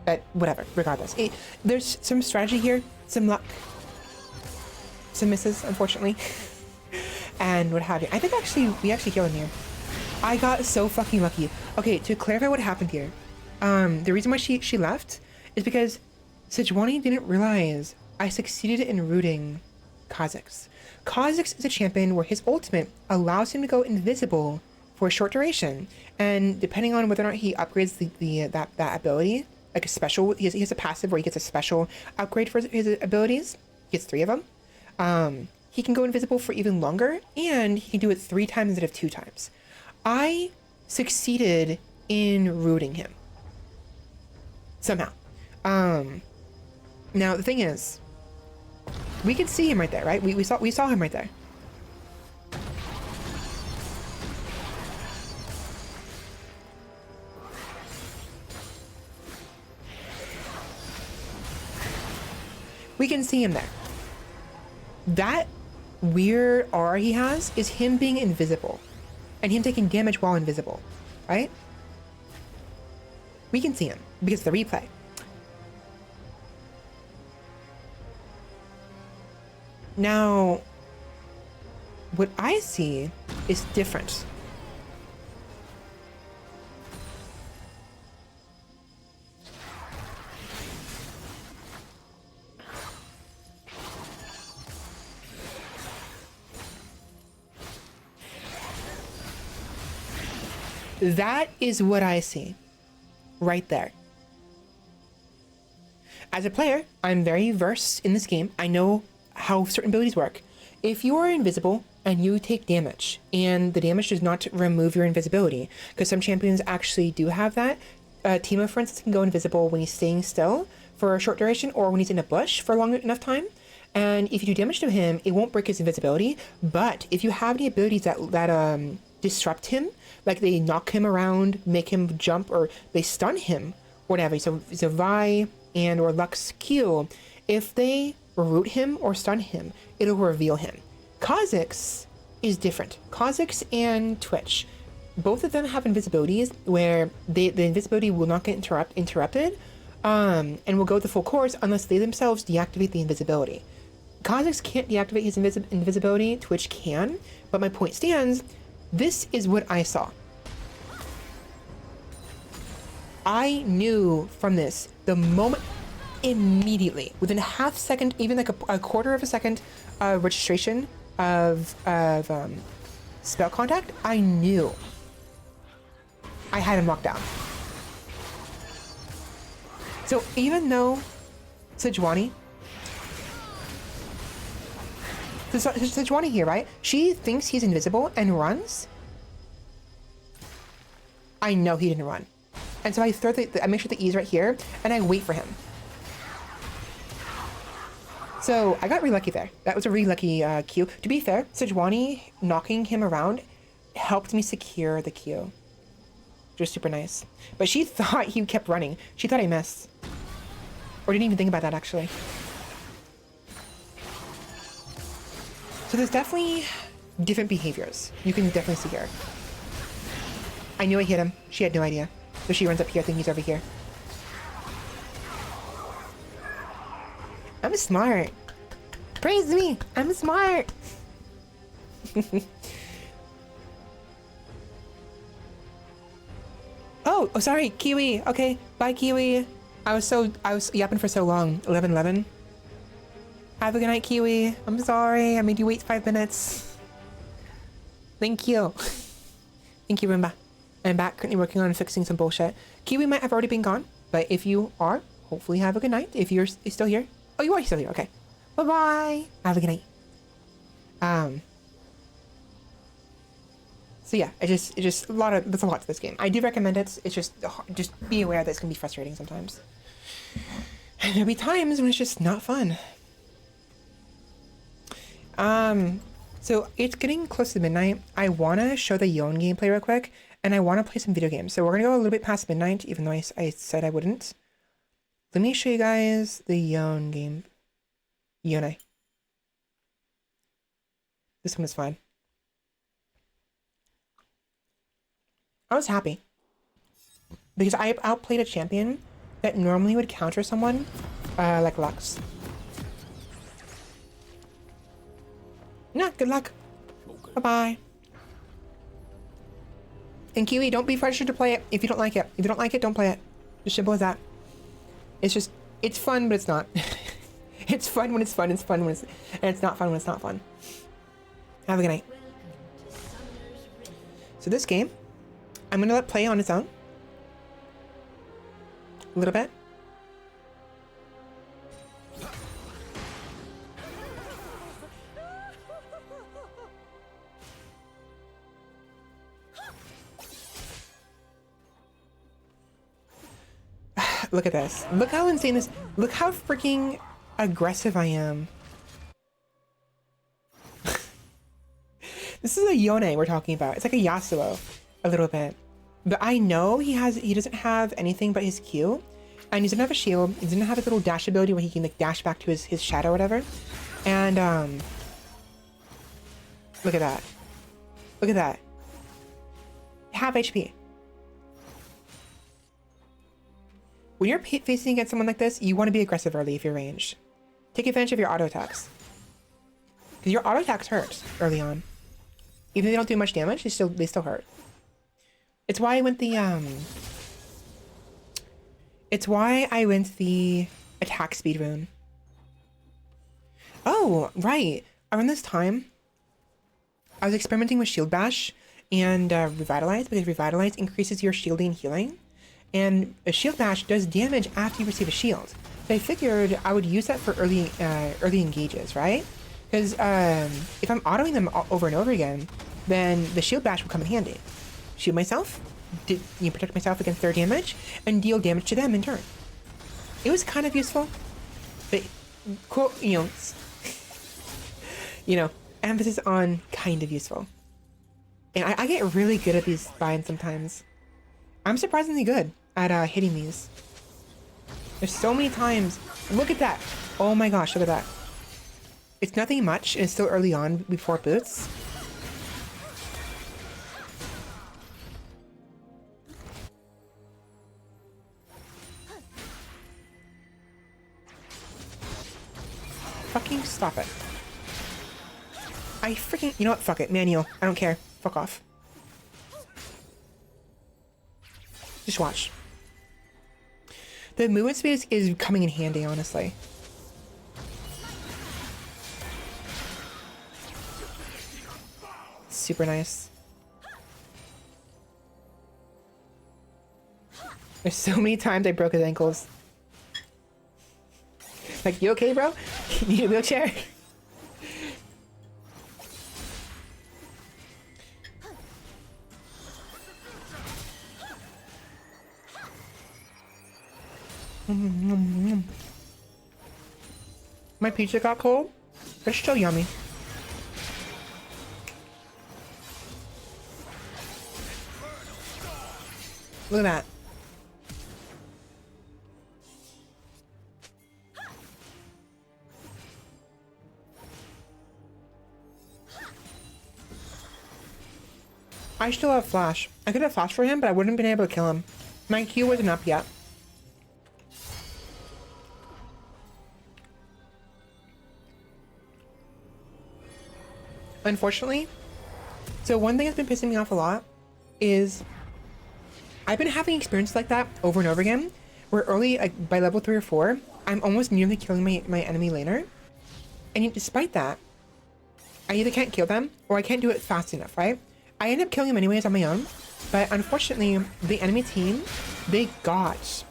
But whatever, regardless. There's some strategy here, some luck, some misses, unfortunately. And what have you. I think we actually killed him here. I got so fucking lucky. Okay, to clarify what happened here. The reason why she left is because Sejuani didn't realize I succeeded in rooting Kha'Zix. Kha'Zix is a champion where his ultimate allows him to go invisible for a short duration. And depending on whether or not he upgrades that ability, like a special, he has a passive where he gets a special upgrade for his abilities. He gets 3 of them. He can go invisible for even longer, and he can do it 3 times instead of 2 times. I succeeded in rooting him. Somehow. Now, the thing is, we can see him right there, right? We saw him right there. We can see him there. That weird aura he has is him being invisible and him taking damage while invisible, right? We can see him because of the replay. Now, what I see is different. That is what I see right there. As a player, I'm very versed in this game. I know how certain abilities work. If you are invisible and you take damage, and the damage does not remove your invisibility, because some champions actually do have that. Timo, for instance, can go invisible when he's staying still for a short duration, or when he's in a bush for long enough time. And if you do damage to him, it won't break his invisibility. But if you have any abilities that disrupt him, like they knock him around, make him jump, or they stun him, whatever. So Vi and or Lux Q, if they root him or stun him, it'll reveal him. Kha'Zix is different. Kha'Zix and Twitch, both of them have invisibilities where the invisibility will not get interrupted, and will go the full course unless they themselves deactivate the invisibility. Kha'Zix can't deactivate his invisibility, Twitch can, but my point stands. This is what I saw. I knew from this, the moment, immediately, within a half second, even like a quarter of a second registration of spell contact, I knew I had him locked down. So even though Sejuani here, right? She thinks he's invisible and runs. I know he didn't run. And so I I make sure the E's right here, and I wait for him. So I got really lucky there. That was a really lucky Q. To be fair, Sejuani knocking him around helped me secure the Q. Which was super nice. But she thought he kept running. She thought I missed. Or didn't even think about that, actually. So there's definitely different behaviors. You can definitely see here. I knew I hit him. She had no idea. So she runs up here, thinking he's over here. I'm smart. Praise me. I'm smart. Oh, sorry, Kiwi. Okay, bye, Kiwi. I was yapping for so long. 11:11. Have a good night, Kiwi. I'm sorry. I made you wait 5 minutes. Thank you. Thank you, Roomba. I'm back currently working on fixing some bullshit. Kiwi might have already been gone, but if you are, hopefully have a good night. If you're still here. Oh, you are still here. Okay. Bye-bye. Have a good night. So yeah, there's a lot to this game. I do recommend it. It's just be aware that it's gonna be frustrating sometimes. And there'll be times when it's just not fun. So it's getting close to midnight. I wanna show the Yon gameplay real quick, and I wanna play some video games. So we're gonna go a little bit past midnight, even though I said I wouldn't. Let me show you guys the Yon game. Yone. This one is fine. I was happy because I outplayed a champion that normally would counter someone like Lux. No, good luck. Okay. Bye-bye. And Kiwi, don't be pressured to play it if you don't like it. If you don't like it, don't play it. As simple as that. It's fun, but it's not. It's fun when it's fun, and it's not fun when it's not fun. Have a good night. So this game, I'm gonna let play on its own. A little bit. Look at this. Look how insane this. Look how freaking aggressive I am. This is a Yone we're talking about. It's like a Yasuo, a little bit. But I know he doesn't have anything but his Q, and he doesn't have a shield. He doesn't have his little dash ability where he can like dash back to his shadow or whatever. And look at that. Look at that. Half HP. When you're facing against someone like this, you want to be aggressive early if you're ranged. Take advantage of your auto attacks. Because your auto attacks hurt early on. Even if they don't do much damage, they still hurt. It's why I went the attack speed rune. Oh, right. Around this time, I was experimenting with Shield Bash and Revitalize, because Revitalize increases your shielding and healing. And a Shield Bash does damage after you receive a shield. So I figured I would use that for early engages, right? Because if I'm autoing them over and over again, then the Shield Bash will come in handy. Shield myself, protect myself against their damage, and deal damage to them in turn. It was kind of useful, but quote, emphasis on kind of useful. And I get really good at these binds sometimes. I'm surprisingly good at hitting these. There's so many times. Look at that. Oh my gosh, look at that. It's nothing much, and it's still early on before boots. Fucking stop it. I freaking... You know what? Fuck it. Manual. I don't care. Fuck off. Just watch. The movement speed is coming in handy, honestly. Super nice. There's so many times I broke his ankles. Like, you okay, bro? You need a wheelchair? My pizza got cold, but it's still yummy. Look at that. I still have flash. I could have flash for him, but I wouldn't have been able to kill him. My Q wasn't up yet. Unfortunately, so one thing that's been pissing me off a lot is I've been having experiences like that over and over again, where early, like by level 3 or 4, I'm almost nearly killing my enemy laner. And yet despite that, I either can't kill them or I can't do it fast enough, right? I end up killing them anyways on my own, but unfortunately, the enemy team, they got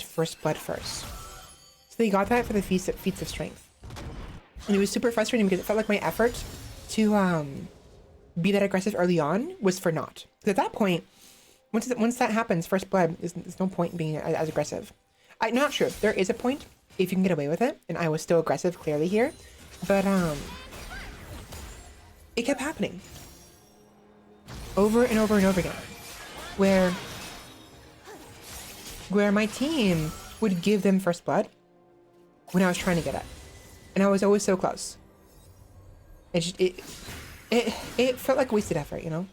first blood first. So they got that for the feats of strength. And it was super frustrating because it felt like my effort to be that aggressive early on was for naught. Because at that point, once that happens, first blood, there's no point in being as aggressive. I'm not sure. There is a point if you can get away with it, and I was still aggressive clearly here, but it kept happening over and over and over again, where my team would give them first blood when I was trying to get it, and I was always so close. It felt like wasted effort, you know.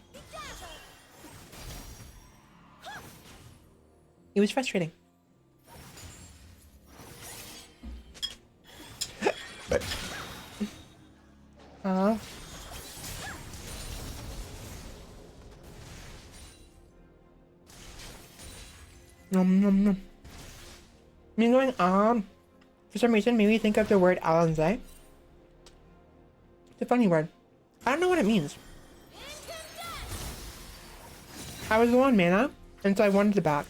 It was frustrating. But nom nom nom. Me going for some reason made me think of the word Alonze. It's a funny word. I don't know what it means. I was low on mana, and so I wanted it back.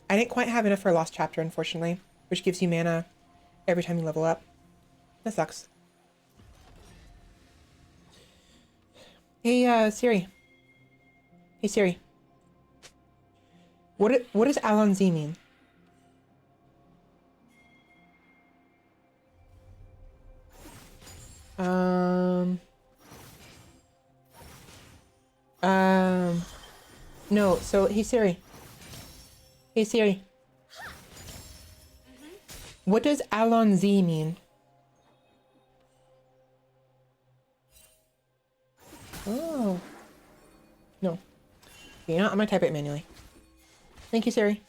I didn't quite have enough for a lost chapter, unfortunately, which gives you mana every time you level up. That sucks. Hey, Siri. Hey, Siri. What does Alonze mean? No, so, hey, Siri. Hey, Siri. What does Alonze mean? Oh. No. You know, I'm gonna type it manually. Thank you, Siri.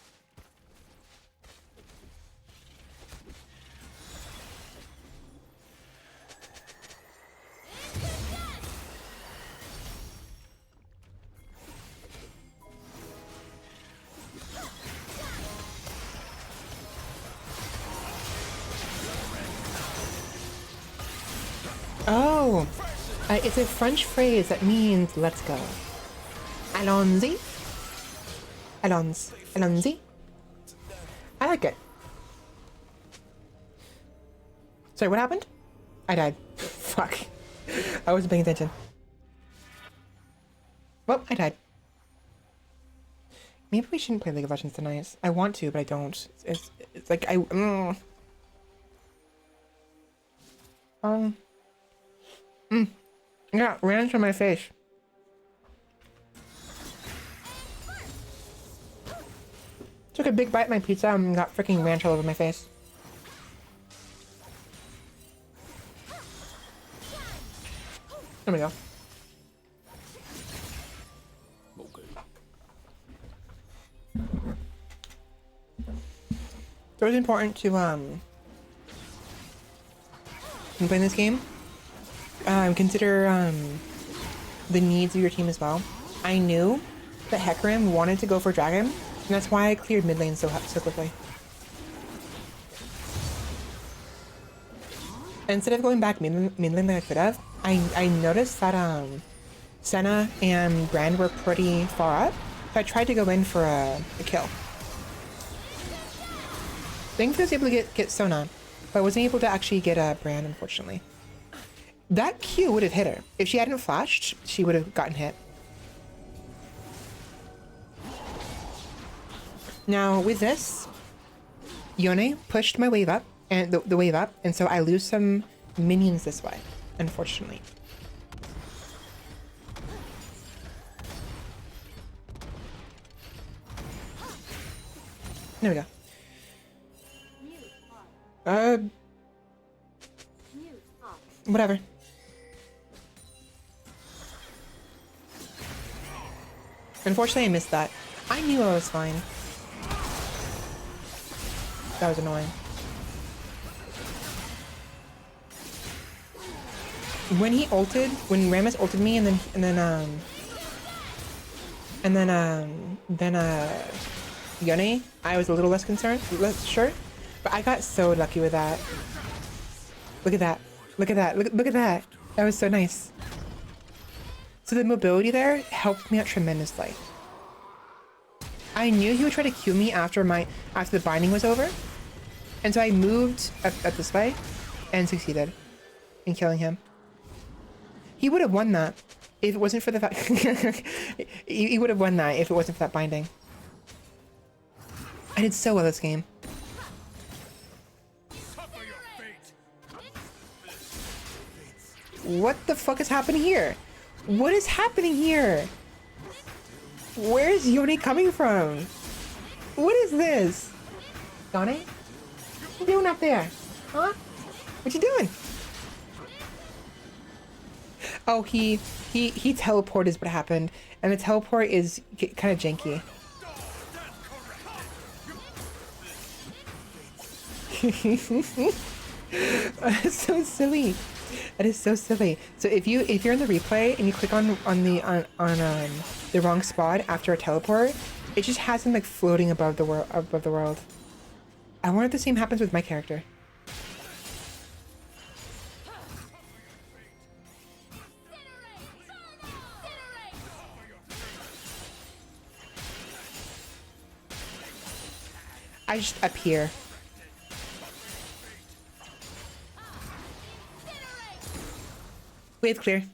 Oh, it's a French phrase that means let's go. Allons-y. Allons-y. I like it. Sorry, what happened? I died. Fuck. I wasn't paying attention. Well, I died. Maybe we shouldn't play League of Legends tonight. I want to, but I don't. It's like I yeah, ran from my face. Took a big bite of my pizza and got freaking ranch all over my face. There we go. So it's important to when playing this game, consider the needs of your team as well. I knew that Hecarim wanted to go for Dragon, and that's why I cleared mid lane so quickly. Instead of going back mid lane like I could have, I noticed that Senna and Brand were pretty far up, so I tried to go in for a kill. Thankfully I was able to get Sona, But I wasn't able to actually get a brand, unfortunately. That Q would have hit her. If she hadn't flashed, she would have gotten hit. Now, with this, Yone pushed my wave up, and the wave up, and so I lose some minions this way, unfortunately. There we go. Whatever. Unfortunately, I missed that. I knew I was fine. That was annoying. When he ulted, when Rammus ulted me, and then Yone, I was a little less concerned, less sure, but I got so lucky with that. Look at that! Look at that! Look at that! That was so nice. So the mobility there helped me out tremendously. I knew he would try to Q me after the binding was over, and so I moved up this way and succeeded in killing him. He would have won that if it wasn't for the fact he would have won that if it wasn't for that binding. I did so well this game. What the fuck is happening here? What is happening here? Where is Yone coming from? What is this? Yone? What you doing up there? Huh? What you doing? Oh, he teleported is what happened. And the teleport is kind of janky. That's so silly. That is so silly. So if you're in the replay and you click on the wrong spot after a teleport, it just has him like floating above the world. I wonder if the same happens with my character. I just appear. Wave clear.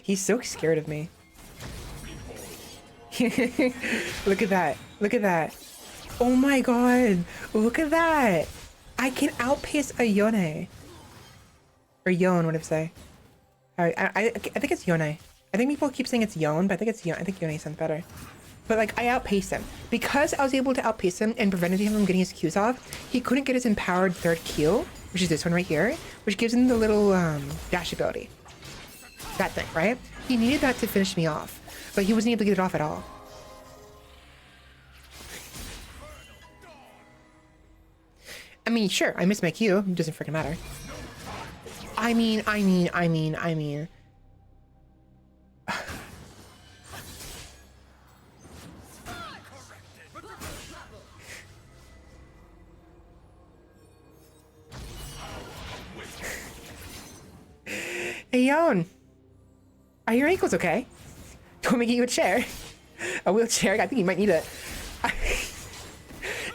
He's so scared of me. Look at that. Look at that. Oh my god. Look at that. I can outpace a Yone. Or Yon, what did I say? I think it's Yone. I think people keep saying it's Yon, but I think it's Yon. I think Yone sounds better. But like, I outpaced him. Because I was able to outpace him and prevented him from getting his Qs off, he couldn't get his empowered third Q, which is this one right here, which gives him the little dash ability. That thing, right? He needed that to finish me off, but he wasn't able to get it off at all. I mean, sure, I missed my Q. It doesn't freaking matter. I mean. Hey, Yon. Are your ankles okay? Do you want me to get you a chair? A wheelchair? I think you might need it.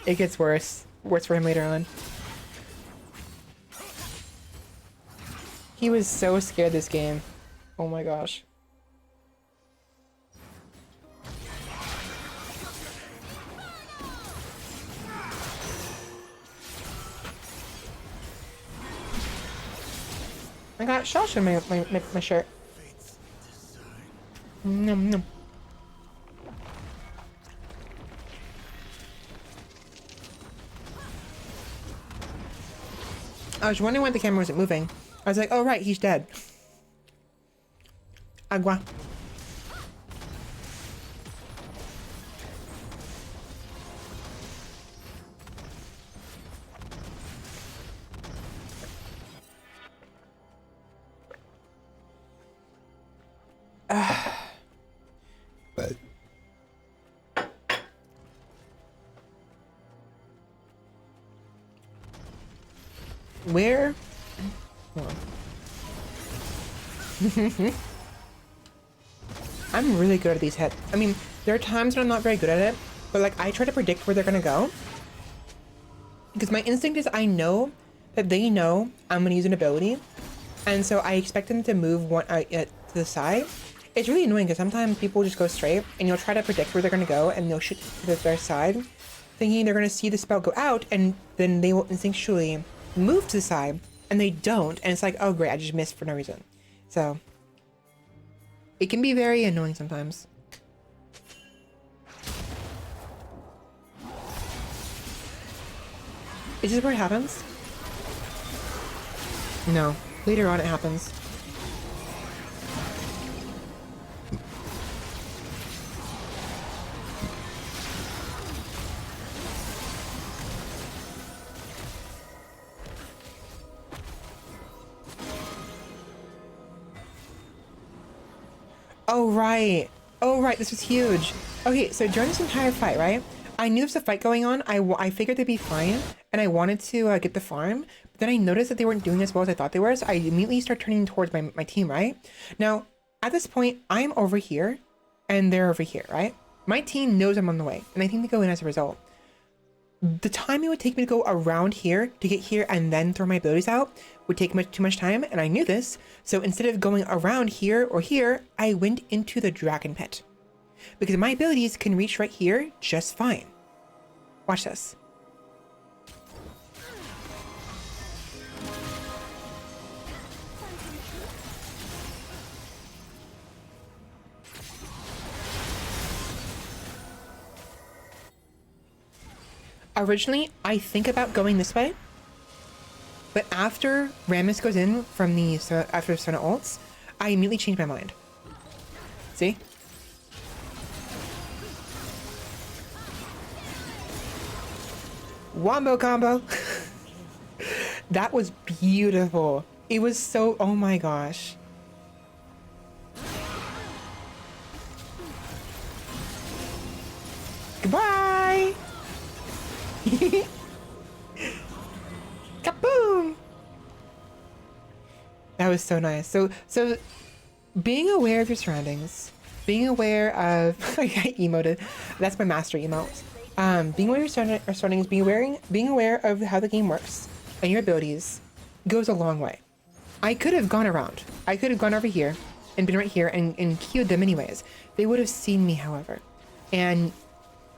It gets worse. Worse for him later on. He was so scared this game. Oh my gosh. I got Shosh in my shirt. Nom nom. I was wondering why the camera wasn't moving. I was like, oh right, he's dead. Agua. But where? Hold on. I'm really good at these hits. I mean, there are times when I'm not very good at it, but like I try to predict where they're gonna go, Because my instinct is I know that they know I'm gonna use an ability, and so I expect them to move one to the side. It's really annoying because sometimes people just go straight, and you'll try to predict where they're gonna go, and they'll shoot to their side, thinking they're gonna see the spell go out, and then they will instinctually move to the side, and they don't, and it's like, oh great, I just missed for no reason. So it can be very annoying sometimes. Is this where it happens? No. Later on it happens. Oh, right. Oh, right. This was huge. Okay, so during this entire fight, right? I knew there was a fight going on. I figured they'd be fine, and I wanted to get the farm. But then I noticed that they weren't doing as well as I thought they were, so I immediately started turning towards my team, right? Now, at this point, I'm over here, and they're over here, right? My team knows I'm on the way, and I think they go in as a result. The time it would take me to go around here to get here and then throw my abilities out would take too much time, and I knew this. So instead of going around here or here, I went into the dragon pit. Because my abilities can reach right here just fine. Watch this. Originally, I think about going this way, but after Rammus goes in from the after Sona ults, I immediately change my mind. See? Wombo combo. That was beautiful. It was so, oh my gosh. Goodbye. Kaboom! That was so nice. So being aware of your surroundings, being aware of I emoted. That's my master emote. Being aware of your surroundings, being aware of how the game works and your abilities goes a long way. I could have gone around. I could have gone over here and been right here and queued them anyways. They would have seen me, however. And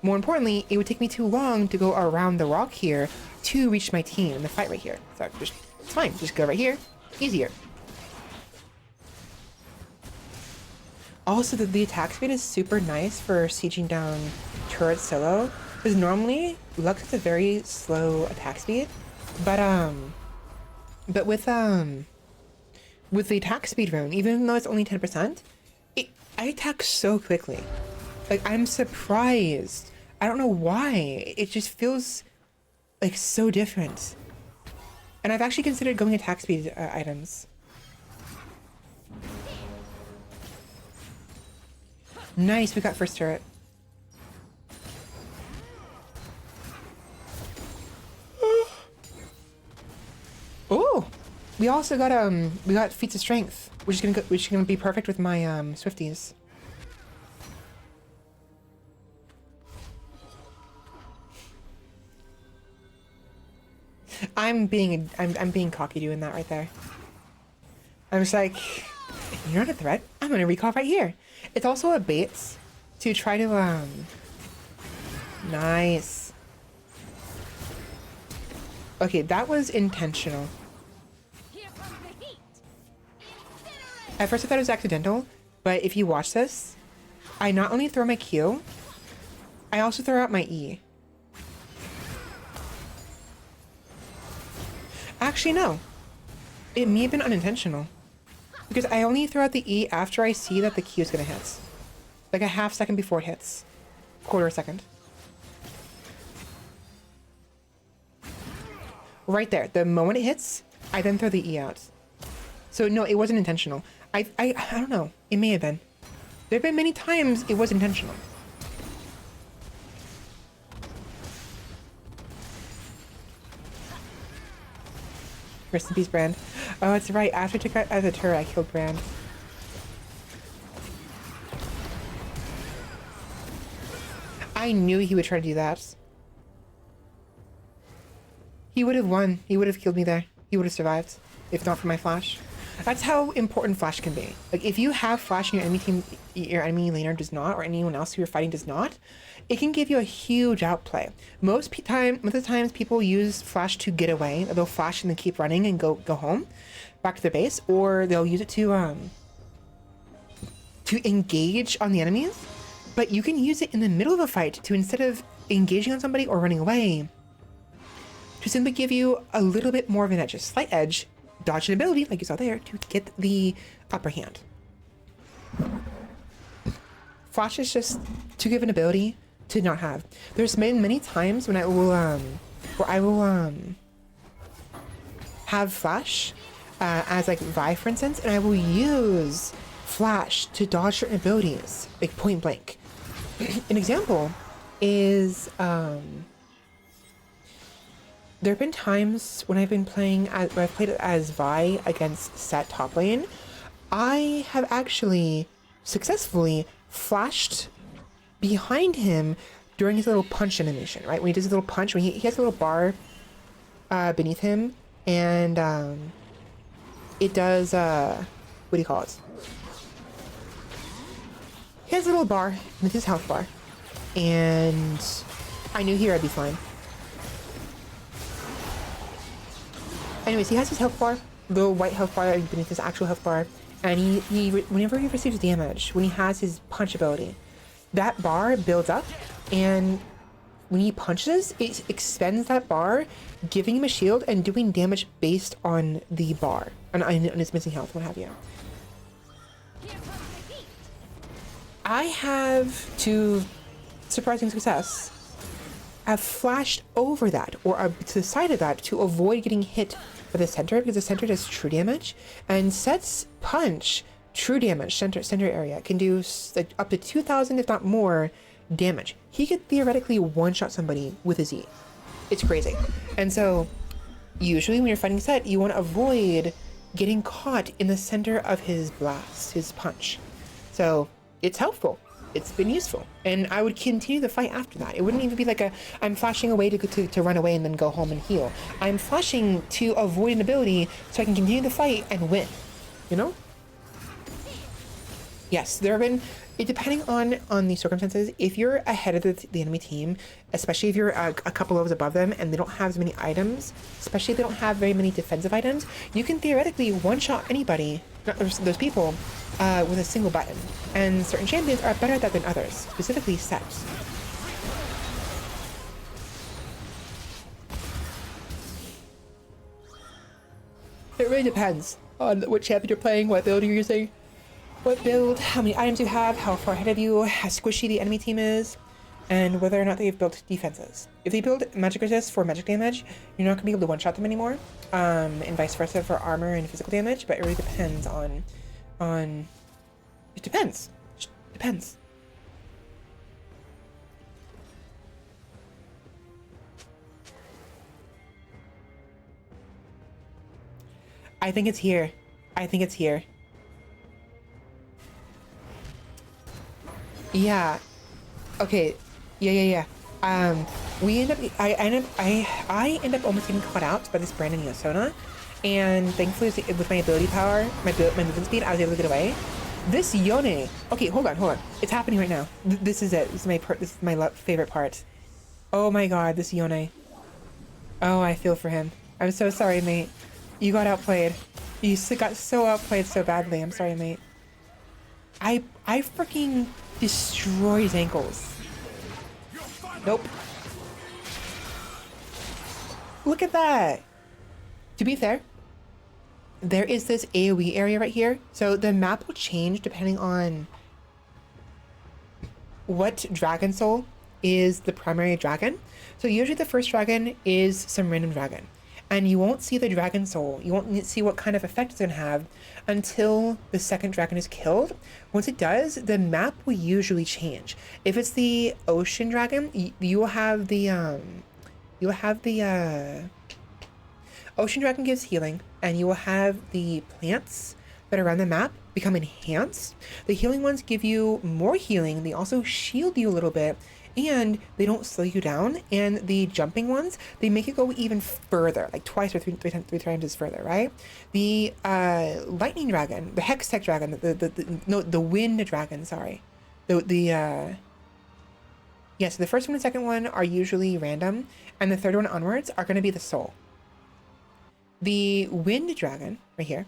more importantly, it would take me too long to go around the rock here to reach my team in the fight right here. So it's fine. Just go right here. Easier. Also, the attack speed is super nice for sieging down turrets solo. Because normally, Lux has a very slow attack speed. But with the attack speed rune, even though it's only 10%, I attack so quickly. Like, I'm surprised. I don't know why. It just feels like so different. And I've actually considered going attack speed items. Nice, we got first turret. Oh, we also got we got feats of strength, which is gonna be perfect with my Swifties. I'm being cocky doing that right there. I'm just like, you're not a threat. I'm gonna recall right here. It's also a bait to try to nice. Okay, that was intentional. At first I thought it was accidental, but if you watch this, I not only throw my Q, I also throw out my E. Actually, no. It may have been unintentional. Because I only throw out the E after I see that the Q is gonna hit. Like a half second before it hits. Quarter a second. Right there. The moment it hits, I then throw the E out. So no, it wasn't intentional. I don't know. It may have been. There have been many times it was intentional. Rest in peace, Brand. Oh, it's right. After I took out the turret, I killed Brand. I knew he would try to do that. He would have won. He would have killed me there. He would have survived if not for my flash. That's how important flash can be. Like if you have flash and your enemy team, your enemy laner does not, or anyone else who you're fighting does not, it can give you a huge outplay. Most of the times people use flash to get away. They'll flash and then keep running and go home, back to their base, or they'll use it to engage on the enemies. But you can use it in the middle of a fight to, instead of engaging on somebody or running away, to simply give you a little bit more of an edge, a slight edge, dodge and ability, like you saw there, to get the upper hand. Flash is just to give an ability to not have. There's been many times when I will have flash as like Vi, for instance, and I will use flash to dodge certain abilities, like point blank. An example is there have been times when I've been playing when I've played as Vi against Set top lane. I have actually successfully flashed behind him during his little punch animation, right? When he does his little punch, when he has a little bar beneath him, and it does what do you call it? He has a little bar with his health bar, and I knew here I'd be fine. Anyways, he has his health bar, the white health bar beneath his actual health bar, and he whenever he receives damage, when he has his punch ability, that bar builds up, and when he punches, it expends that bar, giving him a shield and doing damage based on the bar, on his missing health, what have you. I have, to surprising success, I've flashed over that, or to the side of that, to avoid getting hit by the center, because the center does true damage, and Set's punch, true damage, center area, can do like up to 2,000, if not more, damage. He could theoretically one-shot somebody with his E. It's crazy. And so, usually when you're fighting Set, you want to avoid getting caught in the center of his blast, his punch. So, it's helpful. It's been useful, and I would continue the fight after that. It wouldn't even be like I'm flashing away to run away and then go home and heal. I'm flashing to avoid an ability so I can continue the fight and win, you know? Yes, there have been, depending on the circumstances, if you're ahead of the enemy team, especially if you're a couple levels above them and they don't have as many items, especially if they don't have very many defensive items, you can theoretically one-shot anybody, those people, with a single button. And certain champions are better at that than others, specifically Sets. It really depends on what champion you're playing, what build you're using, what build, how many items you have, how far ahead of you, how squishy the enemy team is, and whether or not they've built defenses. If they build magic resist for magic damage, you're not going to be able to one-shot them anymore, and vice versa for armor and physical damage, but it really depends on it depends. It depends. I think it's here. I think it's here. Yeah. Okay. Yeah. I end up almost getting caught out by this Brandon Yosona, and thankfully with my ability power, my movement speed, I was able to get away. This Yone. Okay, hold on. It's happening right now. This is it. This is my favorite part. Oh my god, this Yone. Oh, I feel for him. I'm so sorry, mate. You got outplayed. You got so outplayed so badly. I'm sorry, mate. I freaking destroy his ankles. Nope. Look at that. To be fair, there is this AoE area right here. So the map will change depending on what dragon soul is the primary dragon. So usually the first dragon is some random dragon, and you won't see the dragon soul. You won't see what kind of effect it's gonna have until the second dragon is killed. Once it does, the map will usually change. If it's the ocean dragon, you will have the ocean dragon gives healing, and you will have the plants that are around the map become enhanced. The healing ones give you more healing. They also shield you a little bit and they don't slow you down. And the jumping ones, they make it go even further, like twice or three times as further, right? The lightning dragon, the hex tech dragon, the wind dragon, sorry. So the first one and second one are usually random, and the third one onwards are going to be the soul. The wind dragon, right here,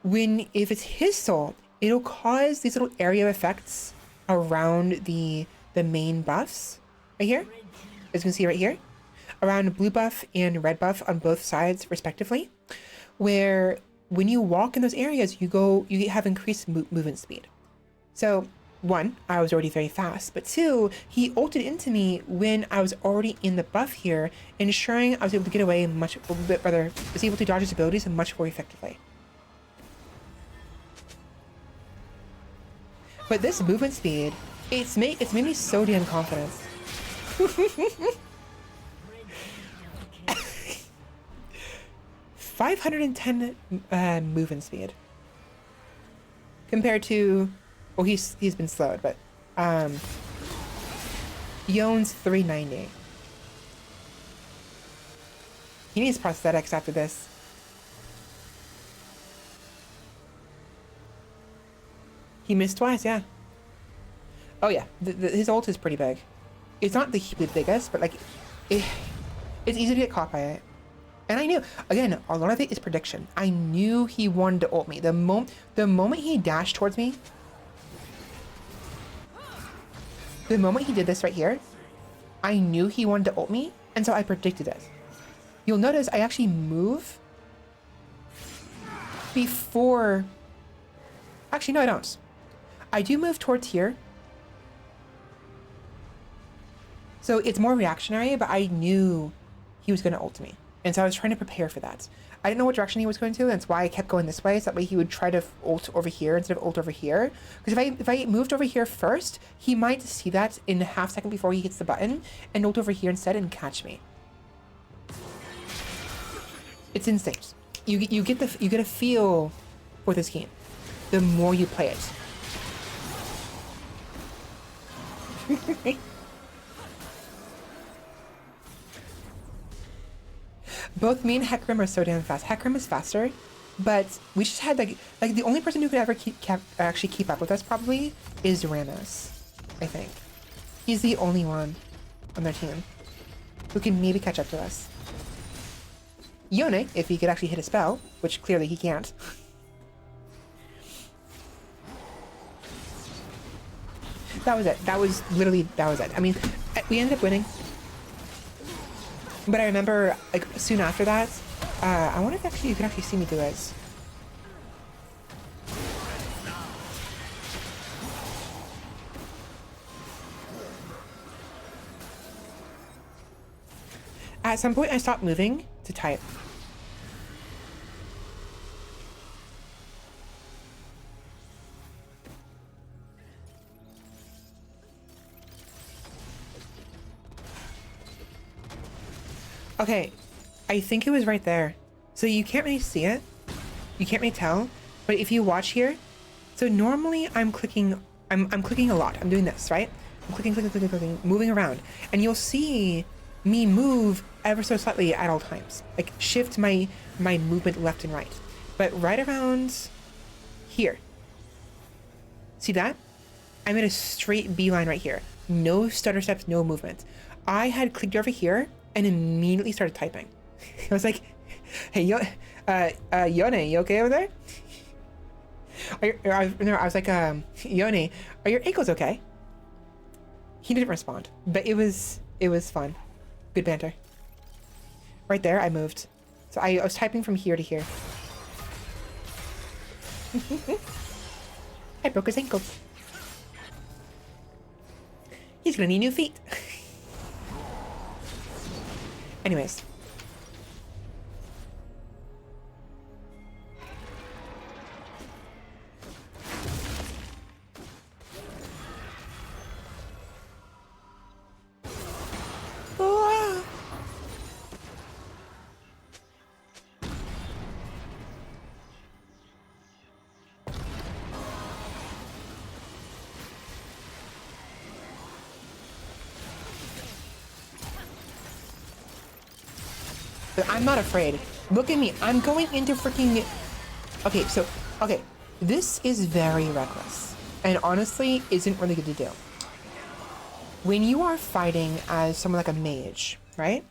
if it's his soul, it'll cause these little area effects around the main buffs, right here, as you can see right here, around blue buff and red buff on both sides respectively, where when you walk in those areas, you have increased movement speed. So one, I was already very fast, but two, he ulted into me when I was already in the buff here, ensuring I was able to get away was able to dodge his abilities much more effectively. But this movement speed, it's made me so damn confident. 510 movement speed compared to, well, he's been slowed, but Yon's 390. He needs prosthetics after this. He missed twice, yeah. Oh yeah, his ult is pretty big. It's not the biggest, but like, it's easy to get caught by it. And I knew, again, a lot of it is prediction. I knew he wanted to ult me. The moment he dashed towards me, the moment he did this right here, I knew he wanted to ult me, and so I predicted it. You'll notice I actually move before... Actually, no, I don't. I do move towards here. So it's more reactionary, but I knew he was going to ult me. And so I was trying to prepare for that. I didn't know what direction he was going to, and that's why I kept going this way, so that way he would try to ult over here instead of ult over here. Because if I moved over here first, he might see that in a half second before he hits the button, and ult over here instead and catch me. It's instinct. You get a feel for this game the more you play it. Both me and Hecarim are so damn fast. Hecarim is faster, but we just had like the only person who could ever actually keep up with us probably is Ramos. I think he's the only one on their team who can maybe catch up to us. Yone, if he could actually hit a spell, which clearly he can't. That was it. That was it. I mean, we ended up winning. But I remember, like, soon after that, I wonder if you can actually see me do this. At some point, I stopped moving to type. Okay, I think it was right there. So you can't really see it. You can't really tell. But if you watch here, so normally I'm clicking a lot. I'm doing this, right? I'm clicking, moving around. And you'll see me move ever so slightly at all times. Like shift my movement left and right. But right around here. See that? I made a straight beeline right here. No stutter steps, no movement. I had clicked over here and immediately started typing. I was like, "Hey, Yone, you okay over there?" I was like, "Yone, are your ankles okay?" He didn't respond, but it was fun. Good banter. Right there, I moved. So I was typing from here to here. I broke his ankles. He's gonna need new feet. Anyways. Ah. But I'm not afraid. Look at me. I'm going into freaking... Okay, so... Okay. This is very reckless. And honestly, isn't really good to do. When you are fighting as someone like a mage, right?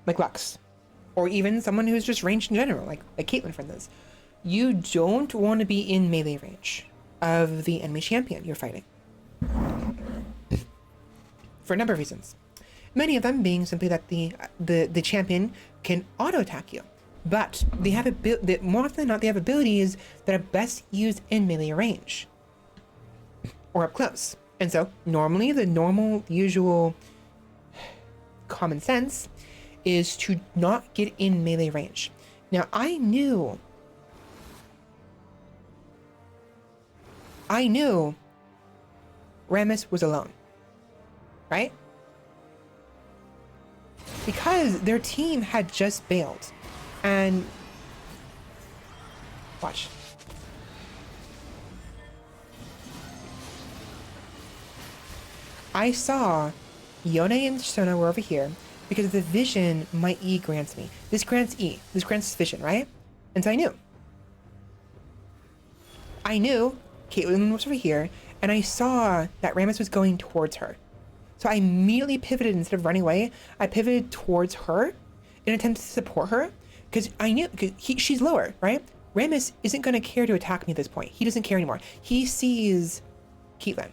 Like Lux. Or even someone who's just ranged in general, like Caitlyn, for instance. You don't want to be in melee range of the enemy champion you're fighting. For a number of reasons. Many of them being simply that the champion can auto-attack you. But they have more often than not, they have abilities that are best used in melee range. Or up close. And so, normally, the usual common sense is to not get in melee range. Now, I knew Rammus was alone. Right? Because their team had just bailed. And... Watch. I saw Yone and Sona were over here because of the vision my E grants me. This grants E. This grants vision, right? And so I knew. Caitlyn was over here, and I saw that Rammus was going towards her. So I immediately pivoted. Instead of running away, I pivoted towards her in an attempt to support her, because I knew she's lower, right? Rammus isn't going to care to attack me at this point. He doesn't care anymore. He sees Caitlyn.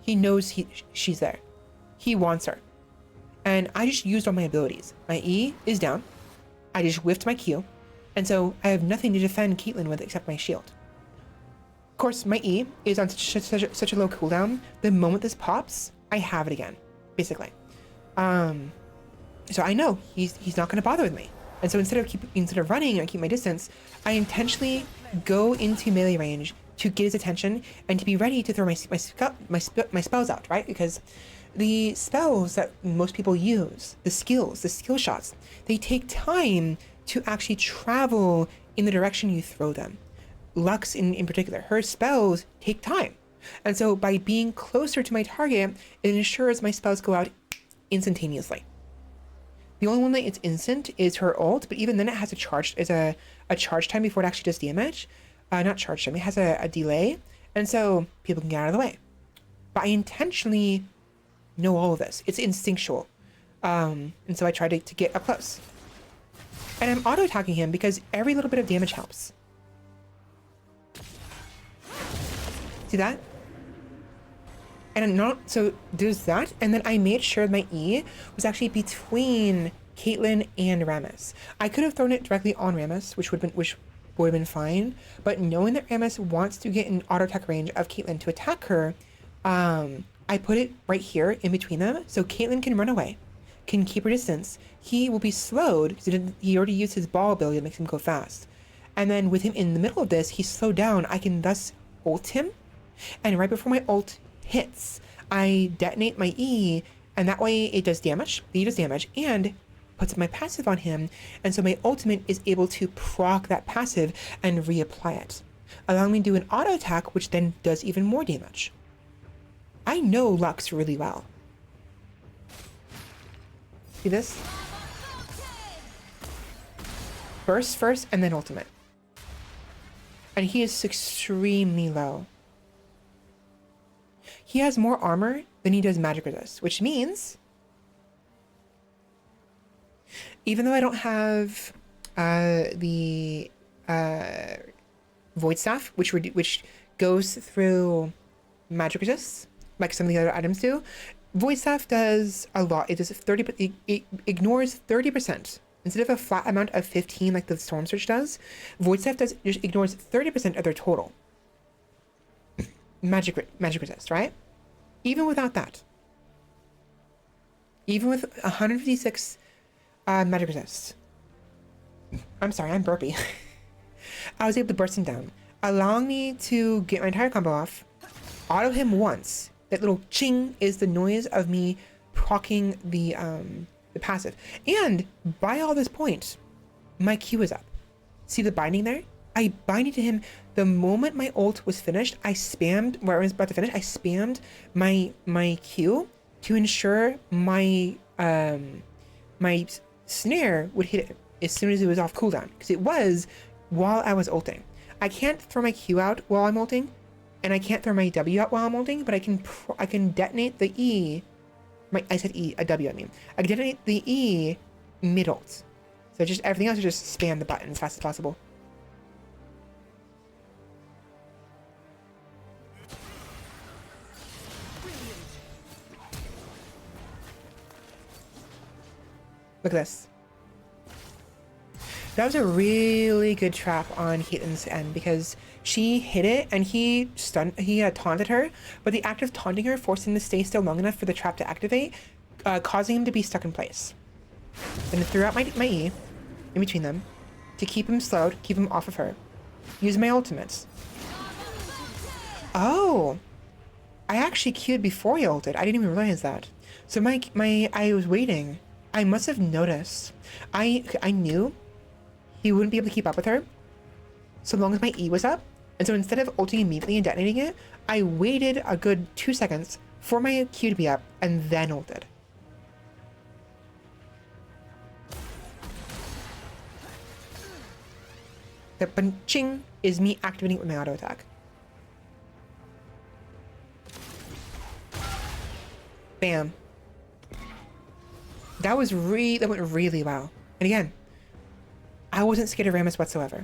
He knows she's there. He wants her. And I just used all my abilities. My E is down. I just whiffed my Q. And so I have nothing to defend Caitlyn with except my shield. Of course, my E is on such a low cooldown. The moment this pops, I have it again, basically. So I know he's not going to bother with me. And so instead of running and keep my distance, I intentionally go into melee range to get his attention and to be ready to throw my spells out, right? Because the spells that most people use, the skill shots, they take time to actually travel in the direction you throw them. Lux in particular, her spells take time. And so by being closer to my target, it ensures my spells go out instantaneously. The only one that it's instant is her ult, but even then it has a charge time before it actually does damage. Not charge time, it has a delay, and so people can get out of the way. But I intentionally know all of this. It's instinctual. And so I try to get up close. And I'm auto-attacking him because every little bit of damage helps. See that? And so there's that, and then I made sure my E was actually between Caitlyn and Rammus. I could have thrown it directly on Rammus, which would have been fine, but knowing that Rammus wants to get in auto attack range of Caitlyn to attack her, I put it right here in between them, so Caitlyn can run away, can keep her distance. He will be slowed because he already used his ball ability that makes him go fast, and then with him in the middle of this, he's slowed down. I can thus ult him, and right before my ult hits, I detonate my E, and that way it does damage. The E does damage and puts my passive on him, and so my ultimate is able to proc that passive and reapply it, allowing me to do an auto attack, which then does even more damage. I know Lux really well. See this? Burst first and then ultimate. And he is extremely low. He has more armor than he does magic resist, which means even though I don't have the Void Staff, which goes through magic resist, like some of the other items do, Void Staff does a lot. It does 30. It ignores 30%. Instead of a flat amount of 15 like the Storm Surge does, Void Staff just ignores 30% of their total magic resist, right? Even without that, even with 156 magic resist, I'm sorry, I'm burpy. I was able to burst him down, allowing me to get my entire combo off, auto him once. That little ching is the noise of me proccing the passive. And by all this point, my Q is up. See the binding there? I binded to him the moment my ult was finished. I spammed where I was about to finish. I spammed my Q to ensure my my Snare would hit it as soon as it was off cooldown, because it was while I was ulting. I can't throw my Q out while I'm ulting, and I can't throw my W out while I'm ulting, but I can detonate the E. I said E, a W I mean. I can detonate the E mid-ult. So just everything else is just spam the button as fast as possible. Look at this. That was a really good trap on Caitlyn's end because she hit it and he taunted her, but the act of taunting her forced him to stay still long enough for the trap to activate, causing him to be stuck in place. Then I threw out my E in between them to keep him slowed, keep him off of her. Use my ultimates. Oh, I actually queued before he ulted. I didn't even realize that. So I was waiting. I must have noticed. I knew he wouldn't be able to keep up with her so long as my E was up. And so instead of ulting immediately and detonating it, I waited a good 2 seconds for my Q to be up and then ulted. The punching is me activating with my auto attack. Bam. That went really well. And again, I wasn't scared of Rammus whatsoever.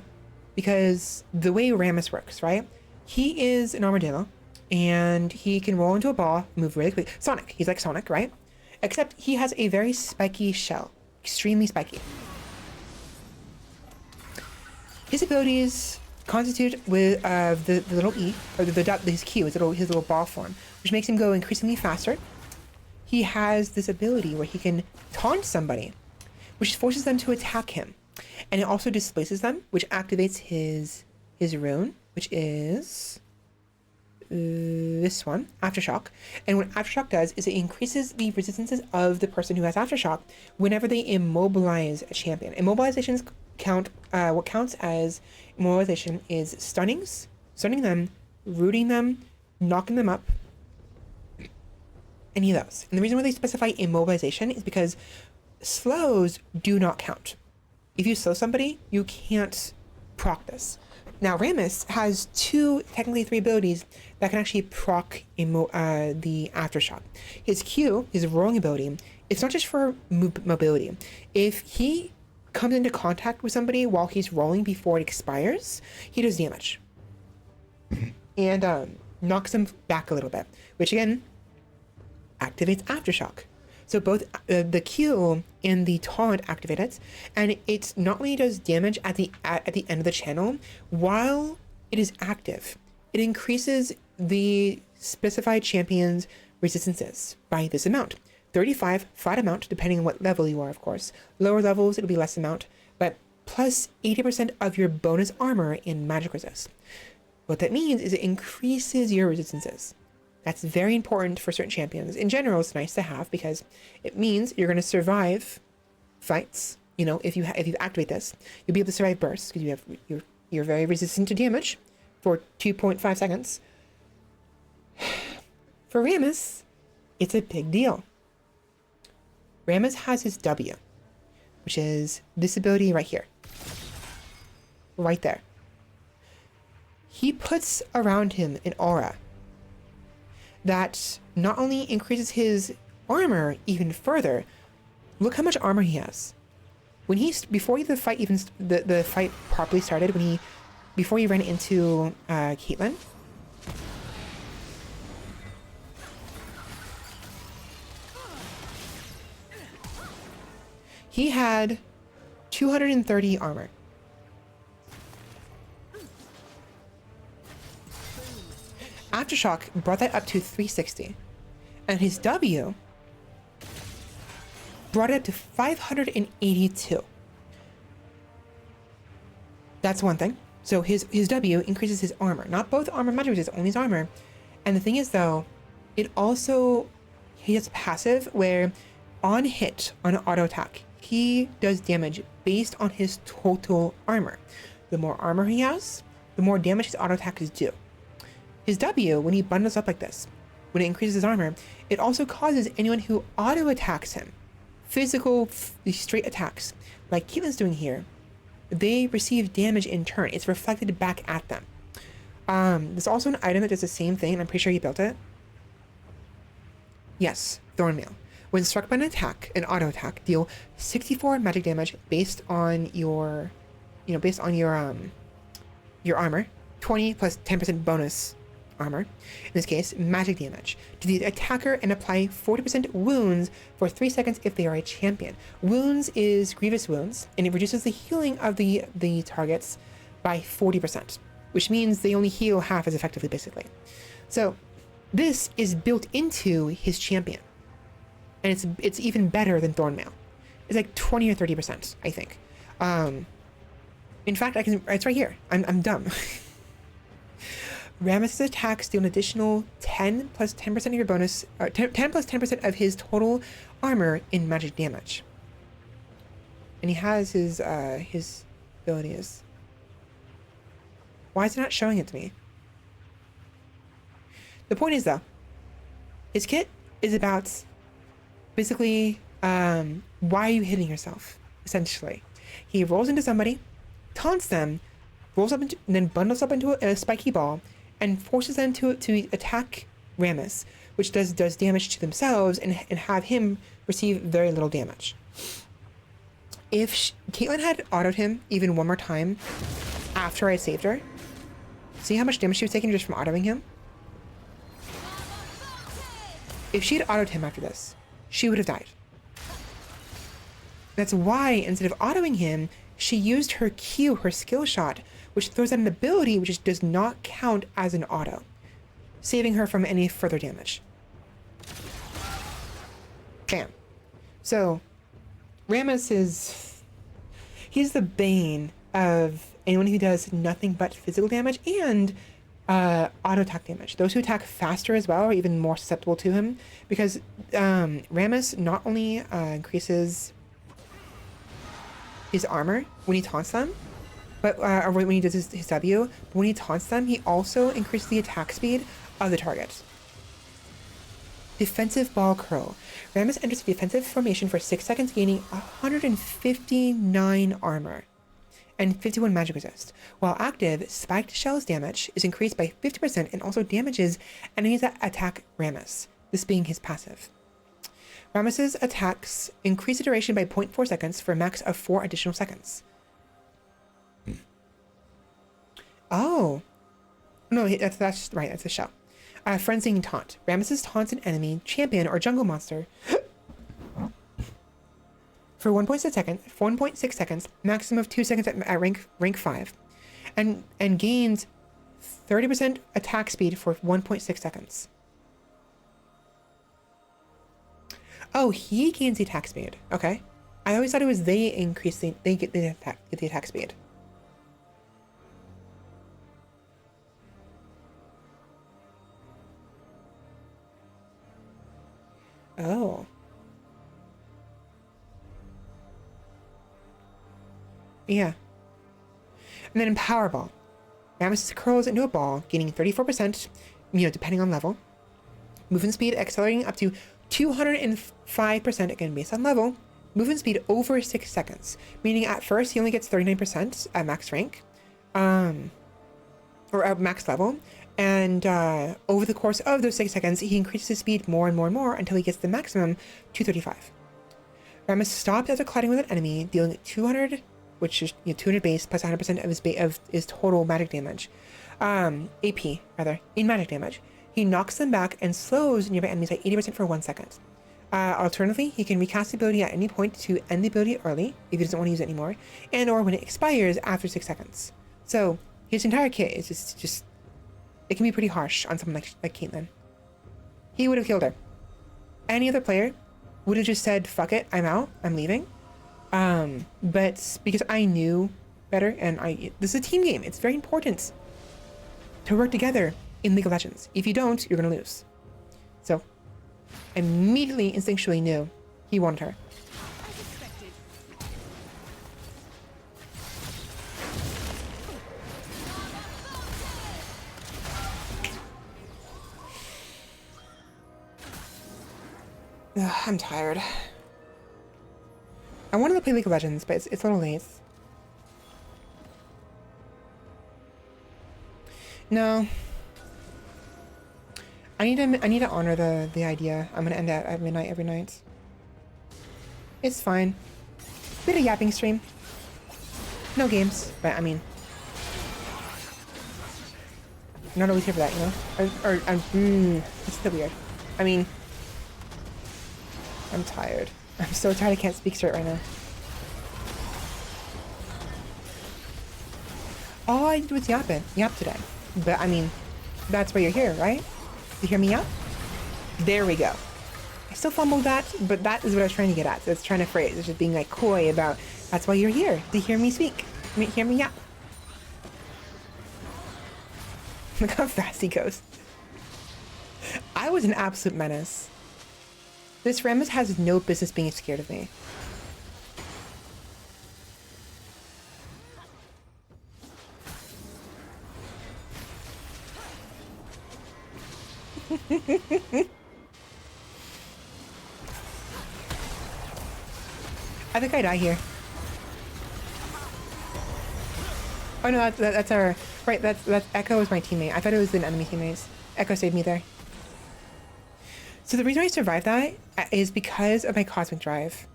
Because the way Rammus works, right? He is an armadillo, and he can roll into a ball, move really quick. Sonic, he's like Sonic, right? Except he has a very spiky shell. Extremely spiky. His abilities constitute with the little E, or his Q, his little ball form, which makes him go increasingly faster. He has this ability where he can taunt somebody, which forces them to attack him. And it also displaces them, which activates his rune, which is this one, Aftershock. And what Aftershock does is it increases the resistances of the person who has Aftershock whenever they immobilize a champion. Immobilizations count, what counts as immobilization is stunning them, rooting them, knocking them up, any of those. And the reason why they specify immobilization is because slows do not count. If you slow somebody, you can't proc this. Now, Rammus has technically three abilities that can actually proc the Aftershock. His Q, his rolling ability, it's not just for mobility. If he comes into contact with somebody while he's rolling before it expires, he does damage. And knocks them back a little bit, which again, activates Aftershock. So both the Q and the taunt activate it, and it not only does damage at the end of the channel, while it is active, it increases the specified champion's resistances by this amount. 35 flat amount, depending on what level you are, of course. Lower levels, it'll be less amount, but plus 80% of your bonus armor in magic resist. What that means is it increases your resistances. That's very important for certain champions. In general, it's nice to have because it means you're going to survive fights. You know, if you activate this, you'll be able to survive bursts because you're very resistant to damage for 2.5 seconds. For Rammus, it's a big deal. Rammus has his W, which is this ability right here. Right there. He puts around him an aura that not only increases his armor even further. Look how much armor he has. When before the fight properly started, before he ran into Caitlyn, he had 230 armor. Aftershock brought that up to 360, and his W brought it up to 582. That's one thing. So his W increases his armor, not both armor magic resist, only his armor. And the thing is though, he has passive where on hit, on auto attack, he does damage based on his total armor. The more armor he has, the more damage his auto attackers do. His W, when he bundles up like this, when it increases his armor, it also causes anyone who auto attacks him physical, straight attacks, like Caitlyn's doing here, they receive damage in turn. It's reflected back at them. There's also an item that does the same thing, and I'm pretty sure you built it. Yes, Thornmail. When struck by an attack, an auto attack, deal 64 magic damage based on your, your armor. 20 plus 10% bonus armor. In this case, magic damage to the attacker, and apply 40% wounds for 3 seconds if they are a champion. Wounds is grievous wounds, and it reduces the healing of the targets by 40%, which means they only heal half as effectively, basically. So this is built into his champion, and it's even better than Thornmail. It's like 20 or 30%, I think. In fact, it's right here. I'm dumb. Rammus' attacks deal an additional 10 plus 10% of your bonus, 10 plus 10% of his total armor in magic damage. And he has his abilities. Why is it not showing it to me? The point is, though, his kit is about basically, why are you hitting yourself, essentially. He rolls into somebody, taunts them, rolls up into, and then bundles up into a spiky ball, and forces them to attack Rammus, which does damage to themselves, and have him receive very little damage. If Caitlyn had autoed him even one more time after I saved her, see how much damage she was taking just from autoing him? If she had autoed him after this, she would have died. That's why, instead of autoing him, she used her Q, her skill shot, which throws out an ability which does not count as an auto, saving her from any further damage. Bam. So, Rammus he's the bane of anyone who does nothing but physical damage and auto attack damage. Those who attack faster as well are even more susceptible to him, because Rammus not only increases his armor when he taunts them, but or when he does his W, but when he taunts them, he also increases the attack speed of the target. Defensive ball curl. Rammus enters a defensive formation for 6 seconds, gaining 159 armor and 51 magic resist. While active, spiked shells damage is increased by 50% and also damages enemies that attack Rammus, this being his passive. Rammus's attacks increase the duration by 0.4 seconds for a max of 4 additional seconds. Oh. No, that's right, that's a shell. Frenzying Taunt. Rammus taunts an enemy, champion, or jungle monster for 1.6 seconds, maximum of 2 seconds at rank 5, and gains 30% attack speed for 1.6 seconds. Oh, he gains the attack speed. Okay. I always thought it was they get the attack speed. Oh. Yeah. And then in Powerball, Rammus curls into a ball, gaining 34%, depending on level. Movement speed accelerating up to 205%, again based on level. Movement speed over 6 seconds, meaning at first he only gets 39% at max rank, or at max level. And over the course of those 6 seconds, he increases his speed more and more and more until he gets the maximum 235. Rammus stops after colliding with an enemy, dealing 200, which is 200 base plus 100% of his total magic damage, AP rather, in magic damage. He knocks them back and slows nearby enemies by 80% for 1 second. Alternatively, he can recast the ability at any point to end the ability early if he doesn't want to use it anymore, and or when it expires after 6 seconds. So his entire kit is just it can be pretty harsh on someone like Caitlyn. He would have killed her. Any other player would have just said, fuck it, I'm out, I'm leaving. But because I knew better, and this is a team game, it's very important to work together in League of Legends. If you don't, you're gonna lose. So, I immediately, instinctually knew he wanted her. Ugh, I'm tired. I wanted to play League of Legends, but it's a little late. No. I need to honor the idea. I'm gonna end at midnight every night. It's fine. Bit of yapping stream. No games, but I mean, I'm not always here for that, you know? It's still weird. I mean, I'm tired. I'm so tired I can't speak straight right now. All I did was yap today. But I mean, that's why you're here, right? You hear me yap? There we go. I still fumbled that, but that is what I was trying to get at. So it's trying to phrase. It's just being like coy about, that's why you're here, to hear me speak. Hear me yap. Look how fast he goes. I was an absolute menace. This Remus has no business being scared of me. I think I die here. Oh no, that's our... Right, that's Echo was my teammate. I thought it was an enemy teammate. Echo saved me there. So the reason I survived that is because of my Cosmic Drive.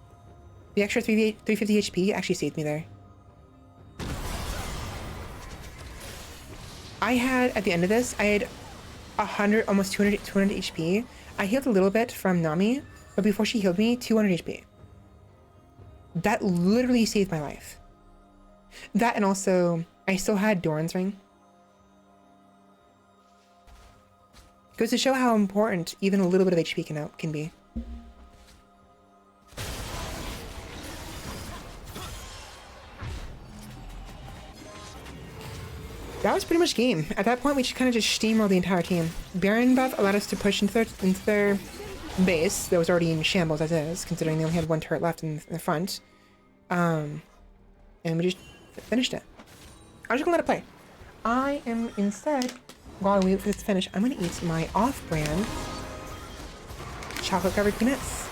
The extra 350 HP actually saved me there. I had, at the end of this, I had 100, almost 200 HP. I healed a little bit from Nami, but before she healed me, 200 HP. That literally saved my life. That, and also, I still had Doran's Ring. Goes to show how important even a little bit of HP can be. That was pretty much game. At that point, we kind of just steamrolled the entire team. Baron buff allowed us to push into their base that was already in shambles as is, considering they only had one turret left in the front. And we just finished it. I'm just gonna let it play. I am instead, while we wait for this to finish, I'm gonna eat my off-brand chocolate-covered peanuts.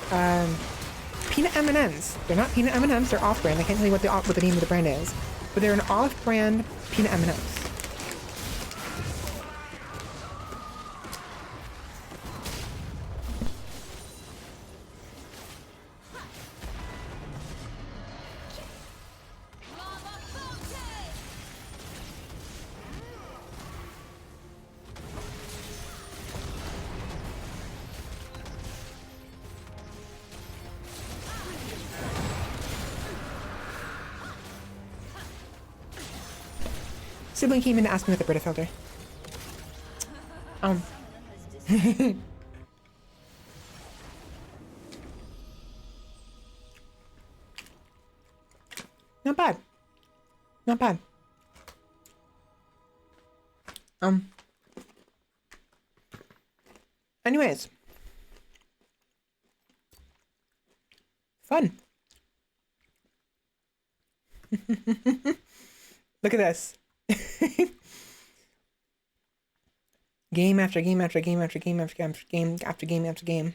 Peanut M&Ms. They're not peanut M&Ms, they're off-brand. I can't tell you what the name of the brand is, but they're an off-brand peanut M&Ms. Sibling came in to ask me with the Brita filter. Not bad. Not bad. Anyways. Fun. Look at this. Game after game after game after game after game after game after game after game.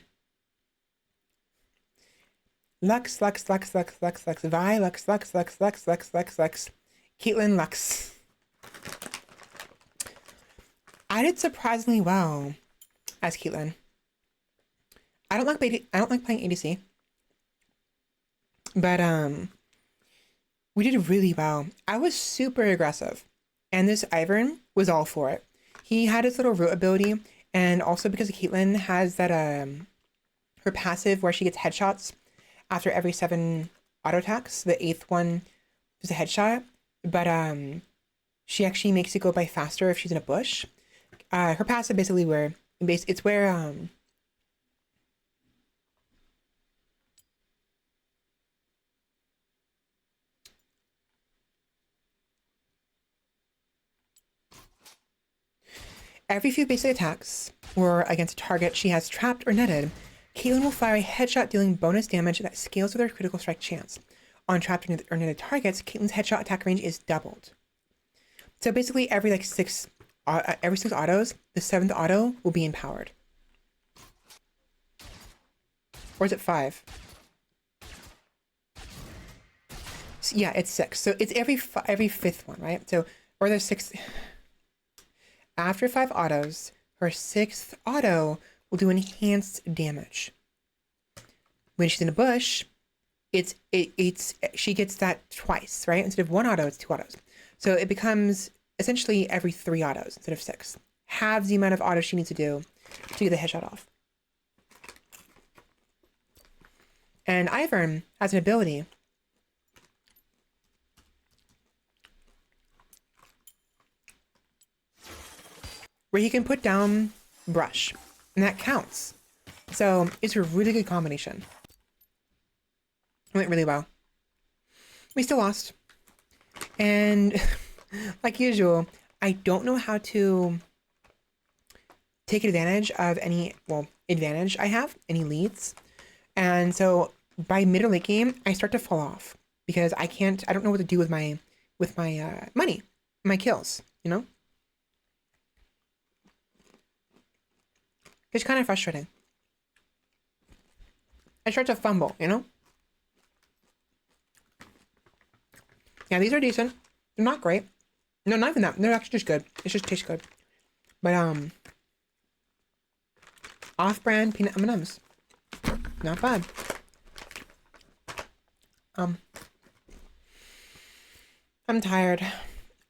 Lux, Lux, Lux, Lux, Lux, Lux, Vi, Lux, Lux, Lux, Lux, Lux, Lux, Lux, Caitlyn, Lux. I did surprisingly well as Caitlyn. I don't like playing ADC, but we did really well. I was super aggressive, and this Ivern was all for it. He had his little root ability, and also because Caitlyn has that her passive where she gets headshots after every 7 auto attacks. The 8th one is a headshot, but she actually makes it go by faster if she's in a bush. Her passive basically it's where every few basic attacks or against a target she has trapped or netted, Caitlyn will fire a headshot dealing bonus damage that scales with her critical strike chance. On trapped or netted targets, Caitlyn's headshot attack range is doubled. So basically every 6 autos, the 7th auto will be empowered. Or is it 5? Yeah, it's 6. So it's every 5th one, right? So, or there's 6. After 5 autos, her 6th auto will do enhanced damage. When she's in a bush, it's she gets that twice, right? Instead of 1 auto, it's 2 autos. So it becomes essentially every 3 autos instead of 6. Halves the amount of autos she needs to do to get the headshot off. And Ivern has an ability where he can put down brush, and that counts. So it's a really good combination. It went really well. We still lost. And like usual, I don't know how to take advantage of any, advantage I have, any leads. And so by mid or late game, I start to fall off because I don't know what to do with my money, my kills, you know? It's kind of frustrating. I start to fumble, you know? Yeah, these are decent. They're not great. No, not even that. They're actually just good. It just tastes good. But, off-brand peanut M&Ms. Not bad. I'm tired.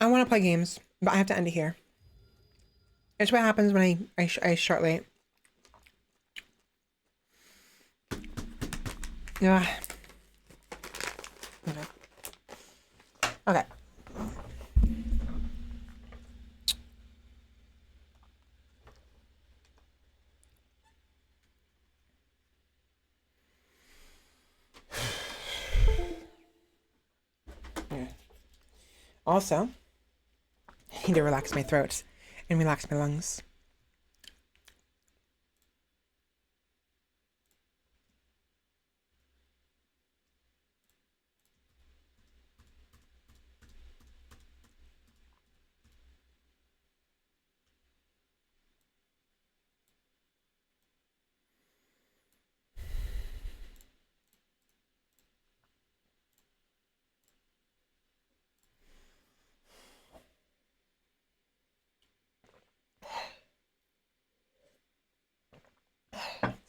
I want to play games, but I have to end it here. It's what happens when I start late. Yeah. Okay. Okay. Yeah. Also, I need to relax my throat and relax my lungs.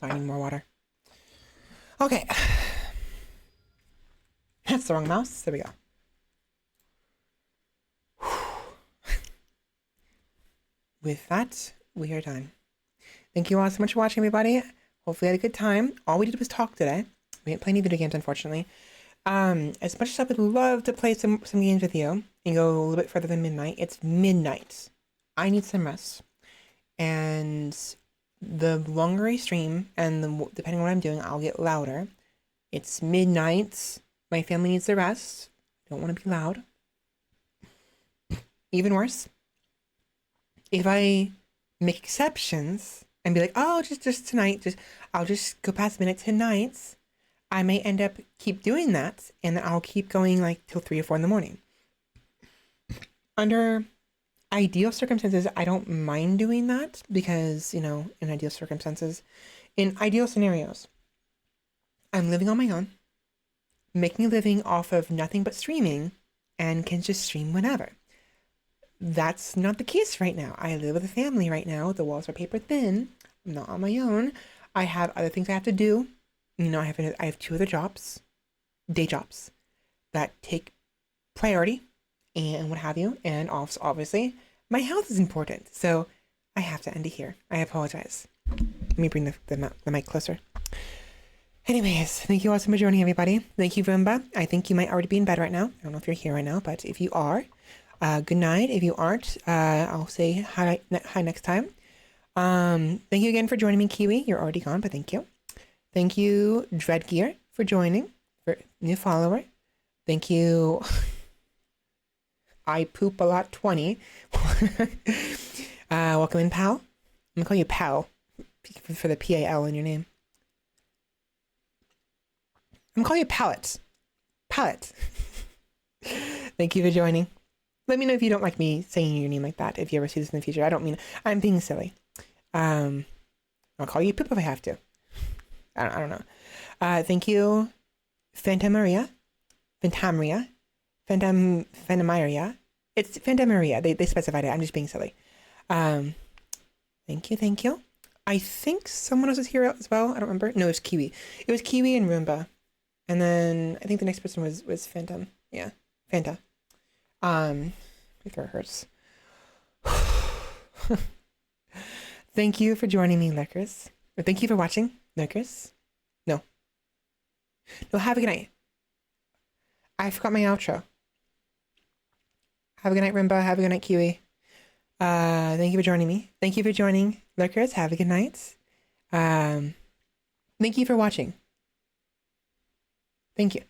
So I need more water. Okay. That's the wrong mouse. There we go. With that, we are done. Thank you all so much for watching, everybody. Hopefully you had a good time. All we did was talk today. We didn't play any video games, unfortunately. As much as I would love to play some games with you and go a little bit further than midnight, it's midnight. I need some rest. And the longer I stream, and depending on what I'm doing, I'll get louder. It's midnight. My family needs the rest. Don't want to be loud. Even worse, if I make exceptions and be like, oh, just tonight, I'll just go past midnight tonight, I may end up keep doing that, and then I'll keep going like till 3 or 4 in the morning. Under ideal circumstances, I don't mind doing that because, you know, in ideal circumstances, in ideal scenarios, I'm living on my own, making a living off of nothing but streaming, and can just stream whenever. That's not the case right now. I live with a family right now. The walls are paper thin. I'm not on my own. I have other things I have to do. You know, I have 2 other jobs, day jobs, that take priority and what have you. And also, obviously, my health is important. So I have to end it here. I apologize. Let me bring the mic closer. Anyways, thank you all so much for joining, everybody. Thank you, Vimba. I think you might already be in bed right now. I don't know if you're here right now, but if you are, good night. If you aren't, I'll say hi next time. Thank you again for joining me, Kiwi. You're already gone, but thank you. Thank you, Dreadgear, for joining, for new follower. Thank you, I Poop A Lot 20. Welcome in, pal. I'm gonna call you pal for the PAL in your name. I'm gonna call you Pallet. Pallet. Thank you for joining. Let me know if you don't like me saying your name like that, if you ever see this in the future. I don't mean, I'm being silly. I'll call you Poop if I have to. I don't know. Thank you, Phantom Maria. Phantomaria. It's Phantomaria. They specified it. I'm just being silly. Thank you, thank you. I think someone else was here as well. I don't remember. No, it was Kiwi. It was Kiwi and Roomba. And then I think the next person was Phantom. Yeah, Fanta. My throat hurts. Thank you for joining me, Lurkers. Or thank you for watching, Lurkers. No, have a good night. I forgot my outro. Have a good night, Rimba. Have a good night, Kiwi. Thank you for joining me. Thank you for joining, Lurkers. Have a good night. Thank you for watching. Thank you.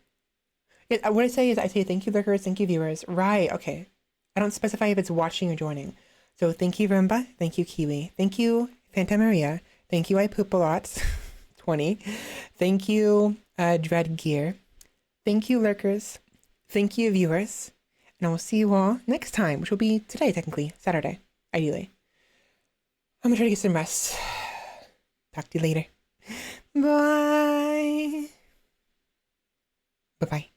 What I say is I say thank you, Lurkers. Thank you, viewers. Right, okay. I don't specify if it's watching or joining. So thank you, Rimba. Thank you, Kiwi. Thank you, Phantomaria. Thank you, I Poop a Lot. 20. Thank you, Dread Gear. Thank you, Lurkers. Thank you, viewers. And I will see you all next time, which will be today, technically. Saturday, ideally. I'm gonna try to get some rest. Talk to you later. Bye. Bye-bye.